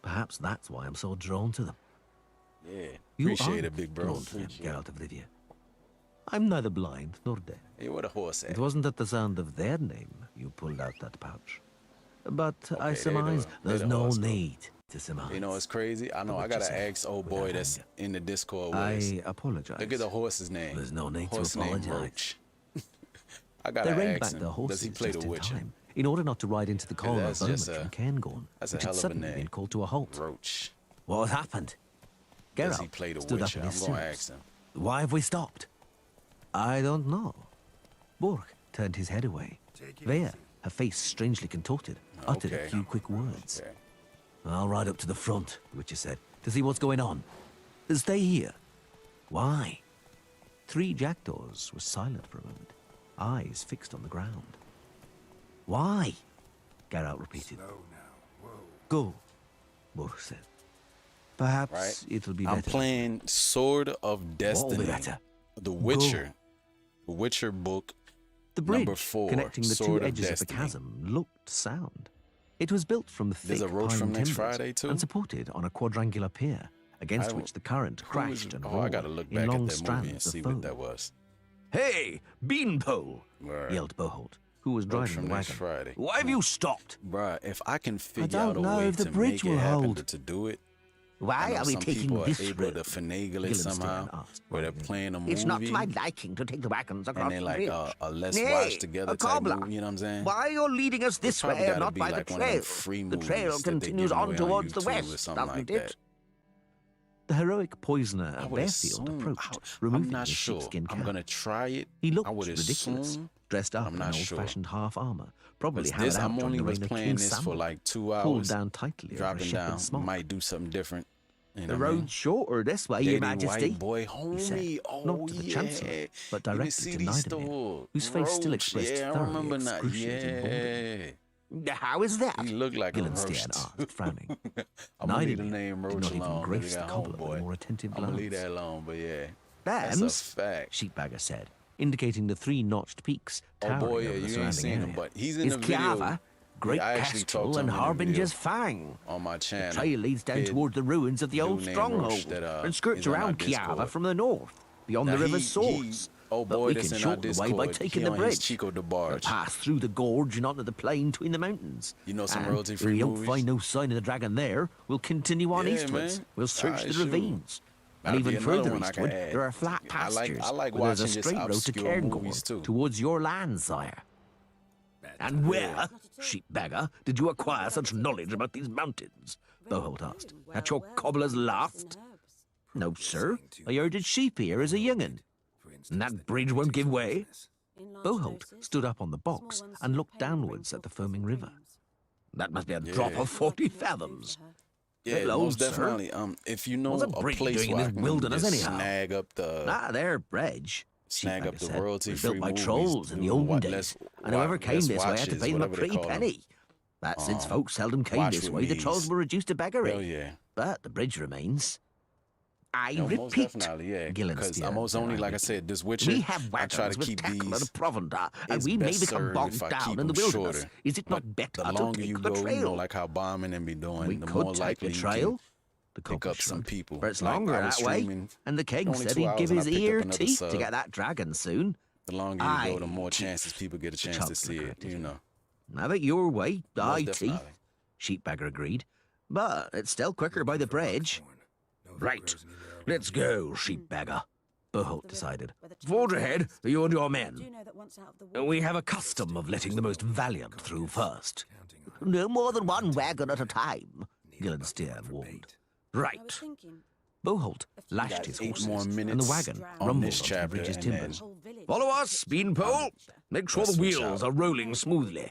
Perhaps that's why I'm so drawn to them. Yeah, You appreciate aren't it, big bro. drawn to them, Appreciate it. Geralt of Rivia. I'm neither blind nor deaf. Hey, what a horse at? It wasn't at the sound of their name you pulled out that pouch. But I Okay, surmise there's there the no horse go. need to surmise. You know, it's crazy. I know I What gotta you say, ask old boy that's in the Discord with us. I apologize. Look at the horse's name. There's no need Horse to named apologize. Roach. I gotta They reined ask back him. their horses Does he play just the in Witcher? time, in order not to ride into the column of that's Vermont just a- from Cairngorm, that's a which had hell of a suddenly name. been called to a halt. Roach. What had happened? Does he Geralt play the stood up Witcher? in his I'm gonna stirrups. ask him. Why have we stopped? I don't know. Bork turned his head away. Vea, her face strangely contorted, uttered a Okay. few quick words. Okay. I'll ride up to the front, the Witcher said, to see what's going on. Stay here. Why? 3 jackdaws were silent for a moment, eyes fixed on the ground. Why? Geralt repeated. Go, Bork said. Perhaps Right. it'll be I'm better. playing Sword of Destiny. better. The Witcher. The Witcher book. The bridge number 4. connecting the Sword two edges of the Destiny. chasm looked sound. It was built from There's thick a roach pine from next timbers Friday, too? and supported on a quadrangular pier, against which the current crashed and I roared gotta look in back at long that movie and strands see of what foam. that was. Hey, Beanpole! Word. Yelled Boholt, who was Roach driving from the next wagon. Friday. Why have you stopped? Bruh, if I can figure don't out a know way if the to bridge make it will happen hold. to do it. Why I know are we some taking people this are able road? to finagle it Guildenstern somehow, asked, where they're playing a movie. It's not to my liking to take the wagons across and they the like bridge. a let's Nay, watch together a type cobbler. movie, you know what I'm saying? Why you're leading us this probably way and gotta not be by like the one of them trail? free The movies trail that they continues give on away on towards the YouTube or west, something doesn't like it? that. The heroic poisoner I of would Bearfield assume, approached, I'm removing not his sure. sheepskin cap. I'm gonna try it. He looked I would ridiculous, assume, dressed up I'm in not an sure. old-fashioned half armor, probably But hammered this, out I'm during only the was reign of playing King this for Samuel, like 2 pulled hours. down tightly over a Dropping shepherd's down, smock. might do something different. You know The what I mean? road's shorter this way, Your Lady Majesty. White boy, he said, homie. Oh, not to the yeah. Chancellor, but You directly see to these Nidamer, stores. whose face still Roach, expressed yeah, I thoroughly remember that. excruciating boredom. Yeah. How is that? He looked like a Guildenstern roach. asked, frowning. I'm gonna leave the Nidamer name did Roach not even alone. grace the Got cobbler with a homeboy. more attentive I'm gonna leave glance. that alone, but yeah. That's a Bams, fact. Sheepbagger said, indicating the 3 notched peaks Oh towering boy, yeah, over the you ain't surrounding seen area. him, but he's in Is the video. Kiava, Great Yeah, I actually Kestrel talked to and him in the Harbinger's video Fang. on my channel. The trail leads down Kid, toward the ruins of the old dude named stronghold Roach that, and skirts is on our around Kiava Discord. from the north, beyond Now the river's he- source. Oh But boy, we that's can in our shorten the way by Discord. taking He the on his bridge. Chico We'll DeBarge. pass through the gorge and onto the plain between the mountains. You know some And royalty-free if we don't movies? find no sign of the dragon there, we'll continue on Yeah, eastwards. man. We'll search Alright, the sure. ravines. And That'll be even another further one I can eastward, add. there are flat I like- pastures. I like where there's a watching just straight road to obscure movies, Cairngorm, too. towards your land, sire. And where, sheepbagger, did you acquire such knowledge about these mountains? Boholt asked. At your cobbler's loft? No, sir. I herded sheep here as a young'un. And that bridge won't give way? Boholt stood up on the box and looked downwards at the foaming river. That must be a drop of 40 fathoms. Yeah, Hello, most sir. definitely. If you know What's a a bridge place doing in where I this can wilderness just anyhow? snag up the Their bridge. snag up Sheepbagger the said, royalty was free built by movies. trolls in the do olden what- days, let's and whoever wa- came let's this way had to watches, pay them a whatever they pretty call 'em. penny. But since folks seldom came watch this with way, the me's. trolls were reduced to beggary. Hell yeah. But the bridge remains. I Most repeat, definitely, yeah. Gillen Because Steer I'm most said, only, "I like I repeat." said, this Witcher, We have I try wagons to with keep tackle these. and provender, and It's we may best become served bogged if I down keep in the them wilderness. shorter. Is it But not better the to longer take you the go, trail? you know, like how bombing and be doing, We the could more take likely the you trail. can The pick cobbler up some shrugged. people. But it's Like, longer I was that way. streaming And the king only said 2 he'd hours give and I his picked up ear another teeth sub. to get that dragon soon. The longer you go, the Aye, more teeth. chances people get a The chance to chancellor see it. corrected You him. know. Have it your way, aye, definitely. teeth. Sheepbagger agreed. But it's still quicker by the bridge. Right. Let's go, sheepbagger, Boholt decided. Forge ahead, you and your men. We have a custom of letting the most valiant through first. No more than one wagon at a time, Gillen Steer warned. Right. Boholt lashed his horses, more and the minutes wagon on rumbled this onto the chapter, bridge's and timbers. Follow us, Beanpole. Make sure the wheels are rolling smoothly.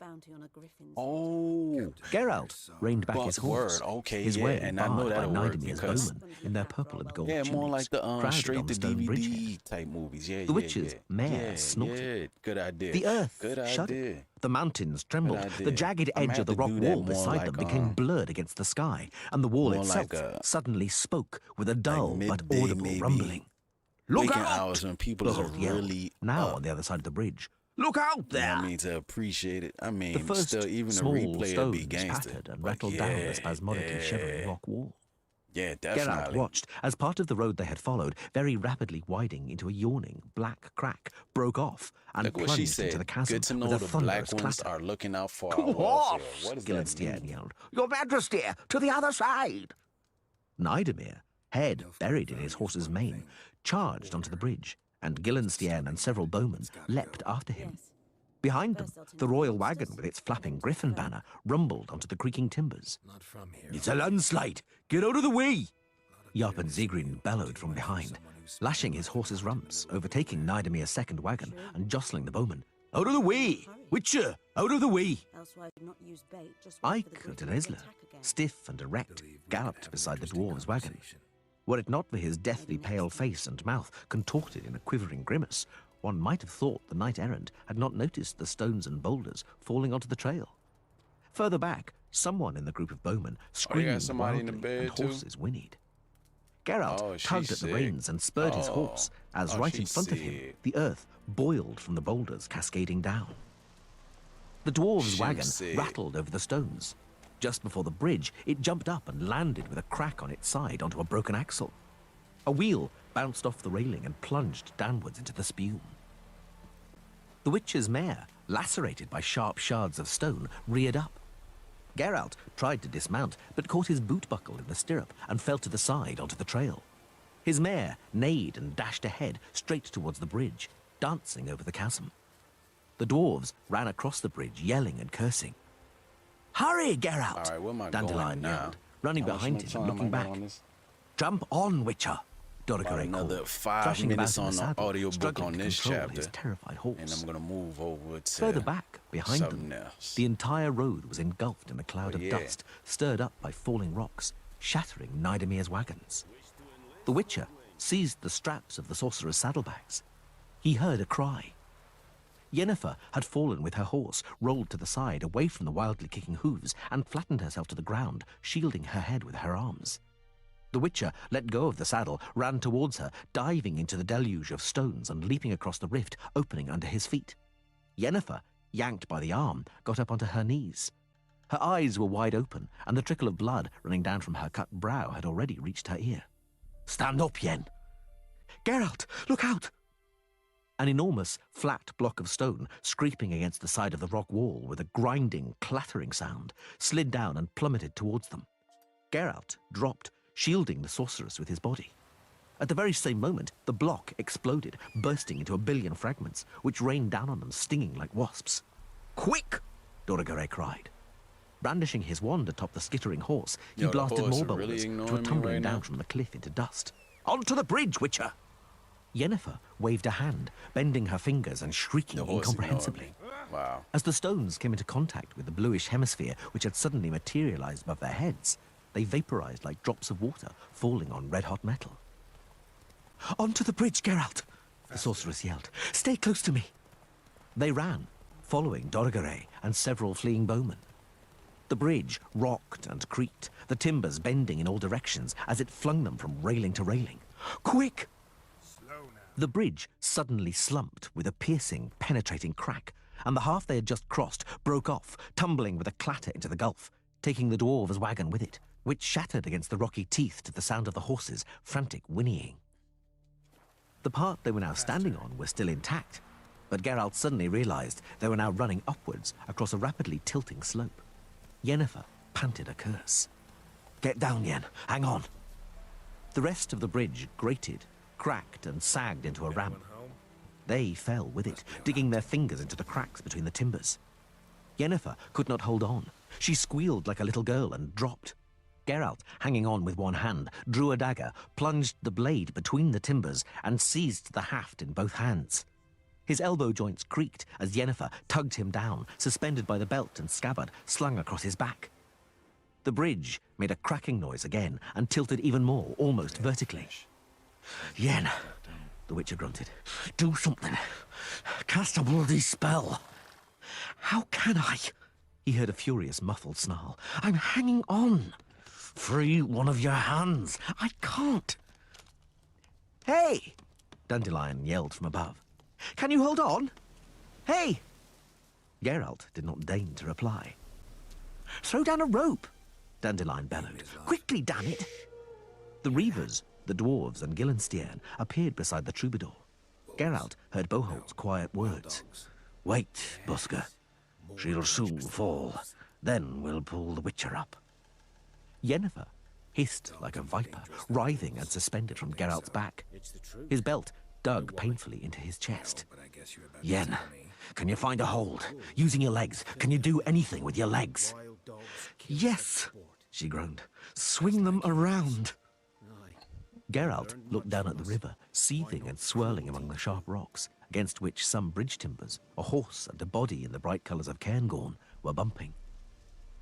Oh, Geralt reined back his horse, Okay, his yeah, way and I barred know by that'll work Nidamir's because bowmen in their purple and gold yeah, more tunics, like the crowded straight on the to stone bridgehead. DVD type movies. Yeah, The witch's mare snorted. Yeah, good idea. The earth good shuddered. idea. The mountains trembled. Good The idea. jagged I'm edge gonna of the have rock to do that wall more beside them like, became blurred against the sky, and the wall more itself like, suddenly spoke with a dull but midday, audible maybe. rumbling. Look Waking out! hours when people are Boholt yelled, really now up. on the other side of the bridge. Look out You know there! what I mean, to appreciate it. I mean, The first still, even the small replay would be stones gangster. pattered and But rattled down the spasmodically shivering rock wall. Yeah, Geralt definitely. watched as part of the road they had followed, very rapidly widening into a yawning black crack, broke off and Look what she plunged into said. the chasm Good to know with a the thunderous black ones clatter. are looking out for Come our welfare. on, What does Gillen that Steer mean? yelled. Your Majesty, to the other side! Nidamer, head buried in his horse's mane, charged onto the bridge, and Gillenstiern and several bowmen leapt after him. Behind them, the royal wagon with its flapping griffin banner rumbled onto the creaking timbers. Not from here. It's a landslide. Get out of the way! Yap and Zigrin bellowed from behind, lashing his horse's rumps, overtaking Nidamir's second wagon and jostling the bowmen. Out of the way! Witcher, out of the way! Ike de Nesler, stiff and erect, galloped beside the dwarves' wagon. Were it not for his deathly pale face and mouth contorted in a quivering grimace, one might have thought the knight-errant had not noticed the stones and boulders falling onto the trail. Further back, someone in the group of bowmen screamed somebody in the wildly, bed and too? horses whinnied. Geralt Oh, she's tugged at the sick. reins and spurred his horse, as right in she's front of him, sick. the earth boiled from the boulders cascading down. The dwarves' She's wagon sick. rattled over the stones. Just before the bridge, it jumped up and landed with a crack on its side onto a broken axle. A wheel bounced off the railing and plunged downwards into the spume. The witch's mare, lacerated by sharp shards of stone, reared up. Geralt tried to dismount, but caught his boot buckle in the stirrup and fell to the side onto the trail. His mare neighed and dashed ahead, straight towards the bridge, dancing over the chasm. The dwarves ran across the bridge, yelling and cursing. Hurry, Geralt! All right, where am I Dandelion going now? yelled, running How much behind more him time and am I looking got back. on this? Jump on, Witcher! About Doragore another called, 5 thrashing minutes about in on the the saddle, audiobook struggling on to this control chapter. his terrified horse. And I'm gonna move over to Further back, behind them, something else. the entire road was engulfed in a cloud Oh, of yeah. dust, stirred up by falling rocks, shattering Nidamir's wagons. The Witcher seized the straps of the sorcerer's saddlebags. He heard a cry. Yennefer had fallen with her horse, rolled to the side, away from the wildly kicking hooves, and flattened herself to the ground, shielding her head with her arms. The Witcher let go of the saddle, ran towards her, diving into the deluge of stones and leaping across the rift, opening under his feet. Yennefer, yanked by the arm, got up onto her knees. Her eyes were wide open, and the trickle of blood running down from her cut brow had already reached her ear. "Stand up, Yen!" "Geralt, look out!" An enormous, flat block of stone, scraping against the side of the rock wall with a grinding, clattering sound, slid down and plummeted towards them. Geralt dropped, shielding the sorceress with his body. At the very same moment, the block exploded, bursting into a billion fragments, which rained down on them, stinging like wasps. "Quick!" Doragore cried. Brandishing his wand atop the skittering horse, he Yo, the blasted horse more is really boulders ignoring to a me tumbling right down now. from the cliff into dust. "Onto the bridge, Witcher!" Yennefer waved a hand, bending her fingers and shrieking The horse incomprehensibly. ignored me. Wow. As the stones came into contact with the bluish hemisphere which had suddenly materialized above their heads, they vaporized like drops of water falling on red-hot metal. "Onto the bridge, Geralt!" the sorceress yelled. "Stay close to me!" They ran, following Doragore and several fleeing bowmen. The bridge rocked and creaked, the timbers bending in all directions as it flung them from railing to railing. Quick! Slow now. The bridge suddenly slumped with a piercing, penetrating crack, and the half they had just crossed broke off, tumbling with a clatter into the gulf, taking the dwarves' wagon with it, which shattered against the rocky teeth to the sound of the horses' frantic whinnying. The part they were now standing on was still intact, but Geralt suddenly realized they were now running upwards across a rapidly tilting slope. Yennefer panted a curse. Get down, Yen. Hang on. The rest of the bridge grated, cracked, and sagged into a ramp. They fell with it, digging their fingers into the cracks between the timbers. Yennefer could not hold on. She squealed like a little girl and dropped. Geralt, hanging on with one hand, drew a dagger, plunged the blade between the timbers, and seized the haft in both hands. His elbow joints creaked as Yennefer tugged him down, suspended by the belt and scabbard slung across his back. The bridge made a cracking noise again and tilted even more, almost vertically. Yen, the Witcher grunted. Do something. Cast a bloody spell. How can I? He heard a furious, muffled snarl. I'm hanging on. Free one of your hands. I can't. Hey! Dandelion yelled from above. Can you hold on? Hey! Geralt did not deign to reply. Throw down a rope, Dandelion bellowed. Quickly, damn it! The Reavers, the dwarves, and Gillenstiern appeared beside the troubadour. Geralt heard Boholt's quiet words. Wait, Busker. She'll soon fall. Then we'll pull the Witcher up. Yennefer hissed like a viper, writhing and suspended from Geralt's back. His belt dug painfully into his chest. Yen, can you find a hold? Using your legs, can you do anything with your legs? Yes, she groaned. Swing them around. Geralt looked down at the river, seething and swirling among the sharp rocks, against which some bridge timbers, a horse and a body in the bright colours of Cairngorm, were bumping.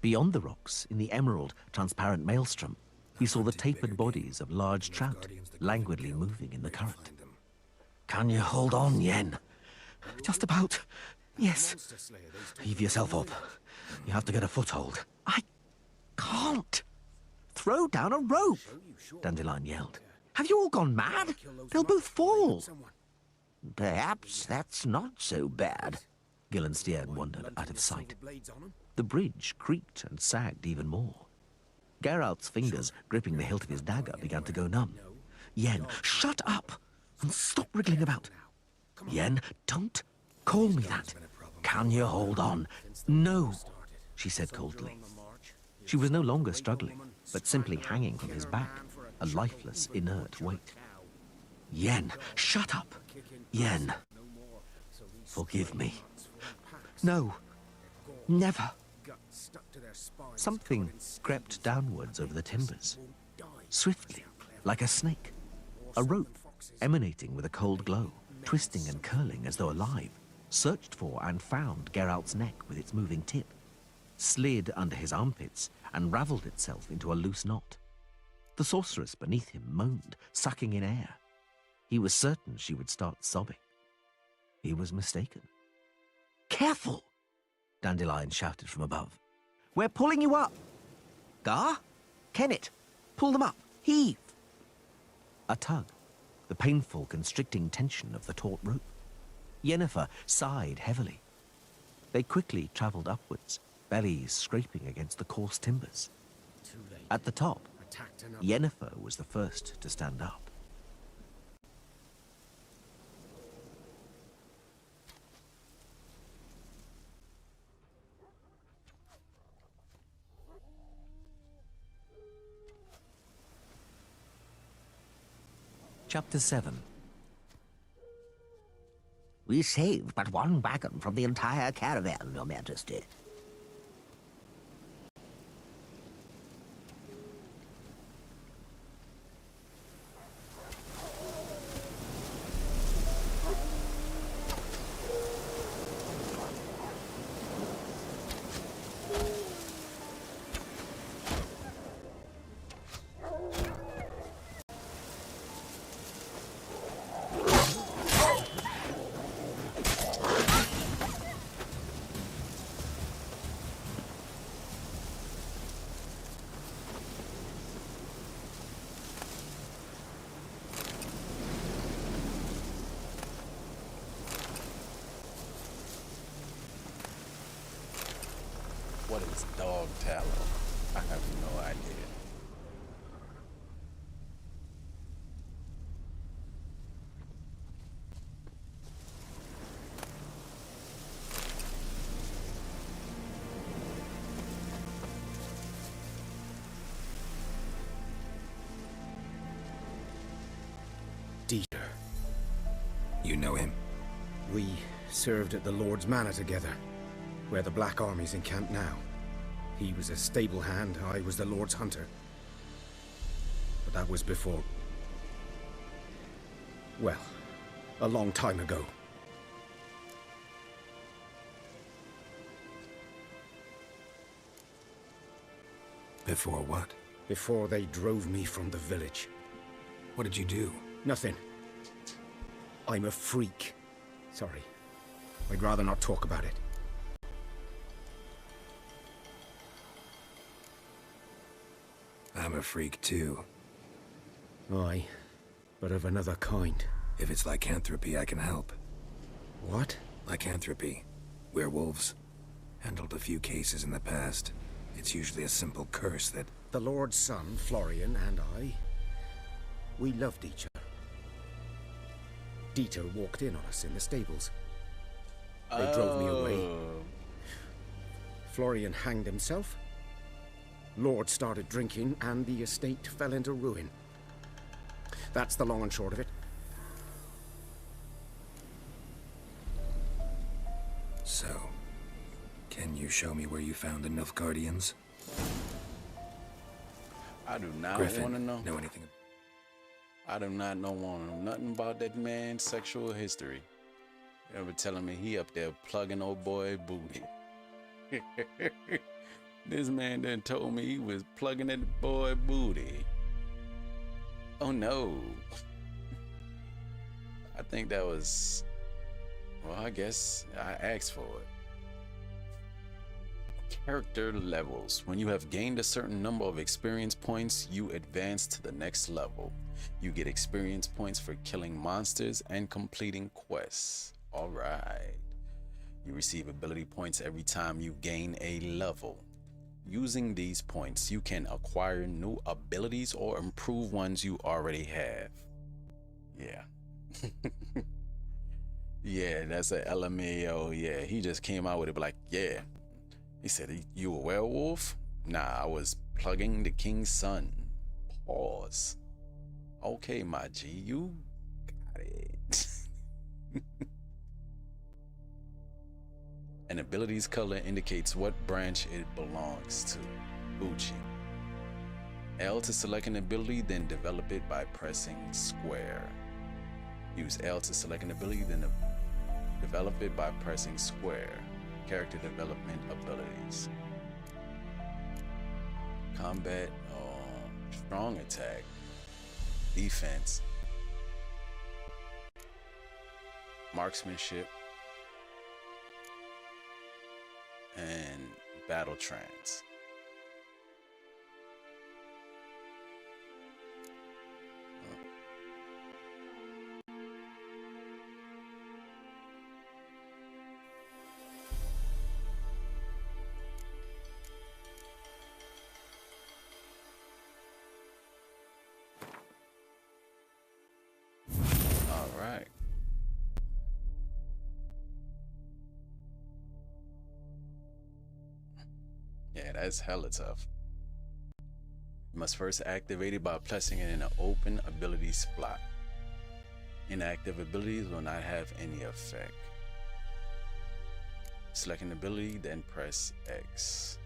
Beyond the rocks, in the emerald, transparent maelstrom, he saw the tapered bodies of large trout, languidly moving in the current. Can you hold on, Yen? Just about. Yes. Heave yourself up. You have to get a foothold. I can't. Throw down a rope, Dandelion yelled. Have you all gone mad? They'll both fall. Perhaps that's not so bad, Gillenstiern wondered out of sight. The bridge creaked and sagged even more. Geralt's fingers, gripping the hilt of his dagger, began to go numb. Yen, shut up and stop wriggling about. Yen, don't call me that. Can you hold on? No, she said coldly. She was no longer struggling, but simply hanging from his back, a lifeless, inert weight. Yen, shut up. Yen, forgive me. No, never. Something crept downwards over the timbers, swiftly, like a snake. A rope, emanating with a cold glow, twisting and curling as though alive, searched for and found Geralt's neck with its moving tip, slid under his armpits, and ravelled itself into a loose knot. The sorceress beneath him moaned, sucking in air. He was certain she would start sobbing. He was mistaken. Careful! Dandelion shouted from above. We're pulling you up! Gar? Kennet, pull them up! Heave! A tug, the painful, constricting tension of the taut rope. Yennefer sighed heavily. They quickly travelled upwards, bellies scraping against the coarse timbers. At the top, Yennefer was the first to stand up. Chapter 7. We saved but one wagon from the entire caravan, Your Majesty. is dog tallow? I have no idea. Dieter. You know him? We served at the Lord's Manor together, where the Black Army's encamped now. He was a stable hand, I was the Lord's hunter. But that was before... well, a long time ago. Before what? Before they drove me from the village. What did you do? Nothing. I'm a freak. Sorry. I'd rather not talk about it. I'm a freak too. Aye, but of another kind. If it's lycanthropy, I can help. What? Lycanthropy. Werewolves. Handled a few cases in the past. It's usually a simple curse that... The Lord's son, Florian, and I... we loved each other. Dieter walked in on us in the stables. They drove me away. Florian hanged himself. Lord started drinking, and the estate fell into ruin. That's the long and short of it. So, can you show me where you found the Nilfgaardians? I do not Griffin, want to know. Know anything? I do not want to know nothing about that man's sexual history. You ever telling me he up there plugging old boy booty? This man done told me he was plugging at the boy booty. Oh no. I think that was... well, I guess I asked for it. Character levels. When you have gained a certain number of experience points, you advance to the next level. You get experience points for killing monsters and completing quests. Alright. You receive ability points every time you gain a level. Using these points, you can acquire new abilities or improve ones you already have. Yeah. Yeah, that's a LMAO. Yeah, he just came out with it like, yeah. He said, you a werewolf? Nah, I was plugging the king's son. Pause. Okay, my G, you got it. An ability's color indicates what branch it belongs to. Uchi. L to select an ability, then develop it by pressing square. Use L to select an ability, then develop it by pressing square. Character development abilities. Combat, strong attack, defense, marksmanship, and battle trance. Yeah, that's hella tough. You must first activate it by placing it in an open ability slot. Inactive abilities will not have any effect. Select an ability, then press X.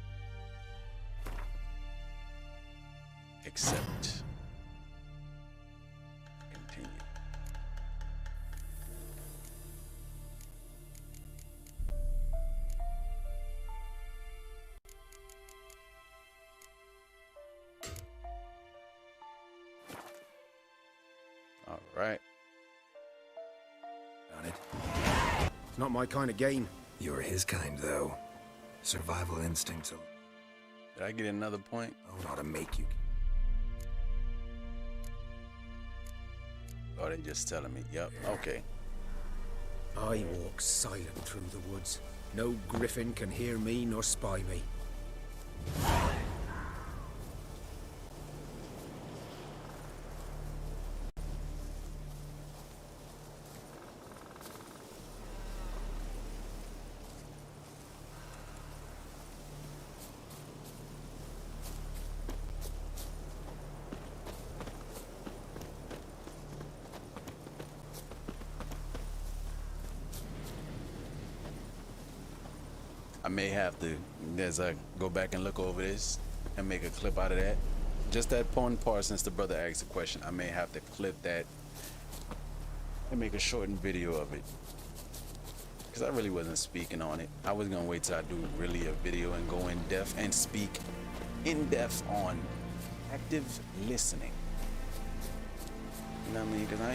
Accept. Continue. All right. Got it. It's not my kind of game. You're his kind, though. Survival instincts. Did I get another point? Oh, not to make you. Oh, they just telling me. Yep. Okay. I walk silent through the woods. No griffin can hear me nor spy me. I may have to, as I go back and look over this and make a clip out of that. Just that one part, since the brother asked a question, I may have to clip that and make a shortened video of it. Because I really wasn't speaking on it. I was going to wait till I do really a video and go in depth and speak in depth on active listening. You know what I mean? Because I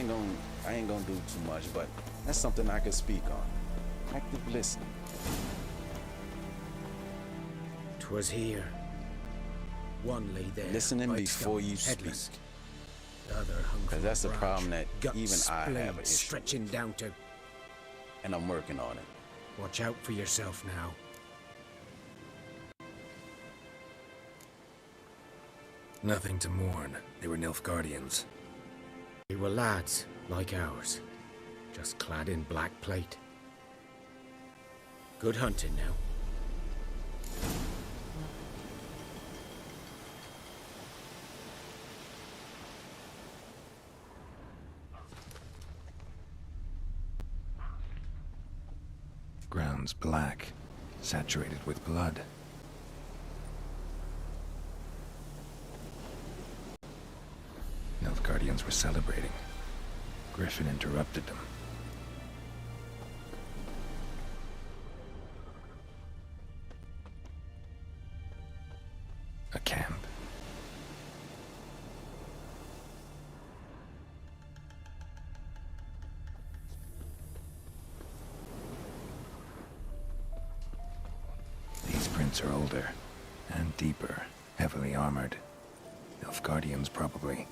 ain't gonna do too much, but that's something I could speak on. Active listening. 'Twas here. One lay there. Listening right before down, you headless. speak. The other hung from Because that's a the problem that guts, even I have an blades issue stretching down to. and I'm working on it. Watch out for yourself now. Nothing to mourn. They were Nilfgaardians. They were lads, like ours, just clad in black plate. Good hunting now. Ground's black, saturated with blood. Nilfgaardians were celebrating. Griffin interrupted them. A camp. These prints are older and deeper, heavily armored. Nilfgaardians, probably.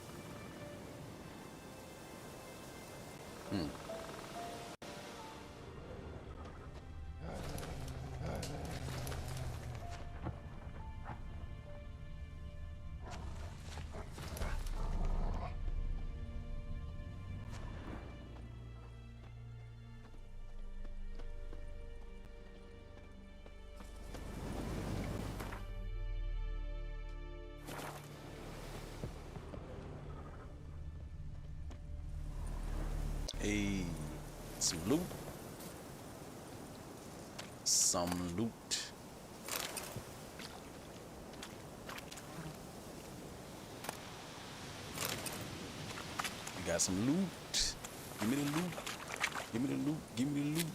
Hey, some loot. Some loot. We got some loot. Give me the loot. Give me the loot. Give me the loot.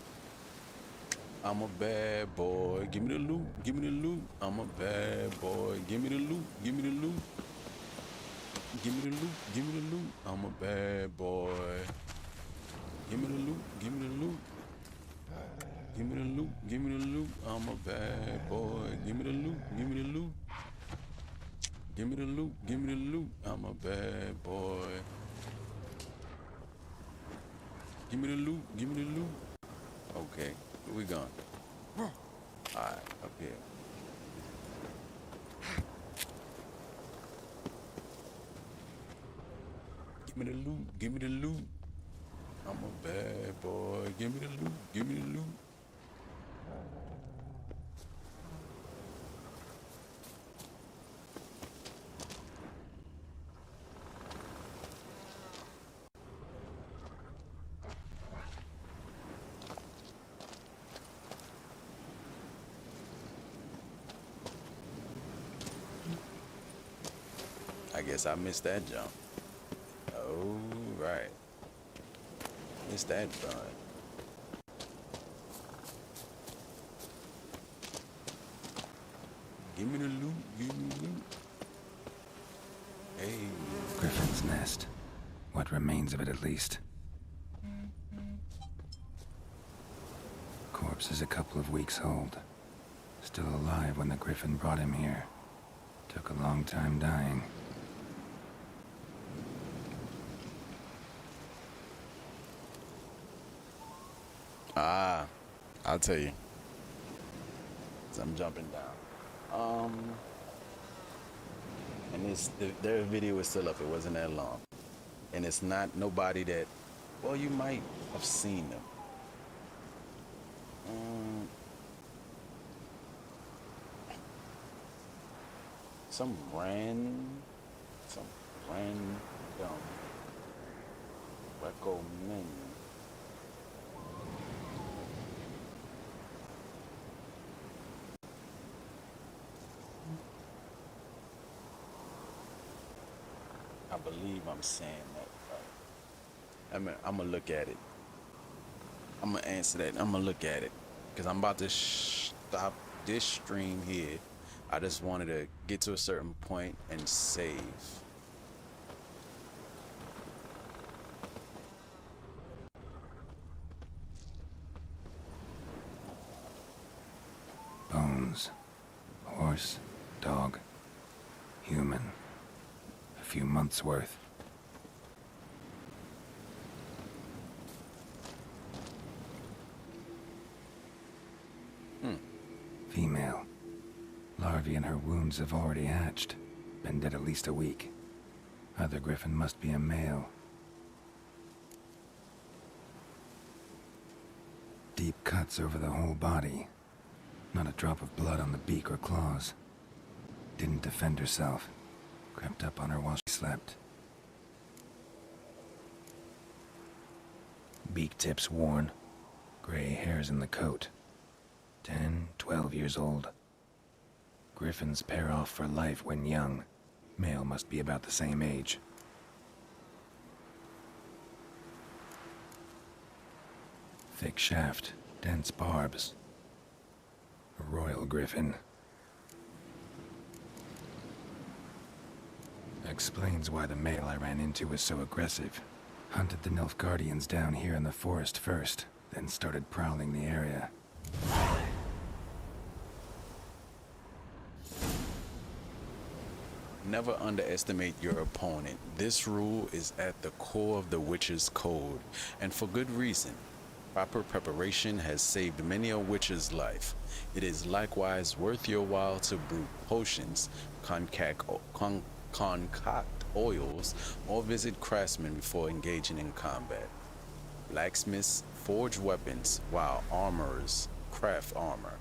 I'm a bad boy. Give me the loot. Give me the loot. I'm a bad boy. Give me the loot. Give me the loot. Give me the loot. Give me the loot. I'm a bad boy. Give me the loot, give me the loot. Give me the loot, give me the loot. I'm a bad boy. Give me the loot, give me the loot. Give me the loot, give me the loot. I'm a bad boy. Give me the loot, give me the loot. Okay, where we going? Alright, up here. Give me the loot, give me the loot. I'm a bad boy. Give me the loot. Give me the loot. I guess I missed that jump. Oh, right. Missed that bud. Give me the loot, give me the loot. Hey. Griffin's nest. What remains of it, at least. Corpse is a couple of weeks old. Still alive when the Griffin brought him here. Took a long time dying. I'll tell you. 'Cause I'm jumping down. And their video is still up. It wasn't that long. And it's not nobody that, well, you might have seen them. Some random recommend. I believe I'm saying that right. I'm gonna look at it. I'm gonna answer that. I'm gonna look at it because I'm about to stop this stream here. I just wanted to get to a certain point and save. Bones. Horse. Dog. Human. A few months' worth. Female. Larvae in her wounds have already hatched. Been dead at least a week. Other griffin must be a male. Deep cuts over the whole body. Not a drop of blood on the beak or claws. Didn't defend herself. Crept up on her while she slept. Beak tips worn. Gray hairs in the coat. 10, 12 years old. Griffins pair off for life when young. Male must be about the same age. Thick shaft, dense barbs. A royal griffin. Explains why the male I ran into was so aggressive. Hunted the Nilfgaardians down here in the forest first, then started prowling the area. Never underestimate your opponent. This rule is at the core of the Witcher's Code, and for good reason. Proper preparation has saved many a Witcher's life. It is likewise worth your while to brew potions, concoct oils, or visit craftsmen before engaging in combat. Blacksmiths forge weapons, while armorers craft armor.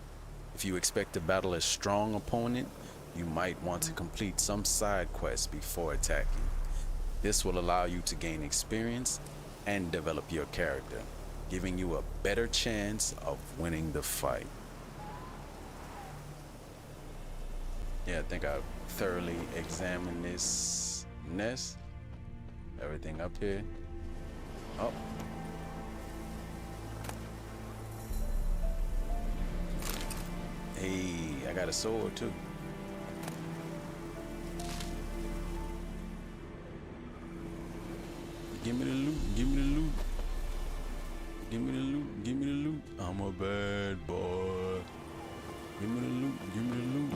If you expect to battle a strong opponent, you might want to complete some side quests before attacking. This will allow you to gain experience and develop your character, giving you a better chance of winning the fight. Yeah, I think I've thoroughly examined this nest. Everything up here. Oh. Hey, I got a sword too. Give me the loot, give me the loot. Give me the loot, give me the loot. I'm a bad boy. Give me the loot, give me the loot.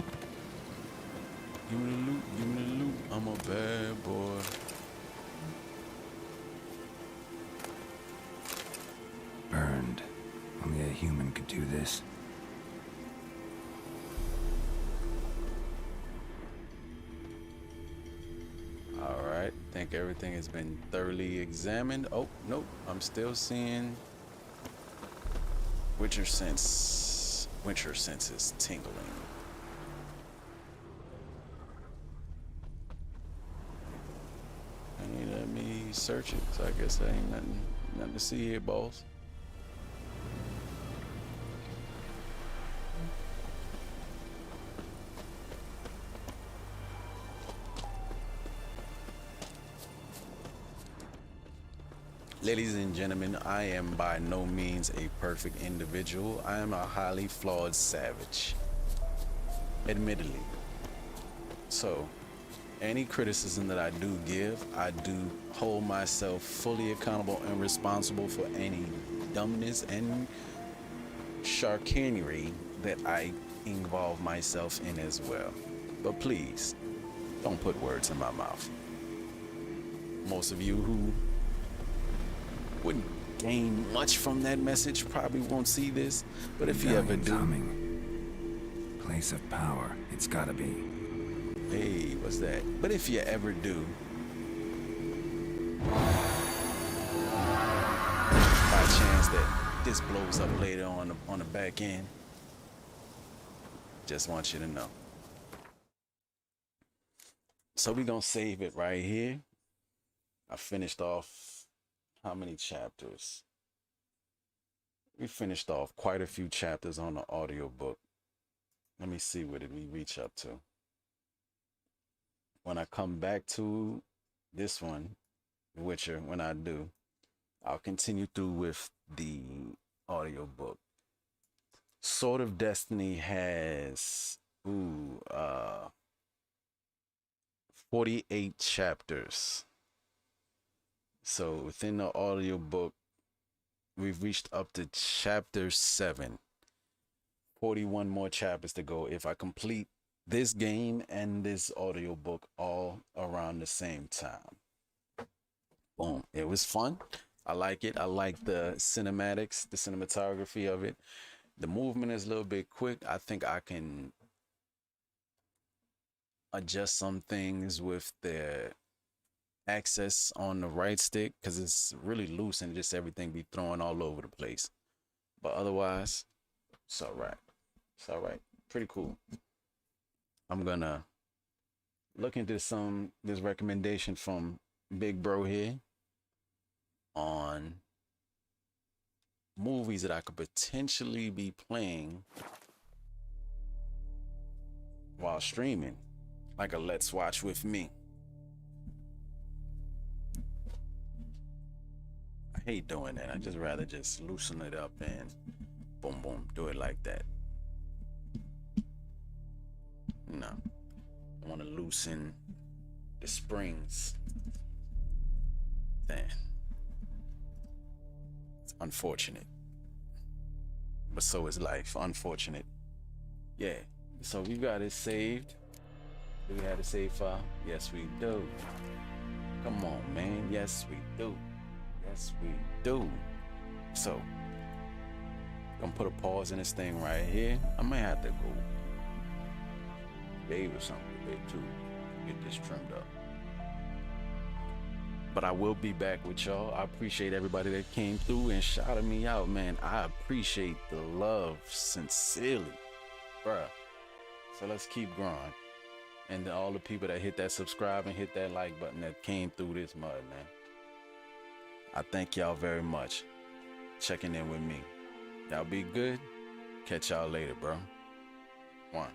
Give me the loot, give me the loot. I'm a bad boy. Burned. Only a human could do this. Alright, think everything has been thoroughly examined. Oh, nope, I'm still seeing Witcher sense. Witcher sense is tingling. Ain't let me search it, so I guess there ain't nothing to see here, boss. Ladies and gentlemen, I am by no means a perfect individual. I am a highly flawed savage. Admittedly. So, any criticism that I do give, I do hold myself fully accountable and responsible for any dumbness and chicanery that I involve myself in as well. But please, don't put words in my mouth. Most of you who wouldn't gain much from that message probably won't see this, but if you ever do, Place of power, it's gotta be. Hey, what's that? But if you ever do, by chance that this blows up later on the back end, just want you to know. So we're gonna save it right here. I finished off how many chapters? We finished off quite a few chapters on the audiobook. Let me see, what did we reach up to? When I come back to this one, Witcher, when I do, I'll continue through with the audiobook. Sword of Destiny has 48 chapters. So within the audiobook, we've reached up to chapter 7. 41 more chapters to go if I complete this game and this audiobook all around the same time. Boom. It was fun. I like it. I like the cinematics, the cinematography of it. The movement is a little bit quick. I think I can adjust some things with the access on the right stick because it's really loose and just everything be thrown all over the place. But otherwise, it's all right. It's all right. Pretty cool. I'm gonna look into this recommendation from Big Bro here on movies that I could potentially be playing while streaming, like a Let's Watch with me. I hate doing that. I just rather just loosen it up and boom, boom, do it like that. No, I want to loosen the springs. Then it's unfortunate, but so is life. Unfortunate. Yeah. So we got it saved. Do we have a save file? Yes, we do. Come on, man. Yes, we do. Yes, we do. So, gonna put a pause in this thing right here. I might have to go bathe or something today too. Get this trimmed up. But I will be back with y'all. I appreciate everybody that came through and shouted me out, man. I appreciate the love sincerely, bruh. So let's keep growing. And to all the people that hit that subscribe and hit that like button that came through this mud, man. I thank y'all very much. Checking in with me. Y'all be good. Catch y'all later, bro. One.